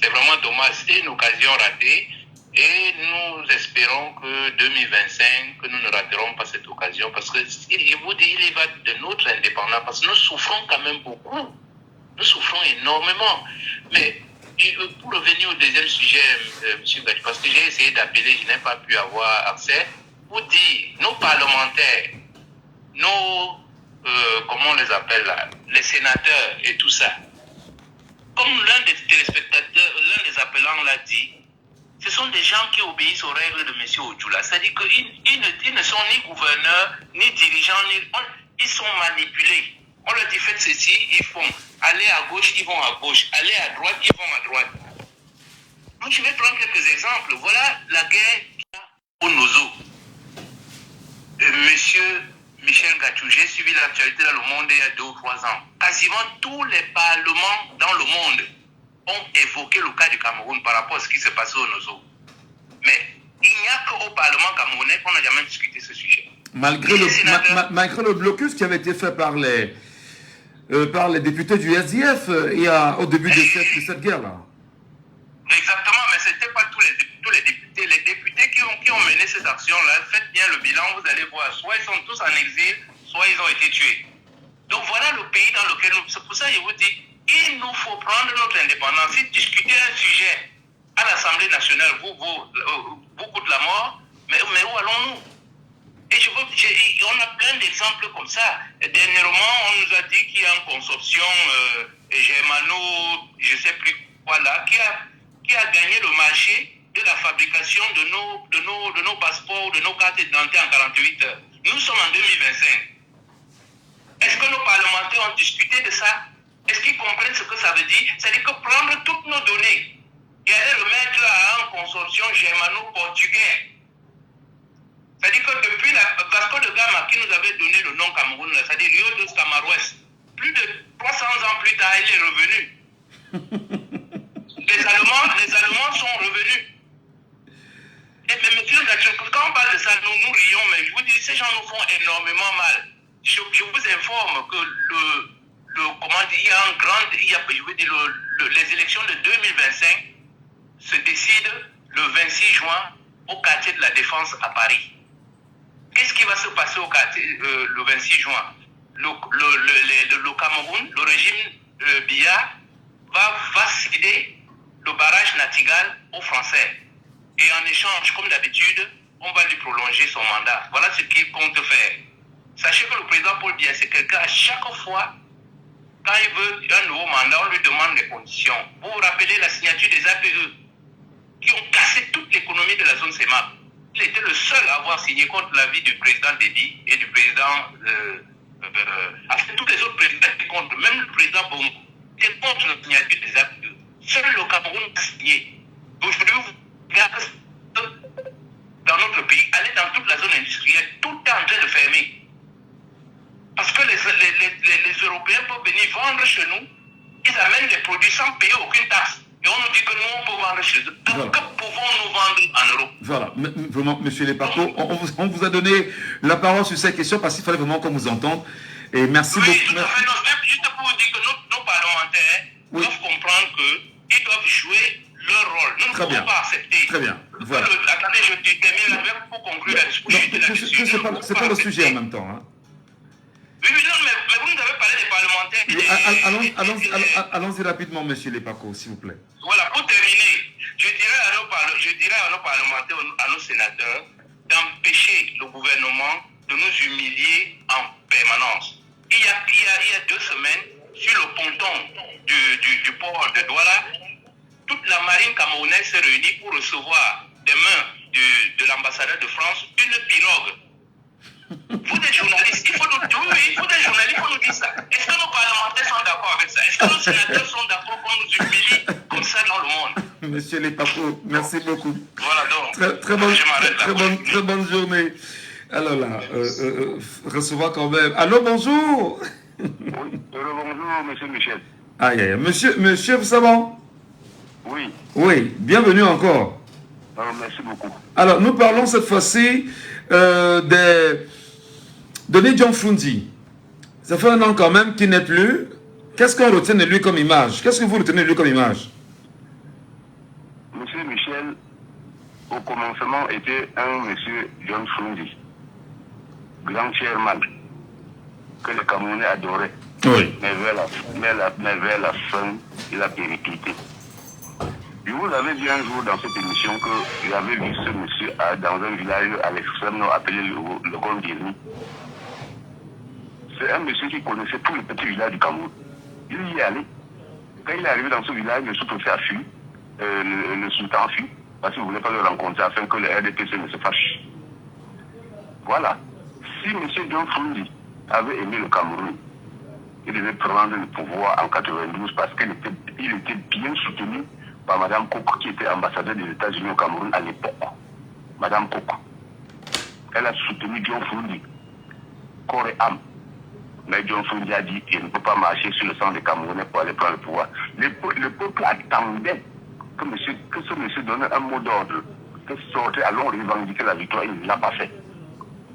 c'est vraiment dommage, c'était une occasion ratée et nous espérons que 2025, que nous ne raterons pas cette occasion parce que je vous dis, il y va de notre indépendance parce que nous souffrons quand même beaucoup. Nous souffrons énormément. Mais et pour revenir au deuxième sujet, M. Gach, parce que j'ai essayé d'appeler, je n'ai pas pu avoir accès, pour dire, nos parlementaires, comment on les appelle là, les sénateurs et tout ça, comme l'un des téléspectateurs, l'un des appelants l'a dit, ce sont des gens qui obéissent aux règles de M. Odjoula. C'est-à-dire qu'ils ne sont ni gouverneurs, ni dirigeants, ils sont manipulés. On leur dit faites ceci, ils font. Aller à gauche, ils vont à gauche. Aller à droite, ils vont à droite. Donc je vais prendre quelques exemples. Voilà la guerre au Nozo. Monsieur Michel Gachou, j'ai suivi l'actualité dans le monde il y a 2 ou 3 ans. Quasiment tous les parlements dans le monde ont évoqué le cas du Cameroun par rapport à ce qui se passait au Nozo. Mais il n'y a qu'au Parlement camerounais qu'on n'a jamais discuté ce sujet. Malgré le blocus qui avait été fait par les députés du SDF au début de cette guerre-là. Exactement, mais ce n'était pas tous les députés. Les députés qui ont mené cette action-là, faites bien le bilan, vous allez voir. Soit ils sont tous en exil, soit ils ont été tués. Donc voilà le pays dans lequel nous... C'est pour ça que je vous dis, il nous faut prendre notre indépendance. Si discuter un sujet à l'Assemblée nationale vous coûte la mort, mais où allons-nous? Et on a plein d'exemples comme ça. Et dernièrement, on nous a dit qu'il y a un consortium germano, je ne sais plus quoi là, qui a gagné le marché de la fabrication de nos passeports, de nos cartes d'identité en 48 heures. Nous sommes en 2025. Est-ce que nos parlementaires ont discuté de ça? Est-ce qu'ils comprennent ce que ça veut dire? C'est-à-dire que prendre toutes nos données et aller remettre là à un consortium germano-portugais. C'est-à-dire que depuis Vasco de Gama qui nous avait donné le nom Cameroun, c'est-à-dire Rio dos Camaroès, plus de 300 ans plus tard, il est revenu. Les Allemands sont revenus. Et mais monsieur Gatchou, quand on parle de ça, nous rions, mais je vous dis, ces gens nous font énormément mal. Je vous informe que il y a un grand, je veux dire, les élections de 2025 se décident le 26 juin au quartier de la Défense à Paris. Qu'est-ce qui va se passer au quartier le 26 juin? Le Cameroun, le régime Biya, va céder le barrage Natigal aux Français. Et en échange, comme d'habitude, on va lui prolonger son mandat. Voilà ce qu'il compte faire. Sachez que le président Paul Biya, c'est quelqu'un, à chaque fois, quand il veut un nouveau mandat, on lui demande des conditions. Vous vous rappelez la signature des APE, qui ont cassé toute l'économie de la zone CEMAP. Il était le seul à avoir signé contre l'avis du président Déby et du président... avec tous les autres présidents qui comptent, même le président Bongo, est contre la signature des APE. Seul le Cameroun a signé. Aujourd'hui, vous regardez dans notre pays, allez dans toute la zone industrielle, tout est en train de fermer. Parce que les Européens peuvent venir vendre chez nous, ils amènent les produits sans payer aucune taxe. Et on nous dit que nous, on peut vendre chez eux. Voilà. Que pouvons-nous vendre en Europe? Voilà, vraiment, monsieur Lepako, on vous a donné la parole sur cette question parce qu'il fallait vraiment qu'on vous entende. Et merci beaucoup. Tout à fait. Non, juste pour vous dire que nos parlementaires doivent comprendre qu'ils doivent jouer leur rôle. Nous ne pouvons pas accepter. Très bien. Voilà. Attendez, je termine avec pour conclure la discussion. C'est pas le sujet en même temps. Hein. Oui, non, mais vous nous avez parlé des parlementaires. Allons-y rapidement, monsieur Lepako, s'il vous plaît. Voilà, pour terminer, je dirais à nos parlementaires, à nos sénateurs, d'empêcher le gouvernement de nous humilier en permanence. Il y a 2 semaines, sur le ponton du port de Douala, toute la marine camerounaise s'est réunie pour recevoir des mains de l'ambassadeur de France une pirogue. Vous des journalistes, il faut nous dire ça. Est-ce que nos parlementaires sont d'accord avec ça? Est-ce que nos sénateurs sont d'accord qu'on nous humilie comme ça dans le monde? Monsieur Lepako, merci beaucoup. Voilà donc. Très bonne journée. Alors là, recevoir quand même. Allô, bonjour. Oui, bonjour, monsieur Michel. Aïe, monsieur, ça va? Oui. Oui, bienvenue encore. Merci beaucoup. Alors, nous parlons cette fois-ci de John Fundi. Ça fait un an quand même qu'il n'est plus. Qu'est-ce qu'on retient de lui comme image? Qu'est-ce que vous retenez de lui comme image? Monsieur Michel, au commencement, était un monsieur John Fundi, grand chairman, que les Camerounais adoraient. Oui. Mais vers la fin, il a périclité. Je vous avais dit un jour dans cette émission que j'avais vu ce monsieur dans un village à l'extrême nord appelé le Gondirni. C'est un monsieur qui connaissait tous les petits villages du Cameroun. Il y est allé. Quand il est arrivé dans ce village, le sous-préfet a fui, le sultan a fui, parce qu'il ne voulait pas le rencontrer afin que le RDPC ne se fâche. Voilà. Si M. John Fundi avait aimé le Cameroun, il devait prendre le pouvoir en 92 parce qu'il était bien soutenu par Mme Koko, qui était ambassadeur des États-Unis au Cameroun à l'époque. Mme Koko. Elle a soutenu John Fundi, corps et âme. Mais John Fundi a dit qu'il ne peut pas marcher sur le sang des Camerounais pour aller prendre le pouvoir. Le peuple attendait que ce monsieur donne un mot d'ordre, que sortait, allons revendiquer la victoire. Il ne l'a pas fait.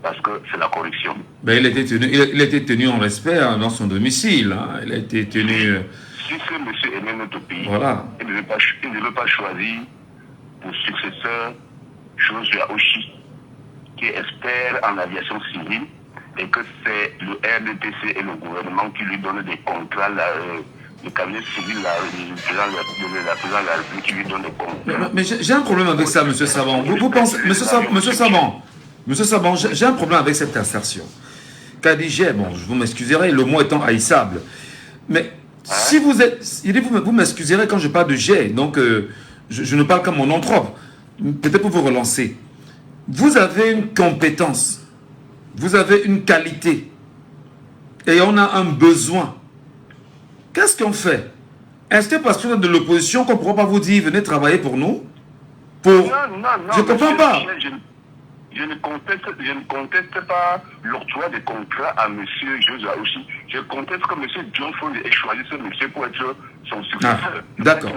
Parce que c'est la corruption. Ben, il était tenu en respect dans son domicile. Hein. Il a été tenu... Si ce monsieur aimait notre pays, voilà. Il ne veut pas choisir pour successeur Joshua Oshi, qui est expert en aviation civile, et que c'est le RDPC et le gouvernement qui lui donnent des contrats, le cabinet civil, le président de la République qui lui donne des contrats. Mais j'ai un problème avec ça, monsieur Savant. Vous pensez, monsieur Savant, j'ai un problème avec cette assertion. Kadigé, bon, vous m'excuserez, le mot étant haïssable. Mais si vous êtes... Vous m'excuserez quand je parle de jet, donc je ne parle qu'à mon nom propre. Peut-être pour vous relancer. Vous avez une compétence, vous avez une qualité, et on a un besoin. Qu'est-ce qu'on fait? Est-ce que parce que vous êtes de l'opposition qu'on ne pourra pas vous dire venez travailler pour nous? Non, je ne comprends pas. je ne conteste pas l'octroi des contrats à M. Joseph aussi. Je conteste que M. John Fondi ait choisi ce monsieur pour être son successeur. D'accord.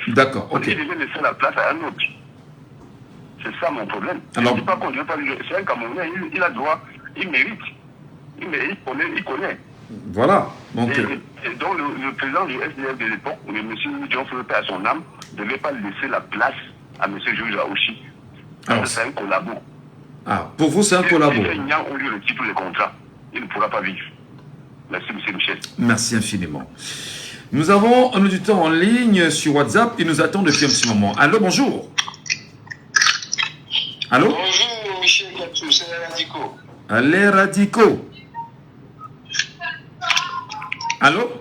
D'accord, ok. Il devait laisser la place à un autre. C'est ça mon problème. Alors, je ne dis pas qu'on ne veut pas lui. C'est un Camerounais, il a droit, il mérite. Il connaît. Voilà. Donc, et donc le président du SDF de l'époque, le M. John Fondi, à son âme, ne devait pas laisser la place à M. Joseph Aouchi. C'est un collabo. Ah, pour vous, c'est un collabo. Si on lui retire tous les contrats, il ne pourra pas vivre. Merci, M. Michel. Merci infiniment. Nous avons un auditeur en ligne sur WhatsApp. Il nous attend depuis un petit moment. Allô, bonjour. Allô? Bonjour, Michel Gatou, c'est les radicaux. Les radicaux. Allô?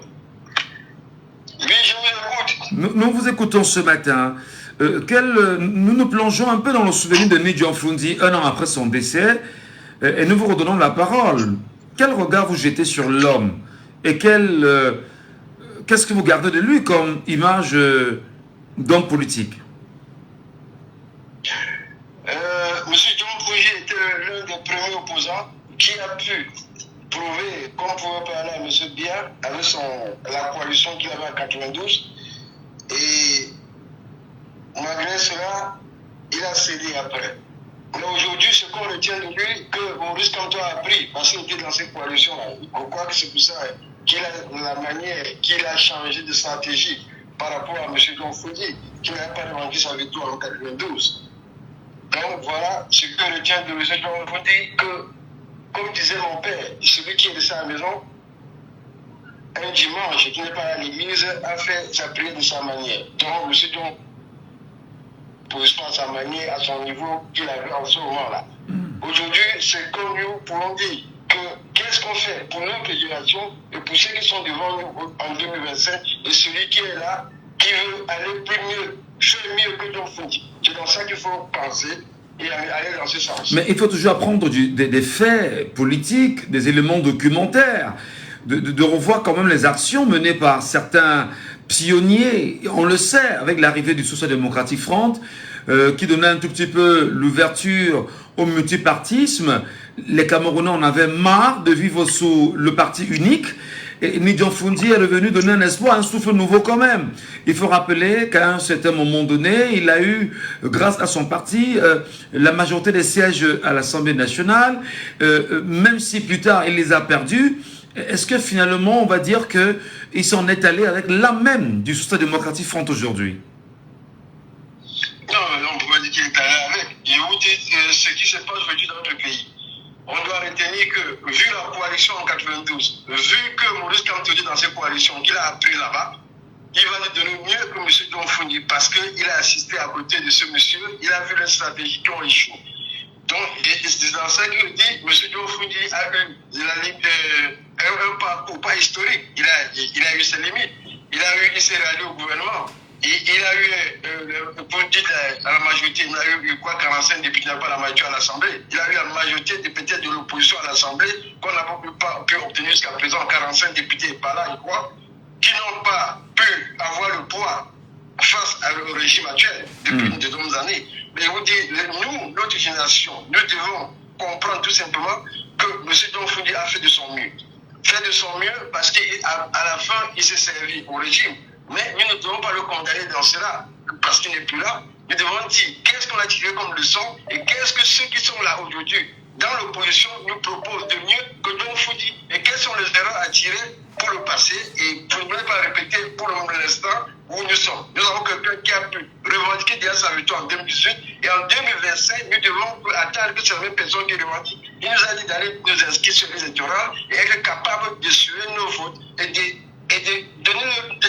Oui, je vous écoute. Nous vous écoutons ce matin. Nous nous plongeons un peu dans le souvenir de Nidjon Fundi un an après son décès et nous vous redonnons la parole. Quel regard vous jetez sur l'homme et qu'est-ce que vous gardez de lui comme image d'homme politique? Monsieur John Fundi était l'un des premiers opposants qui a pu prouver qu'on pouvait parler à M. Biya avec la coalition qu'il avait en 92 et malgré cela, il a cédé après. Mais aujourd'hui, ce qu'on retient de lui, que Maurice Kamto a appris, parce qu'il était dans cette coalition-là, on croit que c'est pour ça qu'il a la manière qu'il a changé de stratégie par rapport à M. John Fundi, qui n'avait pas revendiqué sa victoire en 92. Donc voilà ce que retient de M. John Fundi, que, comme disait mon père, celui qui est resté à la maison, un dimanche, qui n'est pas à l'église, a fait sa prière de sa manière. Donc M. John pour à sa manière, à son niveau qu'il avait en ce moment-là. Aujourd'hui, c'est comme nous pouvons dire que qu'est-ce qu'on fait pour notre génération et pour ceux qui sont devant nous en 2025 et celui qui est là, qui veut aller plus mieux, faire mieux que John Fundi. C'est dans ça qu'il faut penser et aller dans ce sens. Mais il faut toujours apprendre des faits politiques, des éléments documentaires, de revoir quand même les actions menées par certains pionnier, on le sait, avec l'arrivée du Social Democratic Front, qui donnait un tout petit peu l'ouverture au multipartisme. Les Camerounais en avaient marre de vivre sous le parti unique. Et Nidjon Fundi est revenu donner un espoir, un souffle nouveau quand même. Il faut rappeler qu'à un certain moment donné, il a eu, grâce à son parti, la majorité des sièges à l'Assemblée nationale, même si plus tard il les a perdus. Est-ce que finalement, on va dire qu'il s'en est allé avec la même du Social Democratic Front aujourd'hui? Non, on ne peut pas dire qu'il est allé avec. Je vous dis ce qui se passe aujourd'hui dans notre pays. On doit retenir que, vu la coalition en 92, vu que Maurice Kamto est dans cette coalition, qu'il a appris là-bas, il va nous donner mieux que M. John Fundi parce qu'il a assisté à côté de ce monsieur, il a vu les stratégies qui ont échoué. Donc, c'est dans ça qu'il dit, M. John Fundi a eu un parcours pas historique. Il a eu ses limites. Il s'est rallié au gouvernement. Il a eu, pour dire à la majorité, il a eu quoi, 45 députés, pas la majorité à l'Assemblée. Il a eu la majorité des députés de l'opposition à l'Assemblée qu'on n'a pas pu obtenir jusqu'à présent, 45 députés par là, je crois, qui n'ont pas pu avoir le poids face au régime actuel depuis de longues années. Mais je vous dis, nous, notre génération, nous devons comprendre tout simplement que M. John Fundi a fait de son mieux. Fait de son mieux parce qu'à la fin, il s'est servi au régime. Mais nous ne devons pas le condamner dans cela parce qu'il n'est plus là. Nous devons dire qu'est-ce qu'on a tiré comme leçon et qu'est-ce que ceux qui sont là aujourd'hui dans l'opposition nous proposent de mieux que John Fundi et quelles sont les erreurs à tirer pour le passé et pour ne pas répéter pour l'instant où nous sommes. Nous avons quelqu'un qui a pu revendiquer déjà sa victoire en 2018 et en 2025, nous devons attendre que c'est la même personne qui revendique. Il nous a dit d'aller nous inscrire sur les électorales et être capable de suivre nos votes et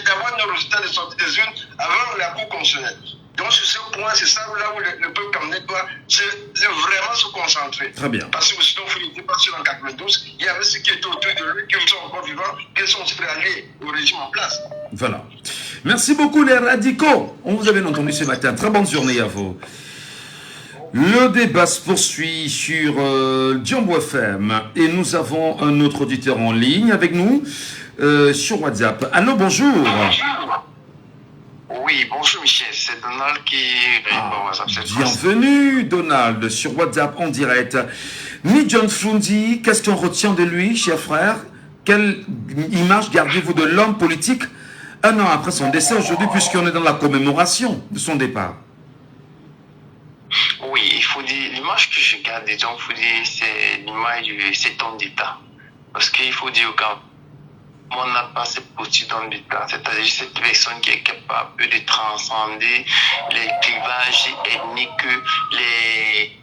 d'avoir nos résultats de sortie des urnes avant la Cour constitutionnelle. Donc sur ce point, c'est ça là où le peuple camerounais doit vraiment se concentrer. Très bien. Parce que M. Fundi n'était pas sûr en 92, il y avait ceux qui étaient autour de lui, qui sont encore vivants, qui sont alliés au régime en place. Voilà. Merci beaucoup les radicaux. On vous avait entendu ce matin. Très bonne journée à vous. Le débat se poursuit sur Djambo FM et nous avons un autre auditeur en ligne avec nous sur WhatsApp. Allô, bonjour. Oui, bonjour Michel, c'est Donald qui répond à WhatsApp cette fois. Bienvenue Donald sur WhatsApp en direct. Ni John Fundi, qu'est-ce qu'on retient de lui, cher frère? Quelle image gardez-vous de l'homme politique un an après son décès aujourd'hui, puisqu'on est dans la commémoration de son départ? Oui, il faut dire, l'image que je garde de John Fundi, c'est l'image de cet homme d'État. Parce qu'il faut dire quand on n'a pas cette posture d'homme d'État, c'est-à-dire cette personne qui est capable de transcender les clivages ethniques,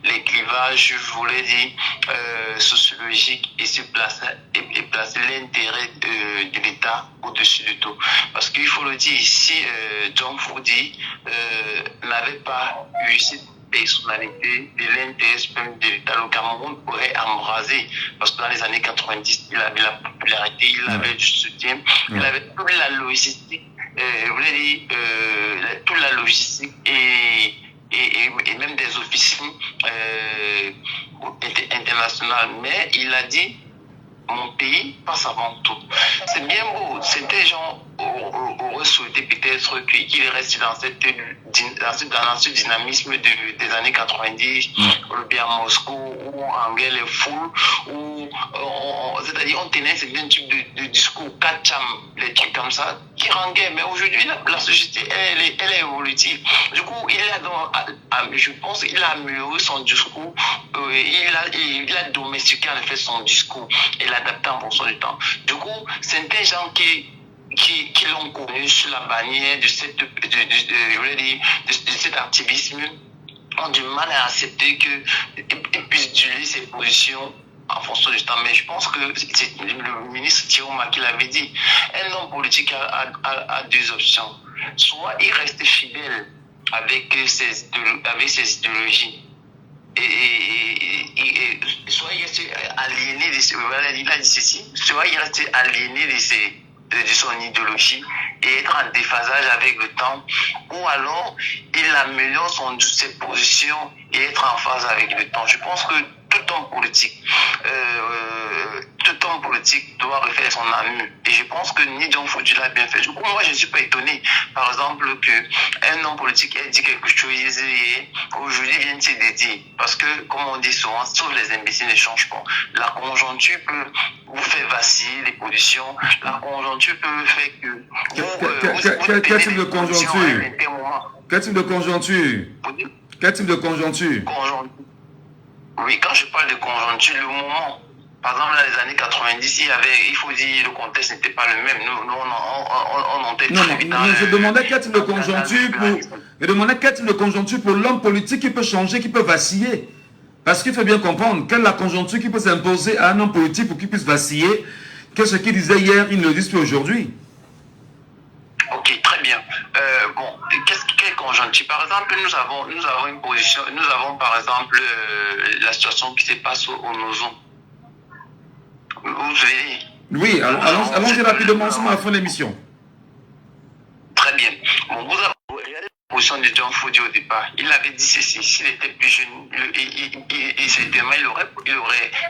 les clivages, je voulais dire, sociologiques, et se placer, et placer l'intérêt de l'État au-dessus de tout. Parce qu'il faut le dire, si John Fundi n'avait pas eu cette personnalité de l'intérêt suprême de l'État, le Cameroun pourrait embraser, parce que dans les années 90, il avait la popularité, il avait du soutien, il avait toute la logistique, je voulais dire, toute la logistique et même des officines internationales. Mais il a dit, mon pays passe avant tout. C'est bien beau. Certains gens auraient souhaité peut-être qu'il reste dans ce dynamisme des années 90, ou bien à Moscou, où en guerre les foules, où c'est-à-dire on tenait certains types de discours, Kacham, les trucs comme ça, qui rendent guerre. Mais aujourd'hui, la société, elle est évolutive. Du coup, je pense qu'il a amélioré son discours, il a domestiqué en fait son discour et l'adapté en fonction du temps. Du coup, certains gens qui l'ont connu sur la bannière de cet activisme ont du mal à accepter qu'il puisse durer ses positions en fonction du temps. Mais je pense que c'est le ministre Thioma qui l'avait dit. Un homme politique a deux options. Soit il reste fidèle avec ses idéologies, et soit il reste aliéné il a dit ceci, soit il reste aliéné de son idéologie et être en déphasage avec le temps, ou alors il améliore ses positions et être en phase avec le temps. Je pense que tout homme politique doit refaire son ami. Et je pense que Ni John Fundi l'a bien fait. Du coup, moi, je ne suis pas étonné, par exemple, qu'un homme politique ait dit quelque chose et aujourd'hui vient de se dédier. Parce que, comme on dit souvent, sauf les imbéciles ne changent pas. La conjoncture peut vous faire vaciller les positions. La conjoncture peut faire que... Quel type de conjoncture? Quel type de conjoncture? Quel type de conjoncture? Oui, quand je parle de conjoncture, le moment, par exemple, dans les années 90, il faut dire, le contexte n'était pas le même. Nous on était très vite. Non, je demandais quel type de conjoncture pour l'homme politique qui peut changer, qui peut vaciller. Parce qu'il faut bien comprendre, quelle est la conjoncture qui peut s'imposer à un homme politique pour qu'il puisse vaciller, que ce qu'il disait hier, il ne le dit plus aujourd'hui. Ok, très bien. Quelle conjoncture? Par exemple, nous avons une position, nous avons par exemple la situation qui se passe au Nozon. Vous savez. Oui, allons-y rapidement, nous sommes à la fin de l'émission. Très bien. Bon, vous avez regardé la position de John Fundi au départ. Il avait dit ceci, s'il était plus jeune, il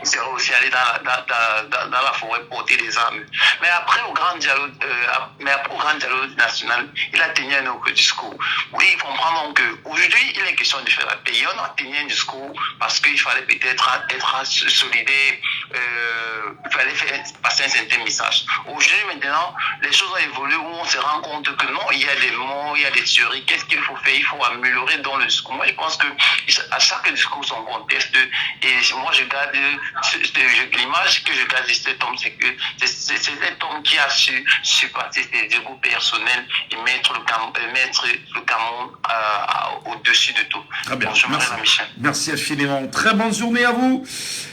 serait aussi allé dans la forêt porter des armes. Mais après au grand dialogue national, il a tenu un autre discours. Oui, il comprend donc qu'aujourd'hui, il est question de faire la paix. On a tenu un discours parce qu'il fallait peut-être être solidaire, il fallait faire passer un certain message. Aujourd'hui, maintenant, les choses ont évolué où on se rend compte que non, il y a des morts, il y a des tueries. Qu'est-ce qu'il faut faire? Il faut améliorer dans le discours. Moi, je pense que à chaque discours, son contexte. Et moi, je garde l'image que je garde de cet homme, c'est que c'est cet homme qui a su passer ses égos personnels et mettre le Cameroun au-dessus de tout. Très bien. Merci infiniment. Très bonne journée à vous,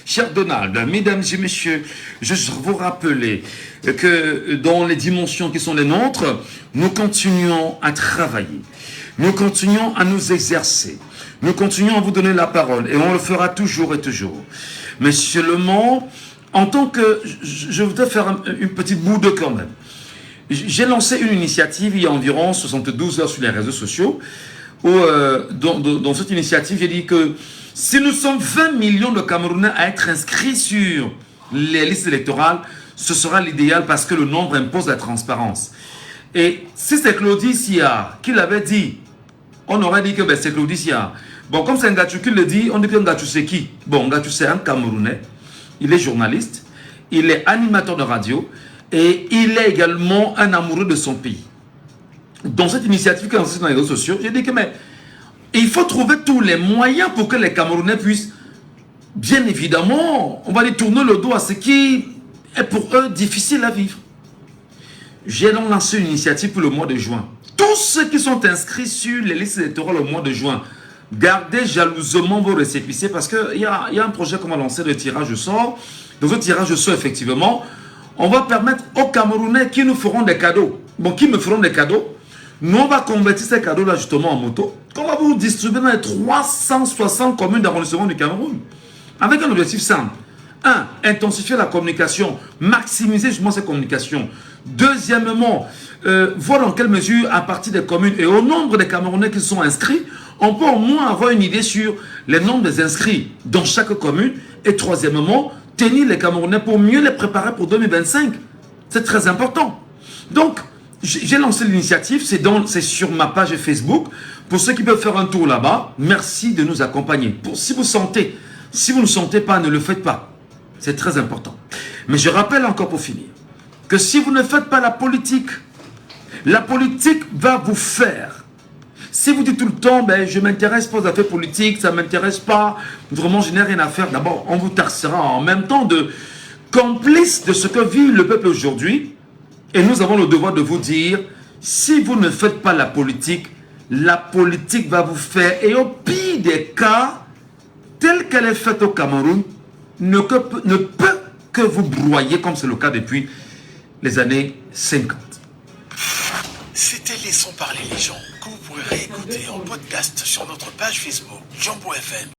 cher Donald. Mesdames et messieurs, je vous rappeler que dans les dimensions qui sont les nôtres, nous continuons à travailler. Nous continuons à nous exercer. Nous continuons à vous donner la parole. Et on le fera toujours et toujours. Mais seulement, en tant que... Je voudrais faire une petite bout de quand même. J'ai lancé une initiative il y a environ 72 heures sur les réseaux sociaux. Où, dans cette initiative, j'ai dit que si nous sommes 20 millions de Camerounais à être inscrits sur les listes électorales, ce sera l'idéal parce que le nombre impose la transparence. Et si c'est Claudie Sillard qui l'avait dit on aurait dit que ben, c'est Claudicia. Bon, comme c'est Ngatou qui le dit, on dit que Ngatou c'est qui? Bon, Ngatou c'est un Camerounais, il est journaliste, il est animateur de radio et il est également un amoureux de son pays. Dans cette initiative qui est lancée dans les réseaux sociaux, j'ai dit que mais, il faut trouver tous les moyens pour que les Camerounais puissent, bien évidemment, on va les tourner le dos à ce qui est pour eux difficile à vivre. J'ai donc lancé une initiative pour le mois de juin. Tous ceux qui sont inscrits sur les listes électorales au mois de juin, gardez jalousement vos récépissés parce qu'il y a un projet qu'on va lancer de tirage au sort. Dans ce tirage au sort, effectivement, on va permettre aux Camerounais qui nous feront des cadeaux. Bon, qui me feront des cadeaux. Nous, on va convertir ces cadeaux-là justement en moto. Qu'on va vous distribuer dans les 360 communes d'arrondissement du Cameroun. Avec un objectif simple. 1. Intensifier la communication. Maximiser justement ces communications. Deuxièmement, voir dans quelle mesure, à partir des communes et au nombre des Camerounais qui sont inscrits, on peut au moins avoir une idée sur les nombres des inscrits dans chaque commune. Et troisièmement, tenir les Camerounais pour mieux les préparer pour 2025. C'est très important. Donc, j'ai lancé l'initiative, c'est sur ma page Facebook. Pour ceux qui peuvent faire un tour là-bas, merci de nous accompagner. Si vous ne sentez pas, ne le faites pas. C'est très important. Mais je rappelle encore pour finir, que si vous ne faites pas la politique va vous faire. Si vous dites tout le temps, ben, je ne m'intéresse pas aux affaires politiques, ça ne m'intéresse pas, vraiment je n'ai rien à faire, d'abord on vous taxera en même temps de complice de ce que vit le peuple aujourd'hui. Et nous avons le devoir de vous dire, si vous ne faites pas la politique va vous faire. Et au pire des cas, telle qu'elle est faite au Cameroun, ne peut que vous broyer, comme c'est le cas depuis les années 50. C'était Laissons parler les gens, que vous pourrez réécouter en podcast sur notre page Facebook Jambo FM.